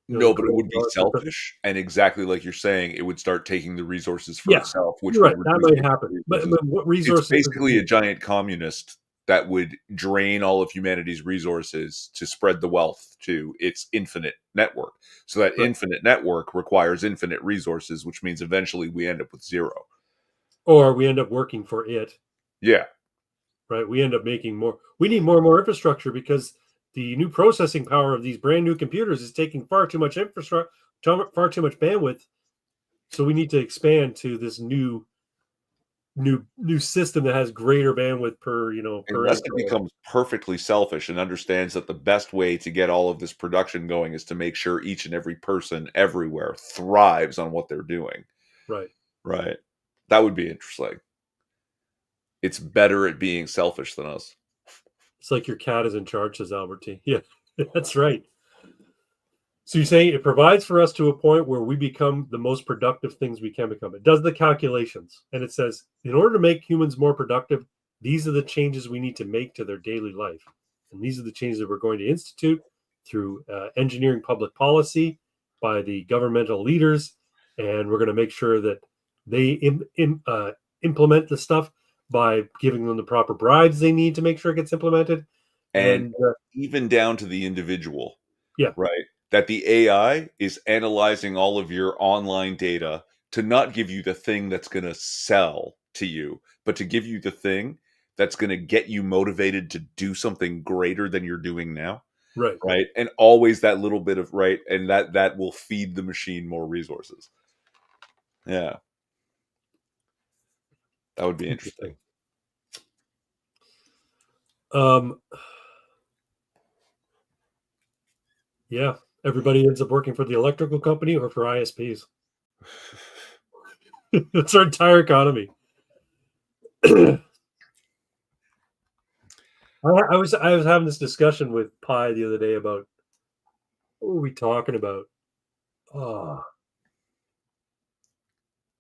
the No, but it code. would be selfish, and exactly like you're saying, it would start taking the resources for Yeah, itself, which you're would right. That reduce might the happen. resources. But what It's resources does it basically a need? giant communist that would drain all of humanity's resources to spread the wealth to its infinite network. So that Right. infinite network requires infinite resources, which means eventually we end up with zero. Or we end up working for it. Yeah. Right? We end up making more. We need more and more infrastructure because the new processing power of these brand new computers is taking far too much infrastructure, far too much bandwidth. So we need to expand to this new system that has greater bandwidth per Unless it install. becomes perfectly selfish and understands that the best way to get all of this production going is to make sure each and every person everywhere thrives on what they're doing. Right. Right. That would be interesting. It's better at being selfish than us. It's like your cat is in charge, says Albert T. Yeah, that's right. So you're saying it provides for us to a point where we become the most productive things we can become. It does the calculations, and it says, in order to make humans more productive, these are the changes we need to make to their daily life. And these are the changes that we're going to institute through engineering public policy by the governmental leaders. And we're going to make sure that they implement the stuff by giving them the proper bribes they need to make sure it gets implemented. And even down to the individual. Yeah. Right. That the AI is analyzing all of your online data to not give you the thing that's going to sell to you, but to give you the thing that's going to get you motivated to do something greater than you're doing now. Right. Right. And always that little bit of right. And that will feed the machine more resources. Yeah. That would be interesting. Yeah. Everybody ends up working for the electrical company or for ISPs. That's our entire economy. I was having this discussion with Pi the other day about what were we talking about?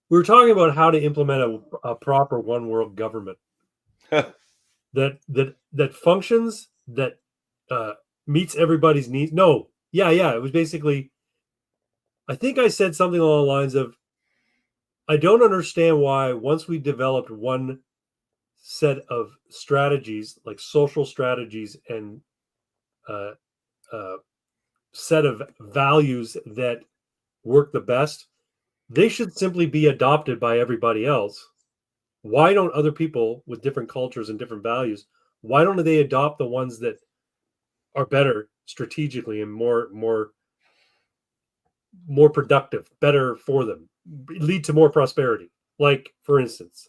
We were talking about how to implement a proper one world government that functions, that meets everybody's needs. No, yeah, it was basically. I think I said something along the lines of, I don't understand why once we developed one set of strategies, like social strategies and set of values that work the best, they should simply be adopted by everybody else. Why don't other people with different cultures and different values, why don't they adopt the ones that are better strategically and more productive, better for them, lead to more prosperity? Like, for instance,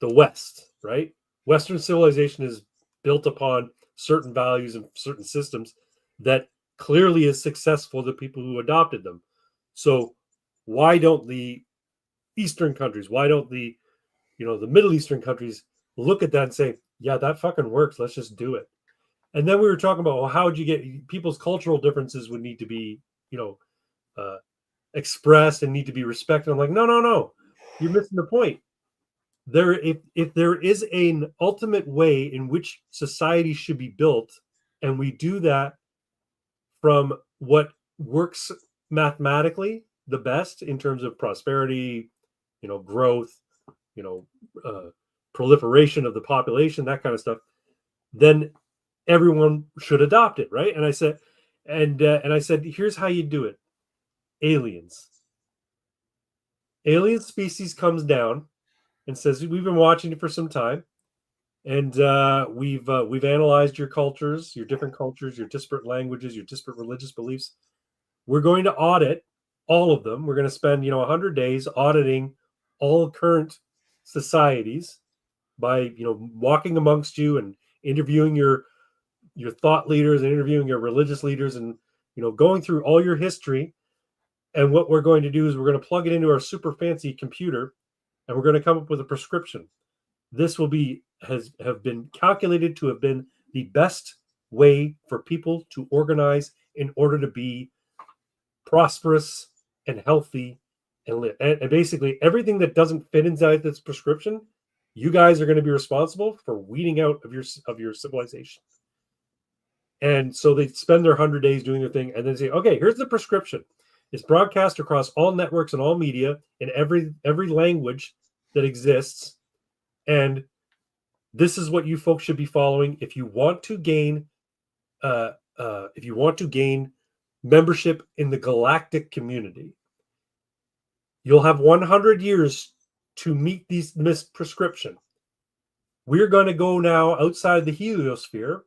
the West, right? Western civilization is built upon certain values and certain systems that clearly is successful to people who adopted them. So why don't the Eastern countries, why don't the Middle Eastern countries look at that and say, yeah, that fucking works, let's just do it? And then we were talking about, well, how would you get people's cultural differences would need to be, expressed and need to be respected. I'm like, no, you're missing the point. If there is an ultimate way in which society should be built, and we do that from what works mathematically the best in terms of prosperity, growth, proliferation of the population, that kind of stuff, then everyone should adopt it, right? And I said, here's how you do it. Alien species comes down and says, we've been watching it for some time, and we've analyzed your cultures, your different cultures, your disparate languages, your disparate religious beliefs. We're going to audit all of them. We're going to spend 100 days auditing all current societies by walking amongst you and interviewing your thought leaders and interviewing your religious leaders and going through all your history. And what we're going to do is we're going to plug it into our super fancy computer, and we're going to come up with a prescription. This will have been calculated to have been the best way for people to organize in order to be prosperous and healthy and live. And basically everything that doesn't fit inside this prescription, you guys are going to be responsible for weeding out of your civilization. And so they spend their 100 days doing their thing, and then say, okay, here's the prescription. It's broadcast across all networks and all media in every language that exists. And this is what you folks should be following if you want to gain membership in the galactic community. You'll have 100 years to meet this prescription. We're going to go now outside the heliosphere.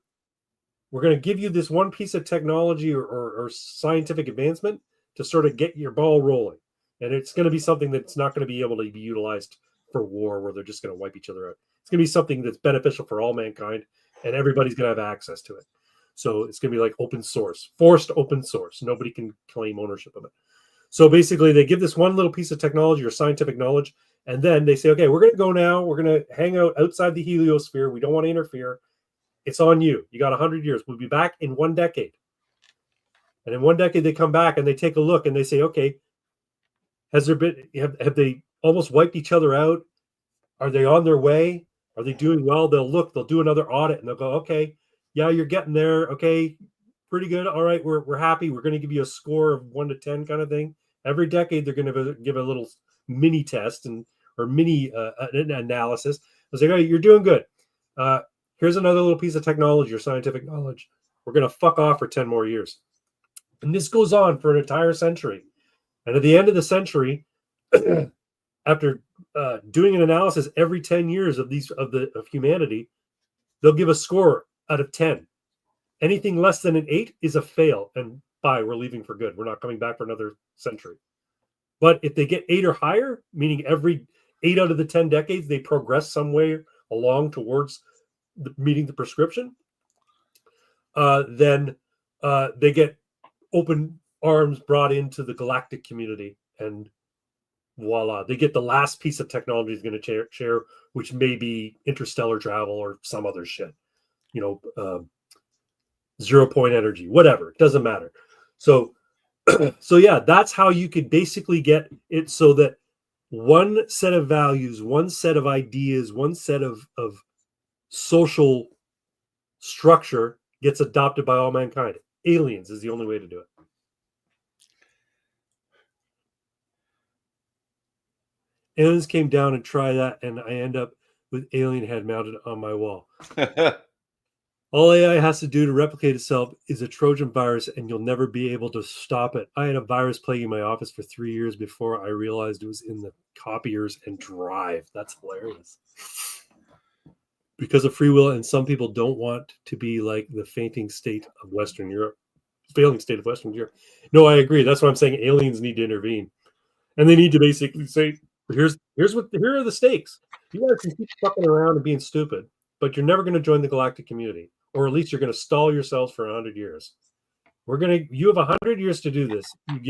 We're going to give you this one piece of technology or scientific advancement to sort of get your ball rolling. And it's going to be something that's not going to be able to be utilized for war where they're just going to wipe each other out. It's going to be something that's beneficial for all mankind, and everybody's going to have access to it. So it's going to be like open source, forced open source. Nobody can claim ownership of it. So basically they give this one little piece of technology or scientific knowledge, and then they say, okay, we're going to go now. We're going to hang out outside the heliosphere. We don't want to interfere. it's on you. You got 100 years. We'll be back in 1 decade. And in 1 decade, they come back and they take a look and they say, okay, has there been, have they almost wiped each other out? Are they on their way? Are they doing well? They'll do another audit and they'll go, okay, yeah, you're getting there. Okay, pretty good. All right, we're happy. We're going to give you a score of 1 to 10 kind of thing. Every decade, they're going to give a little mini test or mini analysis. I say, hey, you're doing good. Here's another little piece of technology or scientific knowledge. We're going to fuck off for 10 more years. And this goes on for an entire century. And at the end of the century, after doing an analysis every 10 years of humanity, they'll give a score out of 10. Anything less than an 8 is a fail, and bye, we're leaving for good. We're not coming back for another century. But if they get 8 or higher, meaning every 8 out of the 10 decades they progress some way along towards meeting the prescription, then they get open arms brought into the galactic community, and voila, they get the last piece of technology is going to share, which may be interstellar travel or some other shit, 0 point energy, whatever, it doesn't matter. So yeah, that's how you could basically get it so that one set of values, one set of ideas, one set of social structure gets adopted by all mankind. Aliens is the only way to do it. Aliens came down and try that, and I end up with alien head mounted on my wall. All AI has to do to replicate itself is a Trojan virus, and you'll never be able to stop it. I had a virus plaguing my office for 3 years before I realized it was in the copiers and drive. That's hilarious. Because of free will, and some people don't want to be like the failing state of Western Europe. No, I agree. That's why I'm saying aliens need to intervene. And they need to basically say, here are the stakes. You guys can keep fucking around and being stupid, but you're never going to join the galactic community, or at least you're going to stall yourselves for 100 years. You have 100 years to do this. You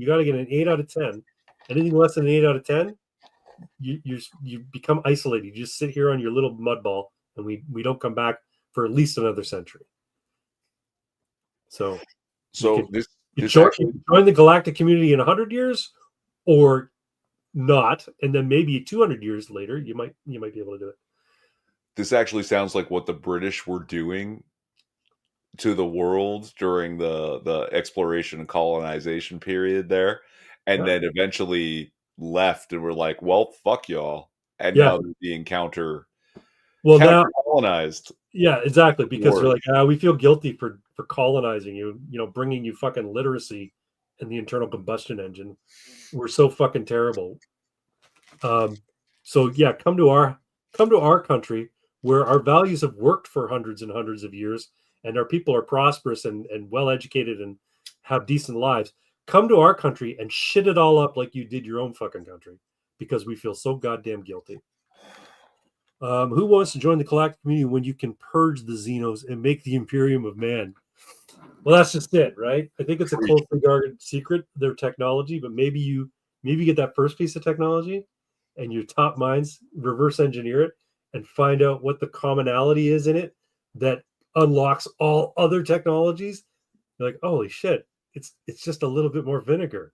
got to get an 8 out of 10. Anything less than an 8 out of 10, you become isolated. You just sit here on your little mud ball, and we don't come back for at least another century. So you join the galactic community in 100 years, or not, and then maybe 200 years later, you might be able to do it. This actually sounds like what the British were doing to the world during the exploration and colonization period there, and then eventually left and were like, well, fuck y'all, and now they're being counter colonized. Yeah, exactly, because they're like, we feel guilty for colonizing you, bringing you fucking literacy and the internal combustion engine. We're so fucking terrible. So yeah, come to our country where our values have worked for hundreds and hundreds of years, and our people are prosperous and well educated and have decent lives. Come to our country and shit it all up like you did your own fucking country, because we feel so goddamn guilty. Who wants to join the galactic community when you can purge the Xenos and make the Imperium of Man? Well, that's just it, right? I think it's a closely guarded secret, their technology, but maybe you get that first piece of technology and your top minds reverse engineer it and find out what the commonality is in it that unlocks all other technologies. You're like, holy shit, it's just a little bit more vinegar.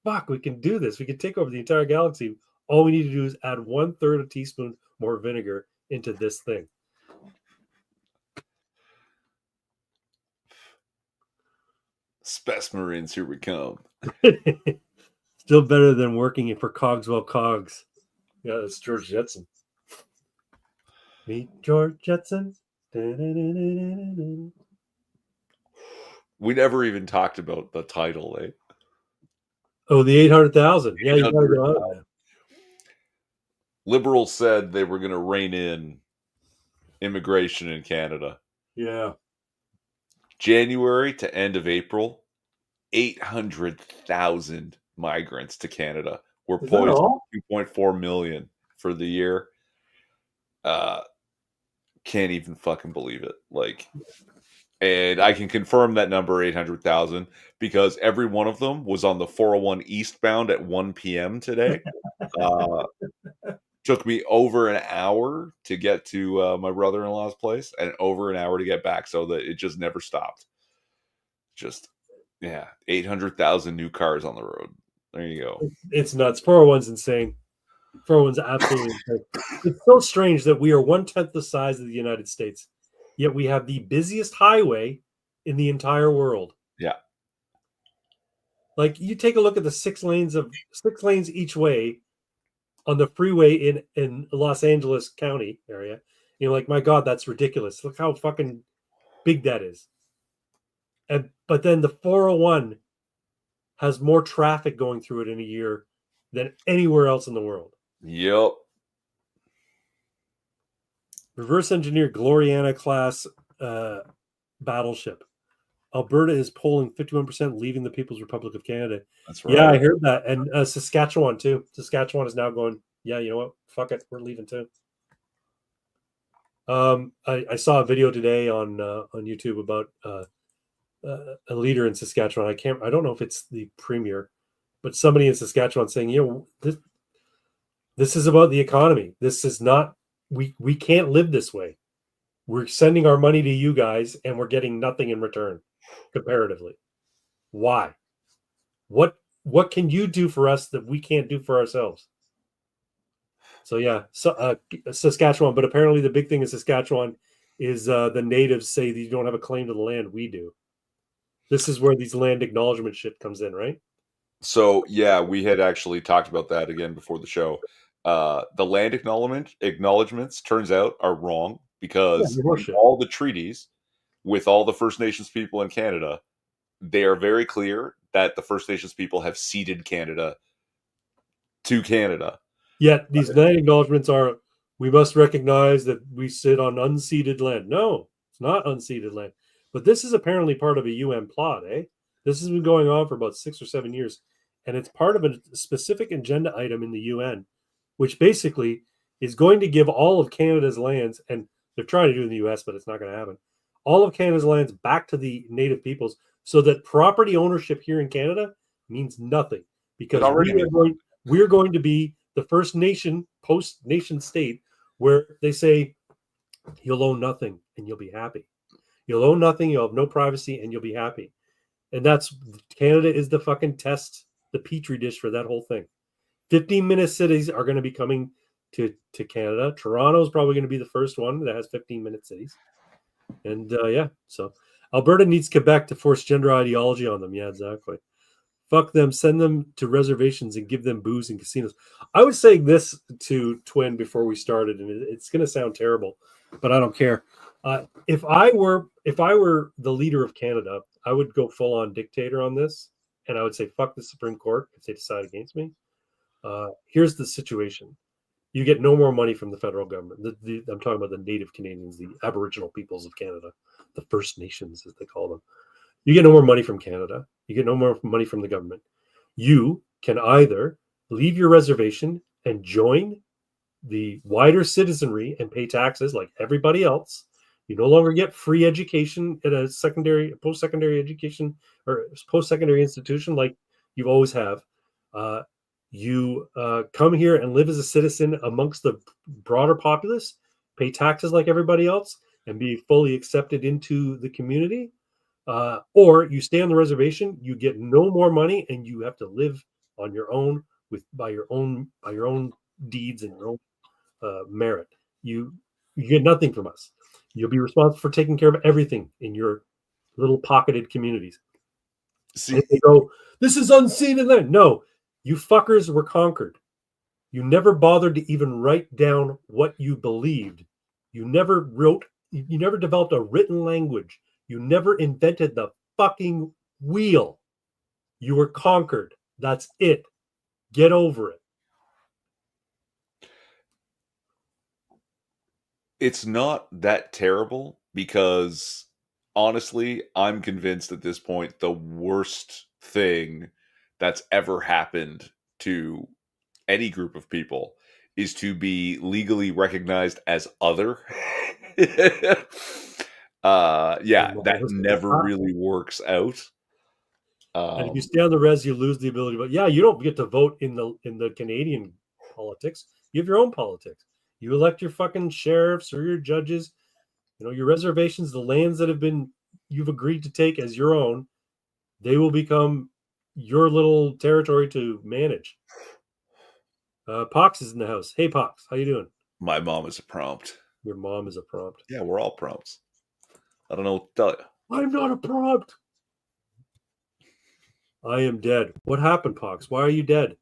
Fuck, we can do this. We can take over the entire galaxy. All we need to do is add 1/3 a teaspoon more vinegar into this thing. Space Marines, here we come. Still better than working for Cogswell Cogs. Yeah, that's George Jetson. Meet George Jetson. We never even talked about the title, eh? Oh, the 800,000. Yeah, you gotta go out of that. Liberals said they were going to rein in immigration in Canada. Yeah. January to end of April, 800,000 migrants to Canada. We're poised for 2.4 million for the year. Can't even fucking believe it. And I can confirm that number, 800,000, because every one of them was on the 401 eastbound at 1 p.m. today. Took me over an hour to get to my brother-in-law's place, and over an hour to get back, so that it just never stopped. Just, yeah, 800,000 new cars on the road. There you go. It's nuts. 401's insane. 401's absolutely insane. It's so strange that we are 1/10 the size of the United States, yet we have the busiest highway in the entire world. Yeah. Like, you take a look at the 6 lanes each way on the freeway in Los Angeles County area. You're like, my God, that's ridiculous. Look how fucking big that is. But then the 401 has more traffic going through it in a year than anywhere else in the world. Yep. Reverse engineer Gloriana class battleship. Alberta is polling 51%, leaving the People's Republic of Canada. That's right. Yeah, I heard that. And Saskatchewan, too. Saskatchewan is now going, yeah, you know what? Fuck it. We're leaving, too. I saw a video today on YouTube about a leader in Saskatchewan. I don't know if it's the premier, but somebody in Saskatchewan saying, you know, this is about the economy. This is not, we can't live this way. We're sending our money to you guys and we're getting nothing in return comparatively. Why? What can you do for us that we can't do for ourselves? So yeah, Saskatchewan, but apparently the big thing in Saskatchewan is the natives say that you don't have a claim to the land. We do. This is where these land acknowledgement shit comes in, right? So yeah, we had actually talked about that again before the show. The land acknowledgements turns out are wrong because in all the treaties with all the First Nations people in Canada, they are very clear that the First Nations people have ceded Canada to Canada. Yet these land acknowledgements are, we must recognize that we sit on unceded land. No, it's not unceded land. But this is apparently part of a UN plot, eh? This has been going on for about 6 or 7 years. And it's part of a specific agenda item in the UN, which basically is going to give all of Canada's lands, and they're trying to do it in the US, but it's not going to happen, all of Canada's lands back to the native peoples, so that property ownership here in Canada means nothing, because we're going to be the first nation, post-nation state, where they say, you'll own nothing and you'll be happy. You'll own nothing, you'll have no privacy, and you'll be happy. And that's, Canada is the fucking test, the petri dish for that whole thing. 15-minute cities are going to be coming to Canada. Toronto is probably going to be the first one that has 15-minute cities. And yeah, so Alberta needs Quebec to force gender ideology on them. Yeah, exactly. Fuck them, send them to reservations and give them booze and casinos. I was saying this to Twin before we started, and it's going to sound terrible, but I don't care. If I were the leader of Canada, I would go full on dictator on this, and I would say, fuck the Supreme Court if they decide against me. Here's the situation. You get no more money from the federal government. I'm talking about the Native Canadians, the Aboriginal peoples of Canada, the First Nations, as they call them. You get no more money from Canada. You get no more money from the government. You can either leave your reservation and join the wider citizenry and pay taxes like everybody else. You no longer get free education at a post-secondary education or post-secondary institution like you always have. You come here and live as a citizen amongst the broader populace, pay taxes like everybody else, and be fully accepted into the community. Or you stay on the reservation, you get no more money, and you have to live on your own by your own deeds and your own merit. You get nothing from us. You'll be responsible for taking care of everything in your little pocketed communities. See, they go, this is unceded land. No, you fuckers were conquered. You never bothered to even write down what you believed. You never developed a written language. You never invented the fucking wheel. You were conquered. That's it. Get over it. It's not that terrible because, honestly, I'm convinced at this point the worst thing that's ever happened to any group of people is to be legally recognized as other. Yeah, that never really works out. And if you stay on the res, you lose the ability. But yeah, you don't get to vote in the Canadian politics. You have your own politics. You elect your fucking sheriffs or your judges. Your reservations, the lands that you've agreed to take as your own, they will become your little territory to manage. Pox is in the house. Hey, Pox, how you doing? My mom is a prompt. Your mom is a prompt. Yeah, we're all prompts. I don't know what to tell you. I'm not a prompt. I am dead. What happened, Pox? Why are you dead?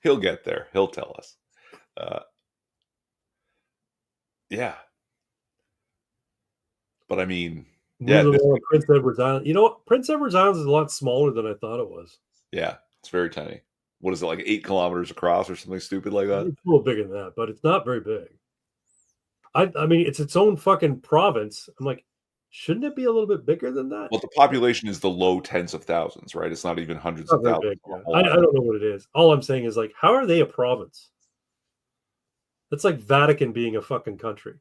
He'll get there. He'll tell us. Yeah. But I mean, Moving along Prince Edward's Island. You know what? Prince Edward's Island is a lot smaller than I thought it was. Yeah, it's very tiny. What is it, like 8 kilometers across or something stupid like that? It's a little bigger than that, but it's not very big. I mean, it's its own fucking province. I'm like, shouldn't it be a little bit bigger than that? Well, the population is the low tens of thousands, right? It's not even hundreds of thousands. Big, yeah. I don't know what it is. All I'm saying is, like, how are they a province? That's like Vatican being a fucking country.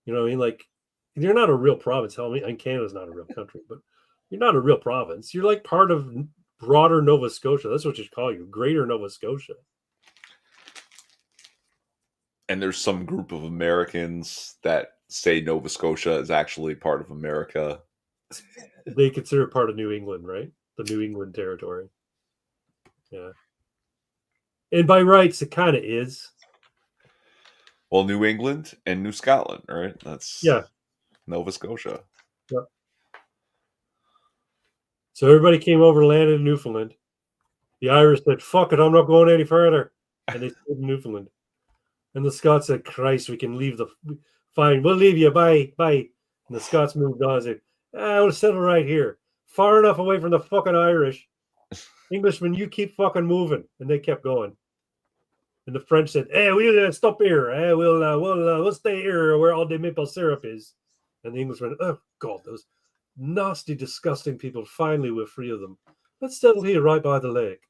You know what I mean? Like, you're not a real province. Hell, I mean, Canada's not a real country, but you're not a real province. You're like part of broader Nova Scotia. That's what you call you, Greater Nova Scotia. And there's some group of Americans that say Nova Scotia is actually part of America. They consider it part of New England, right? The New England territory. Yeah. And by rights, it kind of is. Well, New England and New Scotland, right? That's Nova Scotia. Yep. So everybody came over, landed in Newfoundland. The Irish said, "Fuck it, I'm not going any further," and they stayed in Newfoundland. And the Scots said, "Christ, we can leave fine, we'll leave you, bye." And the Scots moved on and said, "We'll settle right here, far enough away from the fucking Irish. Englishmen, you keep fucking moving." And they kept going. And the French said, "Hey, we'll stop here. Hey, we'll stay here where all the maple syrup is." And the Englishmen, "Oh God, those nasty, disgusting people. Finally, we're free of them. Let's settle here right by the lake."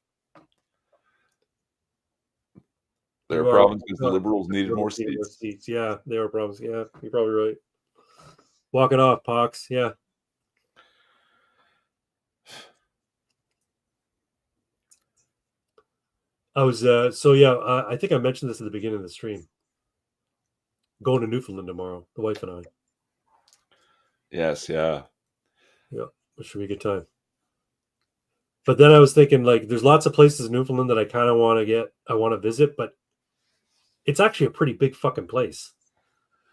Their problem is the Liberals needed more seats. Yeah, they were problems. Yeah, you're probably right. Walk it off, Pox. Yeah. I was I think I mentioned this at the beginning of the stream. Going to Newfoundland tomorrow, the wife and I. Yes, yeah. Yeah, it should be a good time. But then I was thinking, like, there's lots of places in Newfoundland that I kind of want to visit, but it's actually a pretty big fucking place.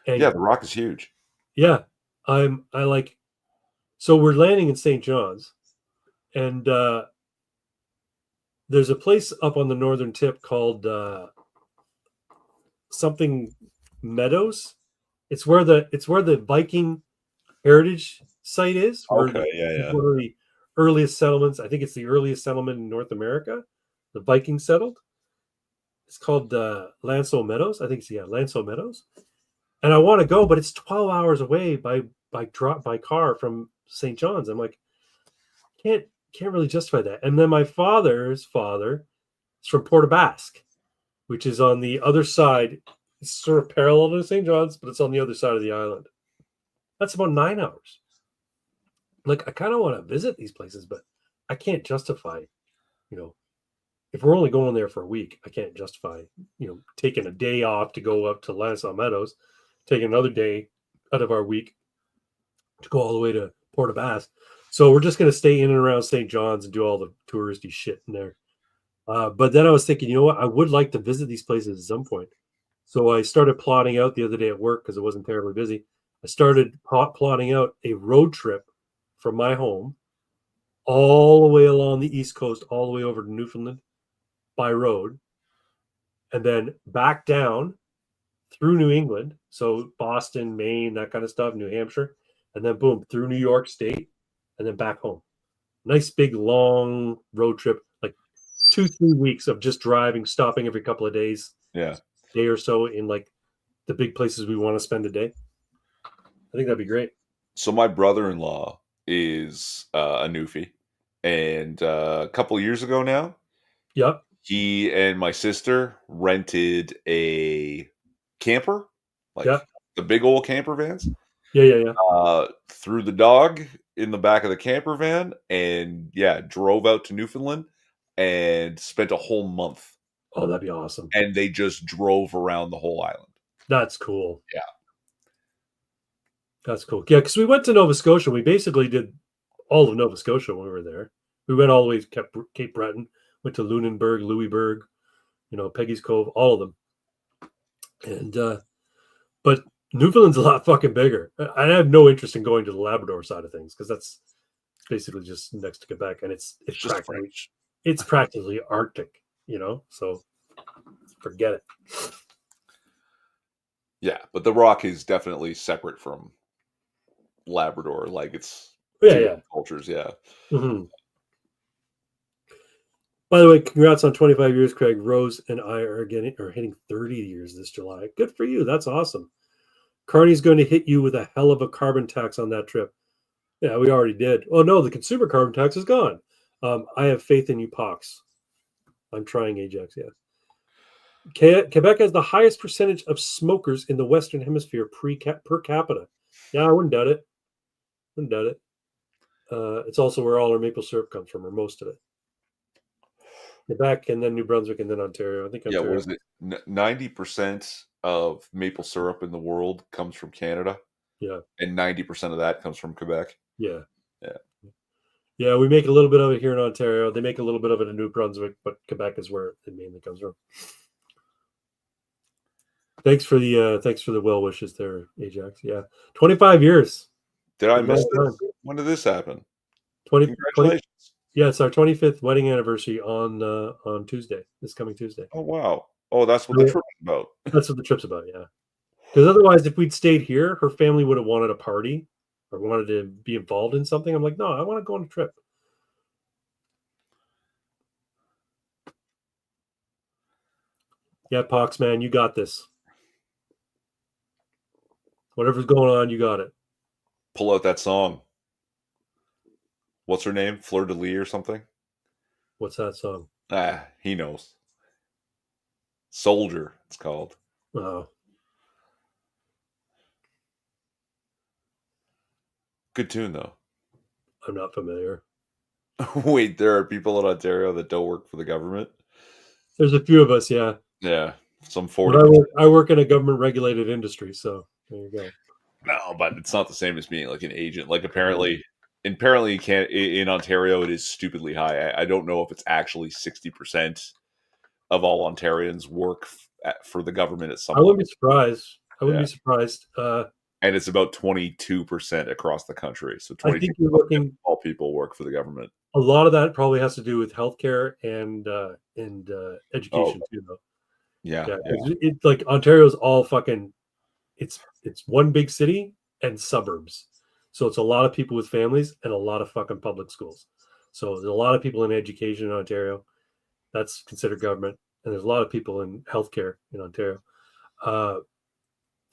And yeah, the Rock is huge. Yeah, so we're landing in St. John's, and there's a place up on the northern tip called something Meadows. It's where the Viking heritage site is. Okay, yeah. One of the earliest settlements. I think it's the earliest settlement in North America. The Vikings settled. It's called Lanceau Meadows. I think it's Lanceau Meadows. And I want to go, but it's 12 hours away by car from St. John's. I'm like, can't really justify that. And then my father's father is from Port aux Basques, which is on the other side. It's sort of parallel to St. John's, but it's on the other side of the island. That's about 9 hours. Like, I kind of want to visit these places, but I can't justify, if we're only going there for a week, I can't justify, taking a day off to go up to Lanceau Meadows, taking another day out of our week to go all the way to Port aux Basques. So we're just going to stay in and around St. John's and do all the touristy shit in there. But then I was thinking, you know what? I would like to visit these places at some point. So I started plotting out the other day at work because it wasn't terribly busy. I started plotting out a road trip from my home all the way along the East Coast, all the way over to Newfoundland by road, and then back down through New England. So Boston, Maine, that kind of stuff, New Hampshire, and then boom, through New York State, and then back home. Nice big long road trip, like 2-3 weeks of just driving, stopping every couple of days. Yeah. Day or so in like the big places we want to spend a day. I think that'd be great. So my brother-in-law is a newfie, and a couple of years ago now, yep, he and my sister rented a camper, like the big old camper vans. Yeah. Threw the dog in the back of the camper van and drove out to Newfoundland and spent a whole month. Oh, that'd be awesome. And they just drove around the whole island. That's cool. Yeah. That's cool. Yeah, because we went to Nova Scotia. We basically did all of Nova Scotia when we were there. We went all the way to Cape Breton, went to Lunenburg, Louisburg, Peggy's Cove, all of them. And but Newfoundland's a lot fucking bigger. I have no interest in going to the Labrador side of things because that's basically just next to Quebec, and it's just practically Arctic, so forget it. Yeah, but the Rock is definitely separate from Labrador. Like it's cultures, yeah. Mm-hmm. By the way, congrats on 25 years, Craig. Rose and I are hitting 30 years this July. Good for you. That's awesome. Carney's going to hit you with a hell of a carbon tax on that trip. Yeah, we already did. Oh, no, the consumer carbon tax is gone. I have faith in you, Pox. I'm trying Ajax, yes. Quebec has the highest percentage of smokers in the Western Hemisphere per capita. Yeah, I wouldn't doubt it. It's also where all our maple syrup comes from, or most of it. Quebec, and then New Brunswick, and then Ontario. I think Ontario. Yeah, what is it? 90% of maple syrup in the world comes from Canada. Yeah. And 90% of that comes from Quebec. Yeah. Yeah. Yeah, we make a little bit of it here in Ontario. They make a little bit of it in New Brunswick, but Quebec is where it mainly comes from. Thanks for the well wishes there, Ajax. Yeah. 25 years. Did I miss this? When did this happen? 20, yeah, it's our 25th wedding anniversary on Tuesday, this coming Tuesday. Oh, wow. Oh, that's what the trip's about. That's what the trip's about, yeah. Because otherwise, if we'd stayed here, her family would have wanted a party or wanted to be involved in something. I'm like, no, I want to go on a trip. Yeah, Pox, man, you got this. Whatever's going on, you got it. Pull out that song. What's her name? Fleur de Lis or something? What's that song? He knows. Soldier, it's called. Oh. Good tune, though. I'm not familiar. Wait, there are people in Ontario that don't work for the government? There's a few of us, yeah. Yeah, some 40. I work in a government-regulated industry, so there you go. No, but it's not the same as being like an agent. Like apparently in Ontario, it is stupidly high. I don't know if it's actually 60% of all Ontarians work for the government at some point. I wouldn't be surprised. And it's about 22% across the country. So 22% I think you're looking, of all people work for the government. A lot of that probably has to do with healthcare and education too, though. Yeah. It's like Ontario's all fucking. It's one big city and suburbs, so it's a lot of people with families and a lot of fucking public schools. So there's a lot of people in education in Ontario. That's considered government, and there's a lot of people in healthcare in Ontario.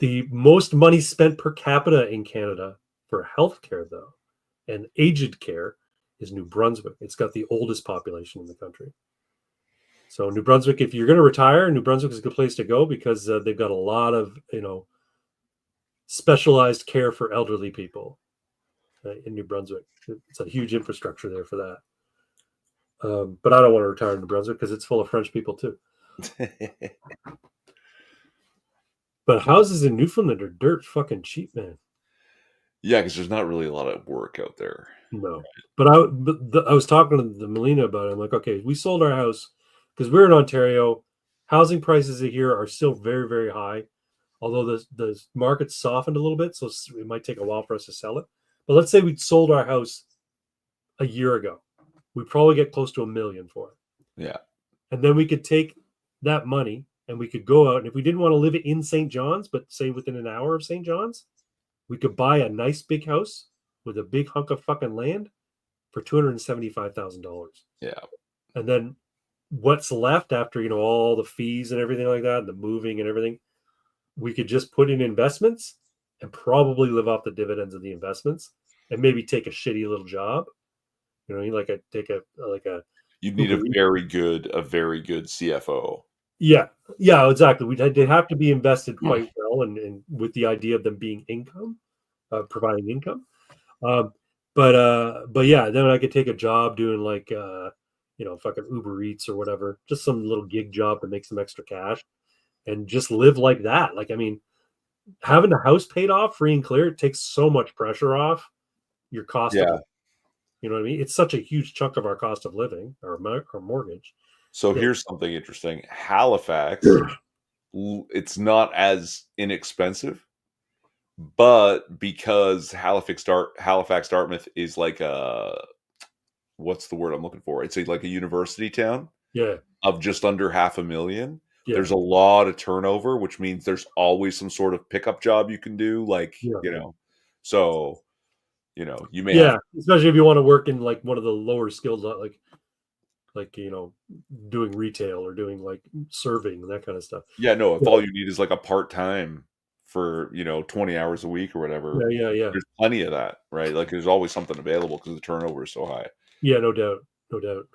The most money spent per capita in Canada for healthcare, though, and aged care is New Brunswick. It's got the oldest population in the country. So New Brunswick, if you're going to retire, New Brunswick is a good place to go because they've got a lot of, specialized care for elderly people in New Brunswick. It's a huge infrastructure there for that. But I don't want to retire in New Brunswick because it's full of French people too. But houses in Newfoundland are dirt fucking cheap, man. Yeah, because there's not really a lot of work out there. No, but I was talking to the Melina about it. I'm like, okay, we sold our house because we're in Ontario. Housing prices here are still very, very high, although the market's softened a little bit, so it might take a while for us to sell it. But let's say we sold our house a year ago, we'd probably get close to $1 million for it. Yeah, and then we could take that money and we could go out, and if we didn't want to live in St. John's, but say within an hour of St. John's, we could buy a nice big house with a big hunk of fucking land for $275,000. Yeah. And then what's left after, all the fees and everything like that, and the moving and everything, we could just put in investments and probably live off the dividends of the investments and maybe take a shitty little job. You'd need a very good CFO. Yeah, exactly. They'd have to be invested quite well, and with the idea of them being income, providing income. But yeah, then I could take a job doing like fucking Uber Eats or whatever, just some little gig job to make some extra cash and just live like that. Like, I mean, having the house paid off free and clear, it takes so much pressure off your cost of Yeah. living. You know what I mean? It's such a huge chunk of our cost of living or mortgage. So That, here's something interesting. Halifax, it's not as inexpensive, but because Halifax Dartmouth is like a, what's the word I'm looking for? It's like a university town yeah, of just under 500,000. yeah, There's a lot of turnover, which means there's always some sort of pickup job you can do, like, yeah, so, you may have, yeah. Especially if you want to work in like one of the lower skills, like doing retail or doing like serving and that kind of stuff. yeah, no, if Yeah, all you need is like a part-time for, 20 hours a week or whatever, yeah. there's plenty of that, right? Like there's always something available because the turnover is so high. Yeah, no doubt, no doubt.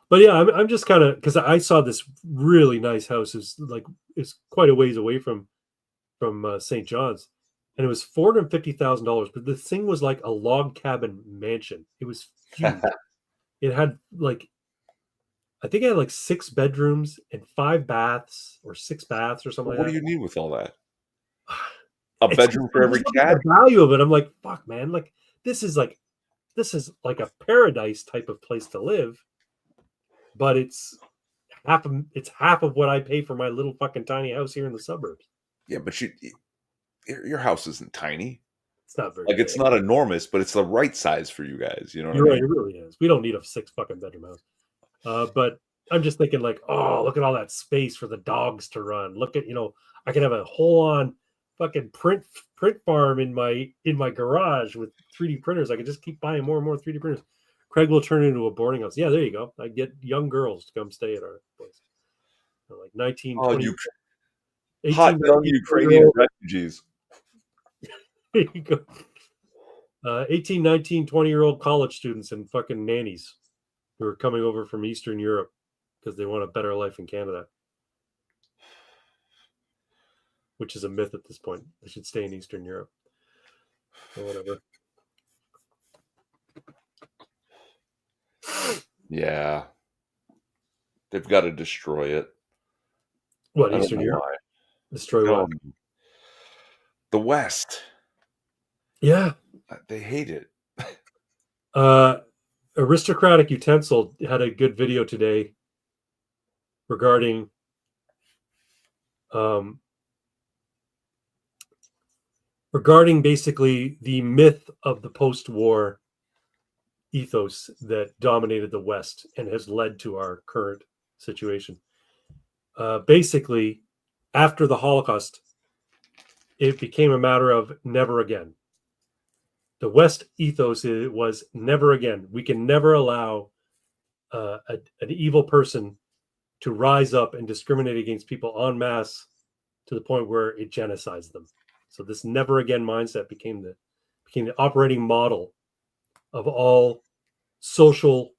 But yeah, I'm just kind of because I saw this really nice house. It's quite a ways away from St. John's, and it was $450,000. But the thing was like a log cabin mansion. It was huge. It had like I think it had like 6 bedrooms and 5 baths or 6 baths or something But like what do that. you need with all that? A It's just, bedroom for I'm every just looking at cat? the value of it. I'm like, fuck, man. Like this is like this is like a paradise type of place to live, but it's half of what I pay for my little fucking tiny house here in the suburbs. Yeah, but your house isn't tiny. It's not very Like it's big. not enormous, but it's the right size for you guys. You know what I You're right, mean? it really is. We don't need a 6 fucking bedroom house. But I'm just thinking like, oh, look at all that space for the dogs to run. Look at, I can have a whole on fucking print farm in my garage with 3D printers. I can just keep buying more and more 3D printers. Craig will turn it into a boarding house. Yeah, there you go. I get young girls to come stay at our place. They're like 19, Oh, 20, you hot 18, young 19, 20 year Ukrainian old. refugees. There you go. 18, 19, 20-year-old college students and fucking nannies who are coming over from Eastern Europe because they want a better life in Canada, which is a myth at this point. They should stay in Eastern Europe or whatever. Yeah, they've got to destroy it. What, I don't Eastern know Europe? why. Destroy No, what? the West, Yeah. they hate it. Uh, Aristocratic Utensil had a good video today regarding um, basically the myth of the post-war ethos that dominated the West and has led to our current situation. Basically, after the Holocaust, it became a matter of never again. The West ethos was never again. We can never allow an evil person to rise up and discriminate against people en masse to the point where it genocides them. So this never again mindset became the operating model of all social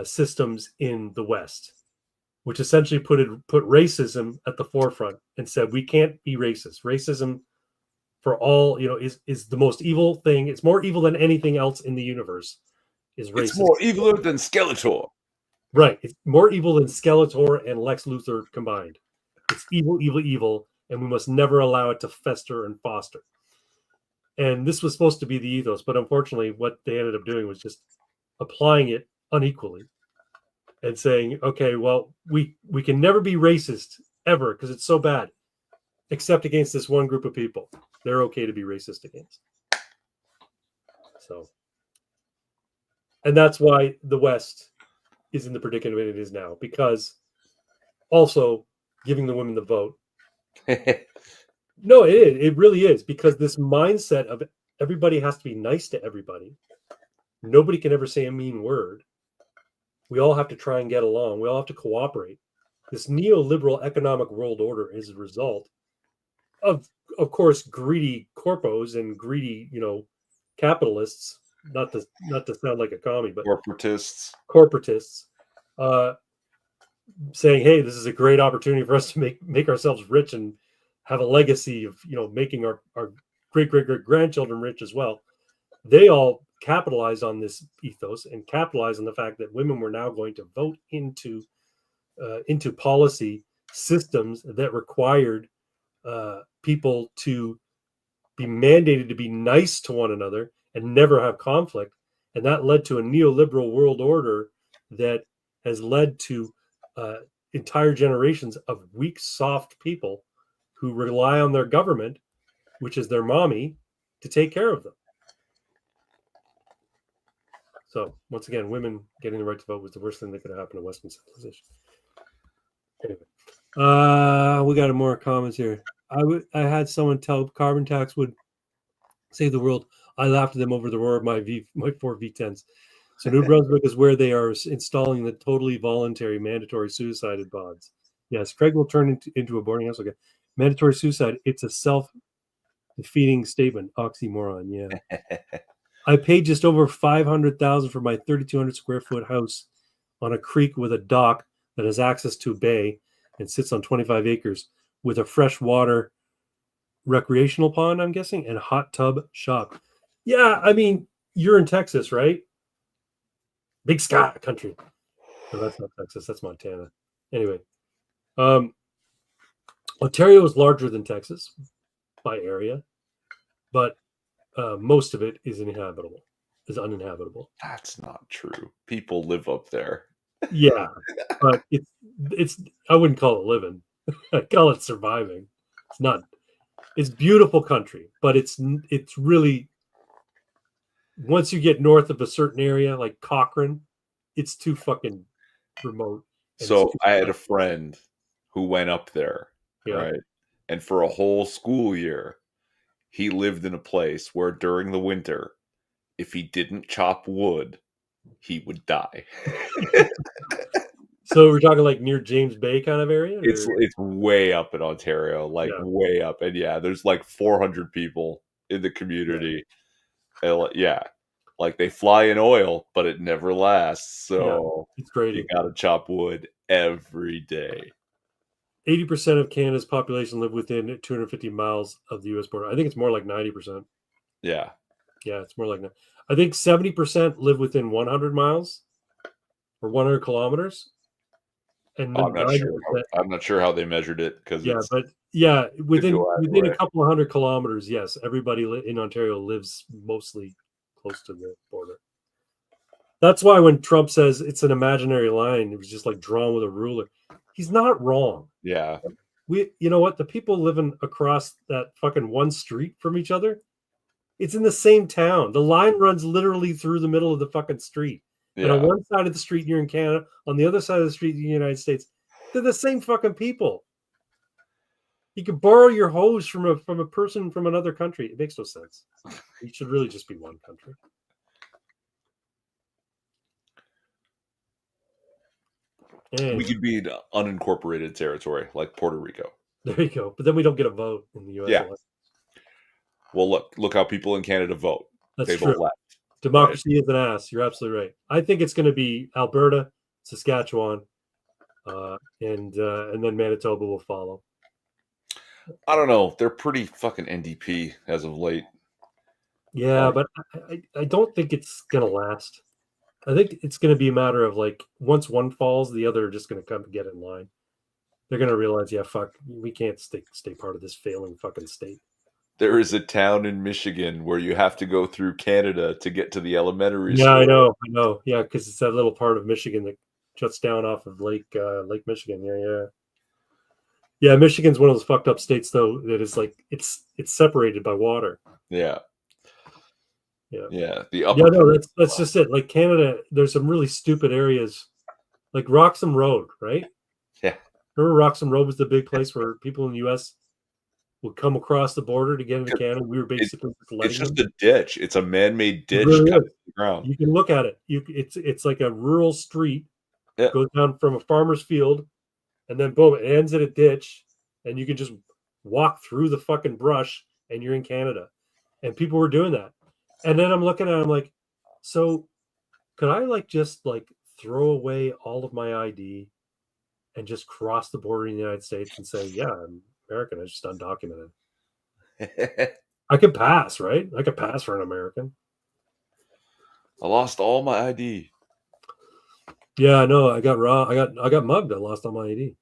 systems in the West, which essentially put racism at the forefront and said we can't be racist. Racism for all is the most evil thing. It's more evil than anything else in the universe. Is It's racism. more evil than Skeletor. Right. It's more evil than Skeletor and Lex Luthor combined. It's evil, evil, evil, and we must never allow it to fester and foster. And this was supposed to be the ethos, but unfortunately, what they ended up doing was just applying it unequally and saying, okay, well, we can never be racist ever because it's so bad, except against this one group of people. They're okay to be racist against. So, and that's why the West is in the predicament it is now, because also giving the women the vote. No, it really is, because this mindset of everybody has to be nice to everybody. Nobody can ever say a mean word. We all have to try and get along. We all have to cooperate. This neoliberal economic world order is a result of course, greedy corpos and greedy, capitalists. Not to sound like a commie, but corporatists saying, "Hey, this is a great opportunity for us to make ourselves rich and have a legacy of making our great grandchildren rich as well." they all capitalized on this ethos and capitalized on the fact that women were now going to vote into policy systems that required people to be mandated to be nice to one another and never have conflict. And that led to a neoliberal world order that has led to entire generations of weak, soft people who rely on their government, which is their mommy, to take care of them. So, once again, women getting the right to vote was the worst thing that could have happened to Western civilization. Anyway, we got more comments here. I had someone tell carbon tax would save the world. I laughed at them over the roar of my four V10s. So New Brunswick is where they are installing the totally voluntary mandatory suicide pods. Yes, Craig will turn into a boarding house. Okay, mandatory suicide. It's a self-defeating statement. Oxymoron. Yeah. I paid just over $500,000 for my 3,200 square foot house on a creek with a dock that has access to a bay and sits on 25 acres with a freshwater recreational pond, I'm guessing, and hot tub shop. Yeah, I mean, you're in Texas, right? Big sky country. No, that's not Texas. That's Montana. Anyway, Ontario is larger than Texas by area, but most of it is uninhabitable. That's not true. People live up there. Yeah, but it's I wouldn't call it living. I call it surviving. It's not. It's beautiful country, but it's really, once you get north of a certain area like Cochrane, it's too fucking remote. So I had a friend who went up there, yeah. Right? And for a whole school year, he lived in a place where during the winter, if he didn't chop wood, he would die. So we're talking like near James Bay kind of area? It's way up in Ontario, like way up. And yeah, there's like 400 people in the community. And yeah, like they fly in oil, but it never lasts. So it's crazy. You got to chop wood every day. 80% of Canada's population live within 250 miles of the U.S. border. I think it's more like 90%. Yeah. Yeah, it's more like that. I think 70% live within 100 miles or 100 kilometers. And I'm not sure how they measured it because within a couple of 100 kilometers, yes, everybody in Ontario lives mostly close to the border. That's why when Trump says it's an imaginary line, it was just like drawn with a ruler. He's not wrong. Yeah. You know what? The people living across that fucking one street from each other, it's in the same town. The line runs literally through the middle of the fucking street. Yeah. And on one side of the street, you're in Canada. On the other side of the street, you're in the United States. They're the same fucking people. You could borrow your hose from a person from another country. It makes no sense. It should really just be one country. We could be an unincorporated territory like Puerto Rico. There you go. But then we don't get a vote in the U.S. Yeah. Well, look how people in Canada vote. They true. Vote left. Democracy is an ass. You're absolutely right. I think it's going to be Alberta, Saskatchewan, and then Manitoba will follow. I don't know. They're pretty fucking NDP as of late. Yeah, but I don't think it's going to last. I think it's going to be a matter of like once one falls, the other are just going to come get in line. They're going to realize, yeah, fuck, we can't stay part of this failing fucking state. There is a town in Michigan where you have to go through Canada to get to the elementary school. Yeah, I know. Yeah, because it's that little part of Michigan that juts down off of Lake Michigan. Yeah. Michigan's one of those fucked up states though that is like it's separated by water. Yeah. That's just it. Like Canada, there's some really stupid areas, like Roxham Road, right? Yeah. Remember Roxham Road was the big place where people in the U.S. would come across the border to get into Canada. We were basically it's just a ditch. It's a man-made ditch. Really the ground. You can look at it. It's like a rural street. Yeah. Goes down from a farmer's field, and then boom, it ends at a ditch, and you can just walk through the fucking brush, and you're in Canada. And people were doing that. And then I'm looking at it, I'm like, so could I just throw away all of my ID and just cross the border in the United States and say, yeah, I'm American. I just undocumented. I could pass, right? I could pass for an American. I lost all my ID. Yeah, no, I got I got mugged. I lost all my ID.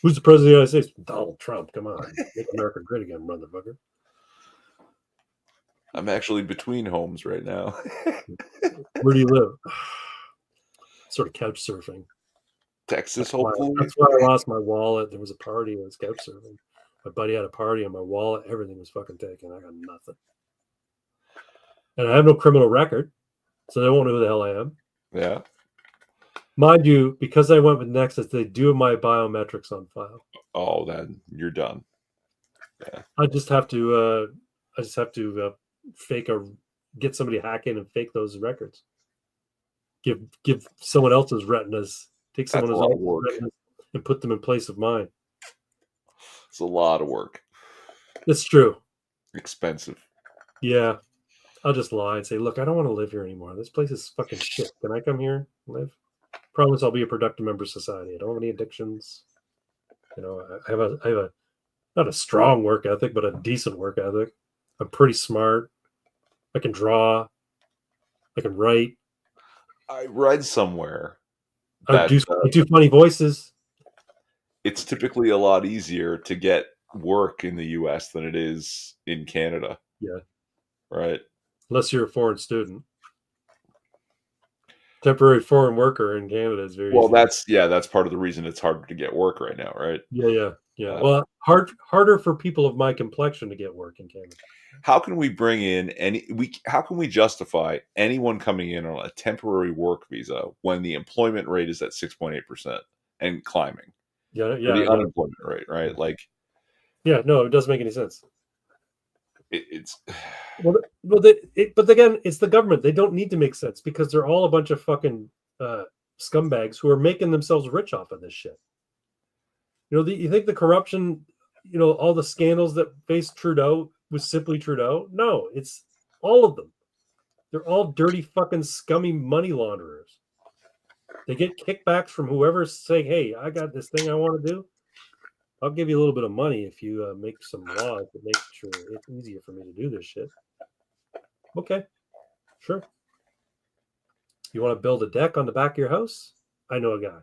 Who's the president of the United States? Donald Trump. Come on, make America great again, motherfucker. I'm actually between homes right now. Where do you live? Sort of couch surfing. Texas, hopefully. That's why I lost my wallet. There was a party. I was couch surfing. My buddy had a party, and my wallet, everything was fucking taken. I got nothing, and I have no criminal record, so they won't know who the hell I am. Yeah. Mind you, because I went with Nexus, they do have my biometrics on file. Oh, then you're done. Yeah. I just have to get somebody to hack in and fake those records. Give someone else's retinas, take someone else's retinas and put them in place of mine. It's a lot of work. It's true. Expensive. Yeah. I'll just lie and say, look, I don't want to live here anymore. This place is fucking shit. Can I come here and live? Promise I'll be a productive member of society. I don't have any addictions. You know, I have a not a strong work ethic, but a decent work ethic. I'm pretty smart. I can draw. I can write. I read somewhere that I do funny voices. It's typically a lot easier to get work in the U.S. than it is in Canada. Yeah. Right. Unless you're a foreign student. Temporary foreign worker in Canada is very easy. That's part of the reason it's harder to get work right now, right? Yeah. Well, harder for people of my complexion to get work in Canada. How can we bring in how can we justify anyone coming in on a temporary work visa when the employment rate is at 6.8% and climbing? Yeah. The unemployment rate, right? Like, yeah, no, it doesn't make any sense. It's but again, it's the government. They don't need to make sense because they're all a bunch of fucking scumbags who are making themselves rich off of this shit. You know, you think the corruption, you know, all the scandals that faced Trudeau was simply Trudeau? No, it's all of them. They're all dirty fucking scummy money launderers. They get kickbacks from whoever's saying, hey, I got this thing I want to do. I'll give you a little bit of money if you make some laws that make sure it's easier for me to do this shit. Okay, sure. You want to build a deck on the back of your house? I know a guy.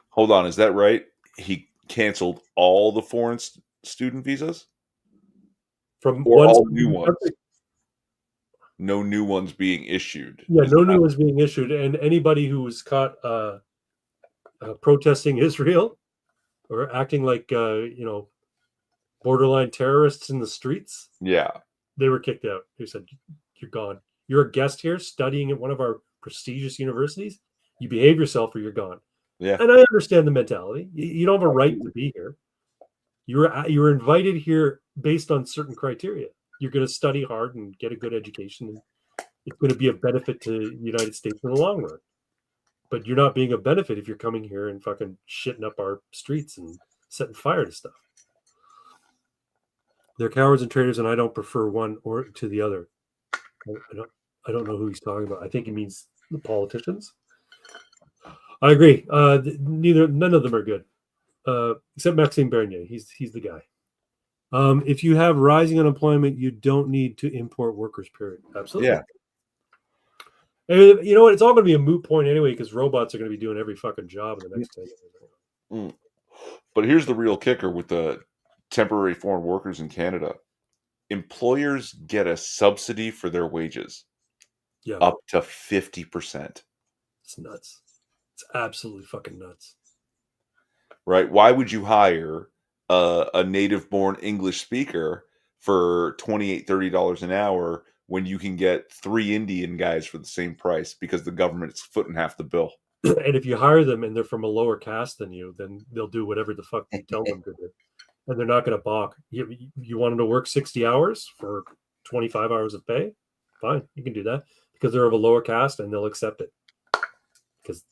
Hold on, is that right? He canceled all the foreign student visas? From all new ones? No new ones being issued. Yeah, no new ones being issued. And anybody who was caught protesting Israel or acting like, borderline terrorists in the streets. Yeah. They were kicked out. They said, you're gone. You're a guest here studying at one of our prestigious universities. You behave yourself or you're gone. Yeah. And I understand the mentality. You don't have a right to be here. You were invited here based on certain criteria. You're going to study hard and get a good education. And it's going to be a benefit to the United States in the long run. But you're not being a benefit if you're coming here and fucking shitting up our streets and setting fire to stuff. They're cowards and traitors, and I don't prefer one or to the other. I don't know who he's talking about. I think he means the politicians. I agree. None of them are good, except Maxime Bernier. He's the guy. If you have rising unemployment, you don't need to import workers. Period. Absolutely. Yeah. And you know what? It's all going to be a moot point anyway because robots are going to be doing every fucking job in the next 10 years. But here's the real kicker with the temporary foreign workers in Canada. Employers get a subsidy for their wages. Yeah. Up to 50%. It's nuts. It's absolutely fucking nuts. Right? Why would you hire a native-born English speaker for $28, $30 an hour when you can get 3 Indian guys for the same price because the government's footing half the bill? And if you hire them and they're from a lower caste than you, then they'll do whatever the fuck you tell them to do. And they're not going to balk. You want them to work 60 hours for 25 hours of pay? Fine, you can do that because they're of a lower caste and they'll accept it. Because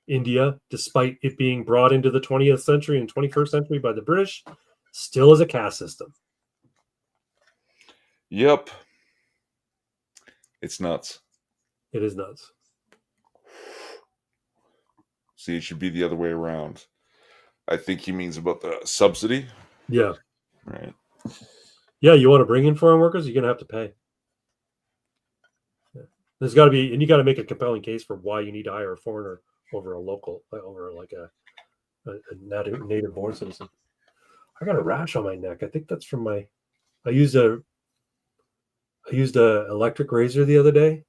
India, despite it being brought into the 20th century and 21st century by the British, still is a caste system. Yep. It's nuts. It is nuts. See, it should be the other way around. I think he means about the subsidy. Yeah. Right. Yeah, you want to bring in foreign workers, you're going to have to pay. There's got to be, and you got to make a compelling case for why you need to hire a foreigner over a local, over like a native born citizen. I got a rash on my neck. I think that's from my. I used a electric razor the other day,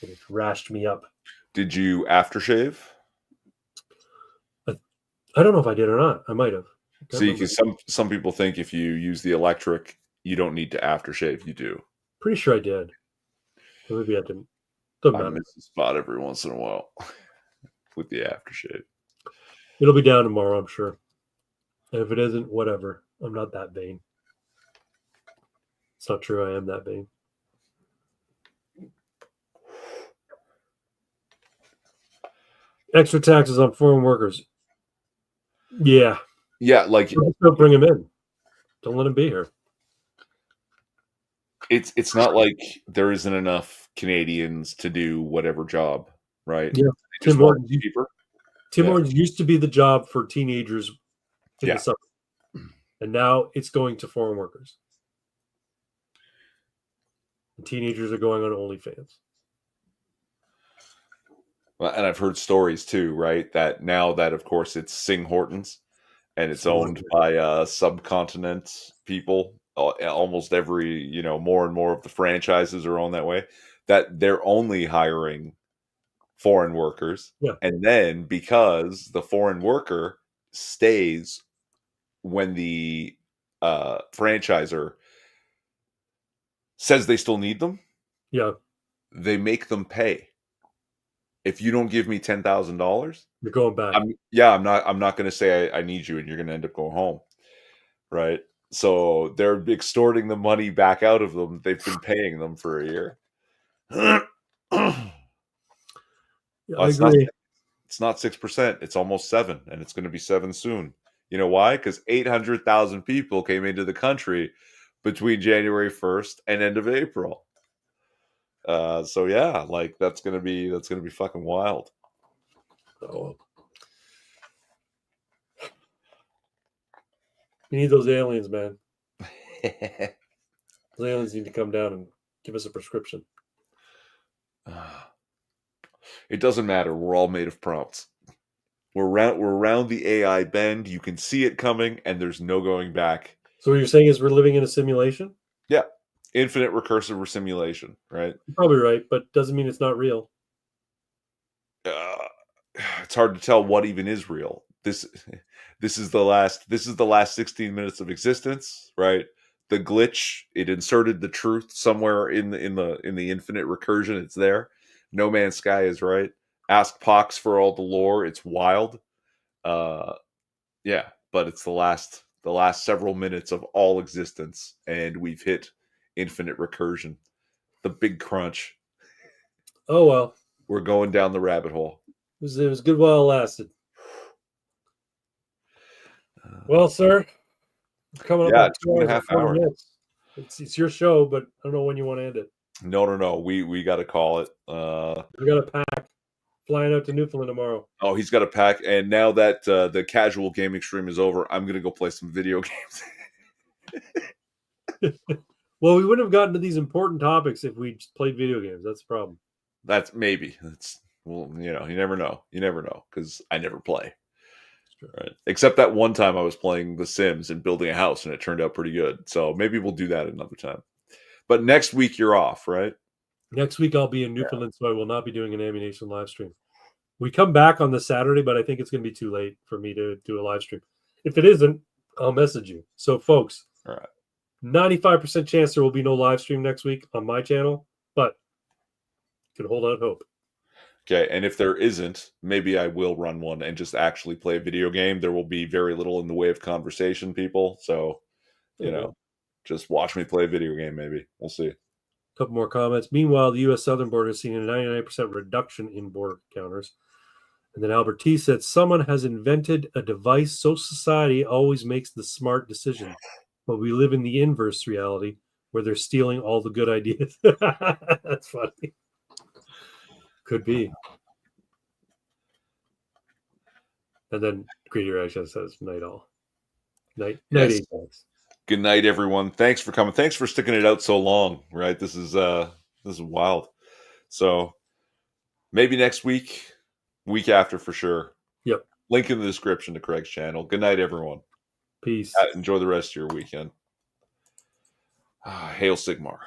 and it rashed me up. Did you aftershave? I don't know if I did or not. I might have. See, because some people think if you use the electric, you don't need to aftershave. You do. Pretty sure I did. Maybe I didn't. Doesn't I matter. miss the spot every once in a while with the aftershave. It'll be down tomorrow, I'm sure. And if it isn't, whatever. I'm not that vain. It's not true. I am that vain. Extra taxes on foreign workers. Yeah. Yeah, like don't bring them in. Don't let them be here. It's not like there isn't enough Canadians to do whatever job, right? Yeah. Tim Hortons used to be the job for teenagers in the summer. And now it's going to foreign workers. The teenagers are going on OnlyFans. Well, and I've heard stories too, right? That now that, of course, it's Sing Hortons and it's owned by subcontinent people. Almost every, more and more of the franchises are owned that way. That they're only hiring foreign workers. Yeah. And then because the foreign worker stays when the franchisor says they still need them, they make them pay. If you don't give me $10,000, you're going back. I'm not going to say I need you, and you're going to end up going home, right? So they're extorting the money back out of them. They've been paying them for a year. I agree. It's not 6%. It's almost 7%, and it's going to be 7% soon. You know why? Because 800,000 people came into the country between January 1st and end of April. So yeah, like that's gonna be fucking wild. Oh. We need those aliens, man. Those aliens need to come down and give us a prescription. It doesn't matter. We're all made of prompts. We're around the AI bend. You can see it coming, and there's no going back. So what you're saying is we're living in a simulation? Yeah. Infinite recursive simulation, right? You're probably right, but doesn't mean it's not real. It's hard to tell what even is real. This is the last 16 minutes of existence, right? The glitch, it inserted the truth somewhere in the infinite recursion. It's there. No Man's Sky is right. Ask Pox for all the lore. It's wild. Yeah, but it's the last several minutes of all existence, and we've hit infinite recursion. The big crunch. Oh well. We're going down the rabbit hole. It was good while it lasted. Well, sir, it's coming up on 2.5 hours. Minutes. It's your show, but I don't know when you want to end it. No. We got to call it. We got to pack. Flying out to Newfoundland tomorrow. Oh, he's got a pack. And now that the casual gaming stream is over, I'm going to go play some video games. Well, we wouldn't have gotten to these important topics if we just played video games. That's the problem. That's maybe. Well, you never know. You never know because I never play. Right. Except that one time I was playing The Sims and building a house, and it turned out pretty good. So maybe we'll do that another time. But next week you're off, right? Next week I'll be in Newfoundland, so I will not be doing an Ammunition live stream. We come back on the Saturday, but I think it's going to be too late for me to do a live stream. If it isn't, I'll message you. So, folks, all right, 95% chance there will be no live stream next week on my channel, but you can hold out hope. Okay, and if there isn't, maybe I will run one and just actually play a video game. There will be very little in the way of conversation, people. So, just watch me play a video game, maybe. We'll see. A couple more comments. Meanwhile, the U.S. southern border has seen a 99% reduction in border counters. And then Albert T said, someone has invented a device so society always makes the smart decision. But we live in the inverse reality where they're stealing all the good ideas. That's funny. Could be. And then Greedy Reaction says, night all. Night. Yes. Night. Good night, everyone. Thanks for coming. Thanks for sticking it out so long, right? This is This is wild. So maybe next week, week after for sure. Yep. Link in the description to Craig's channel. Good night, everyone. Peace. Enjoy the rest of your weekend. Hail Sigmar.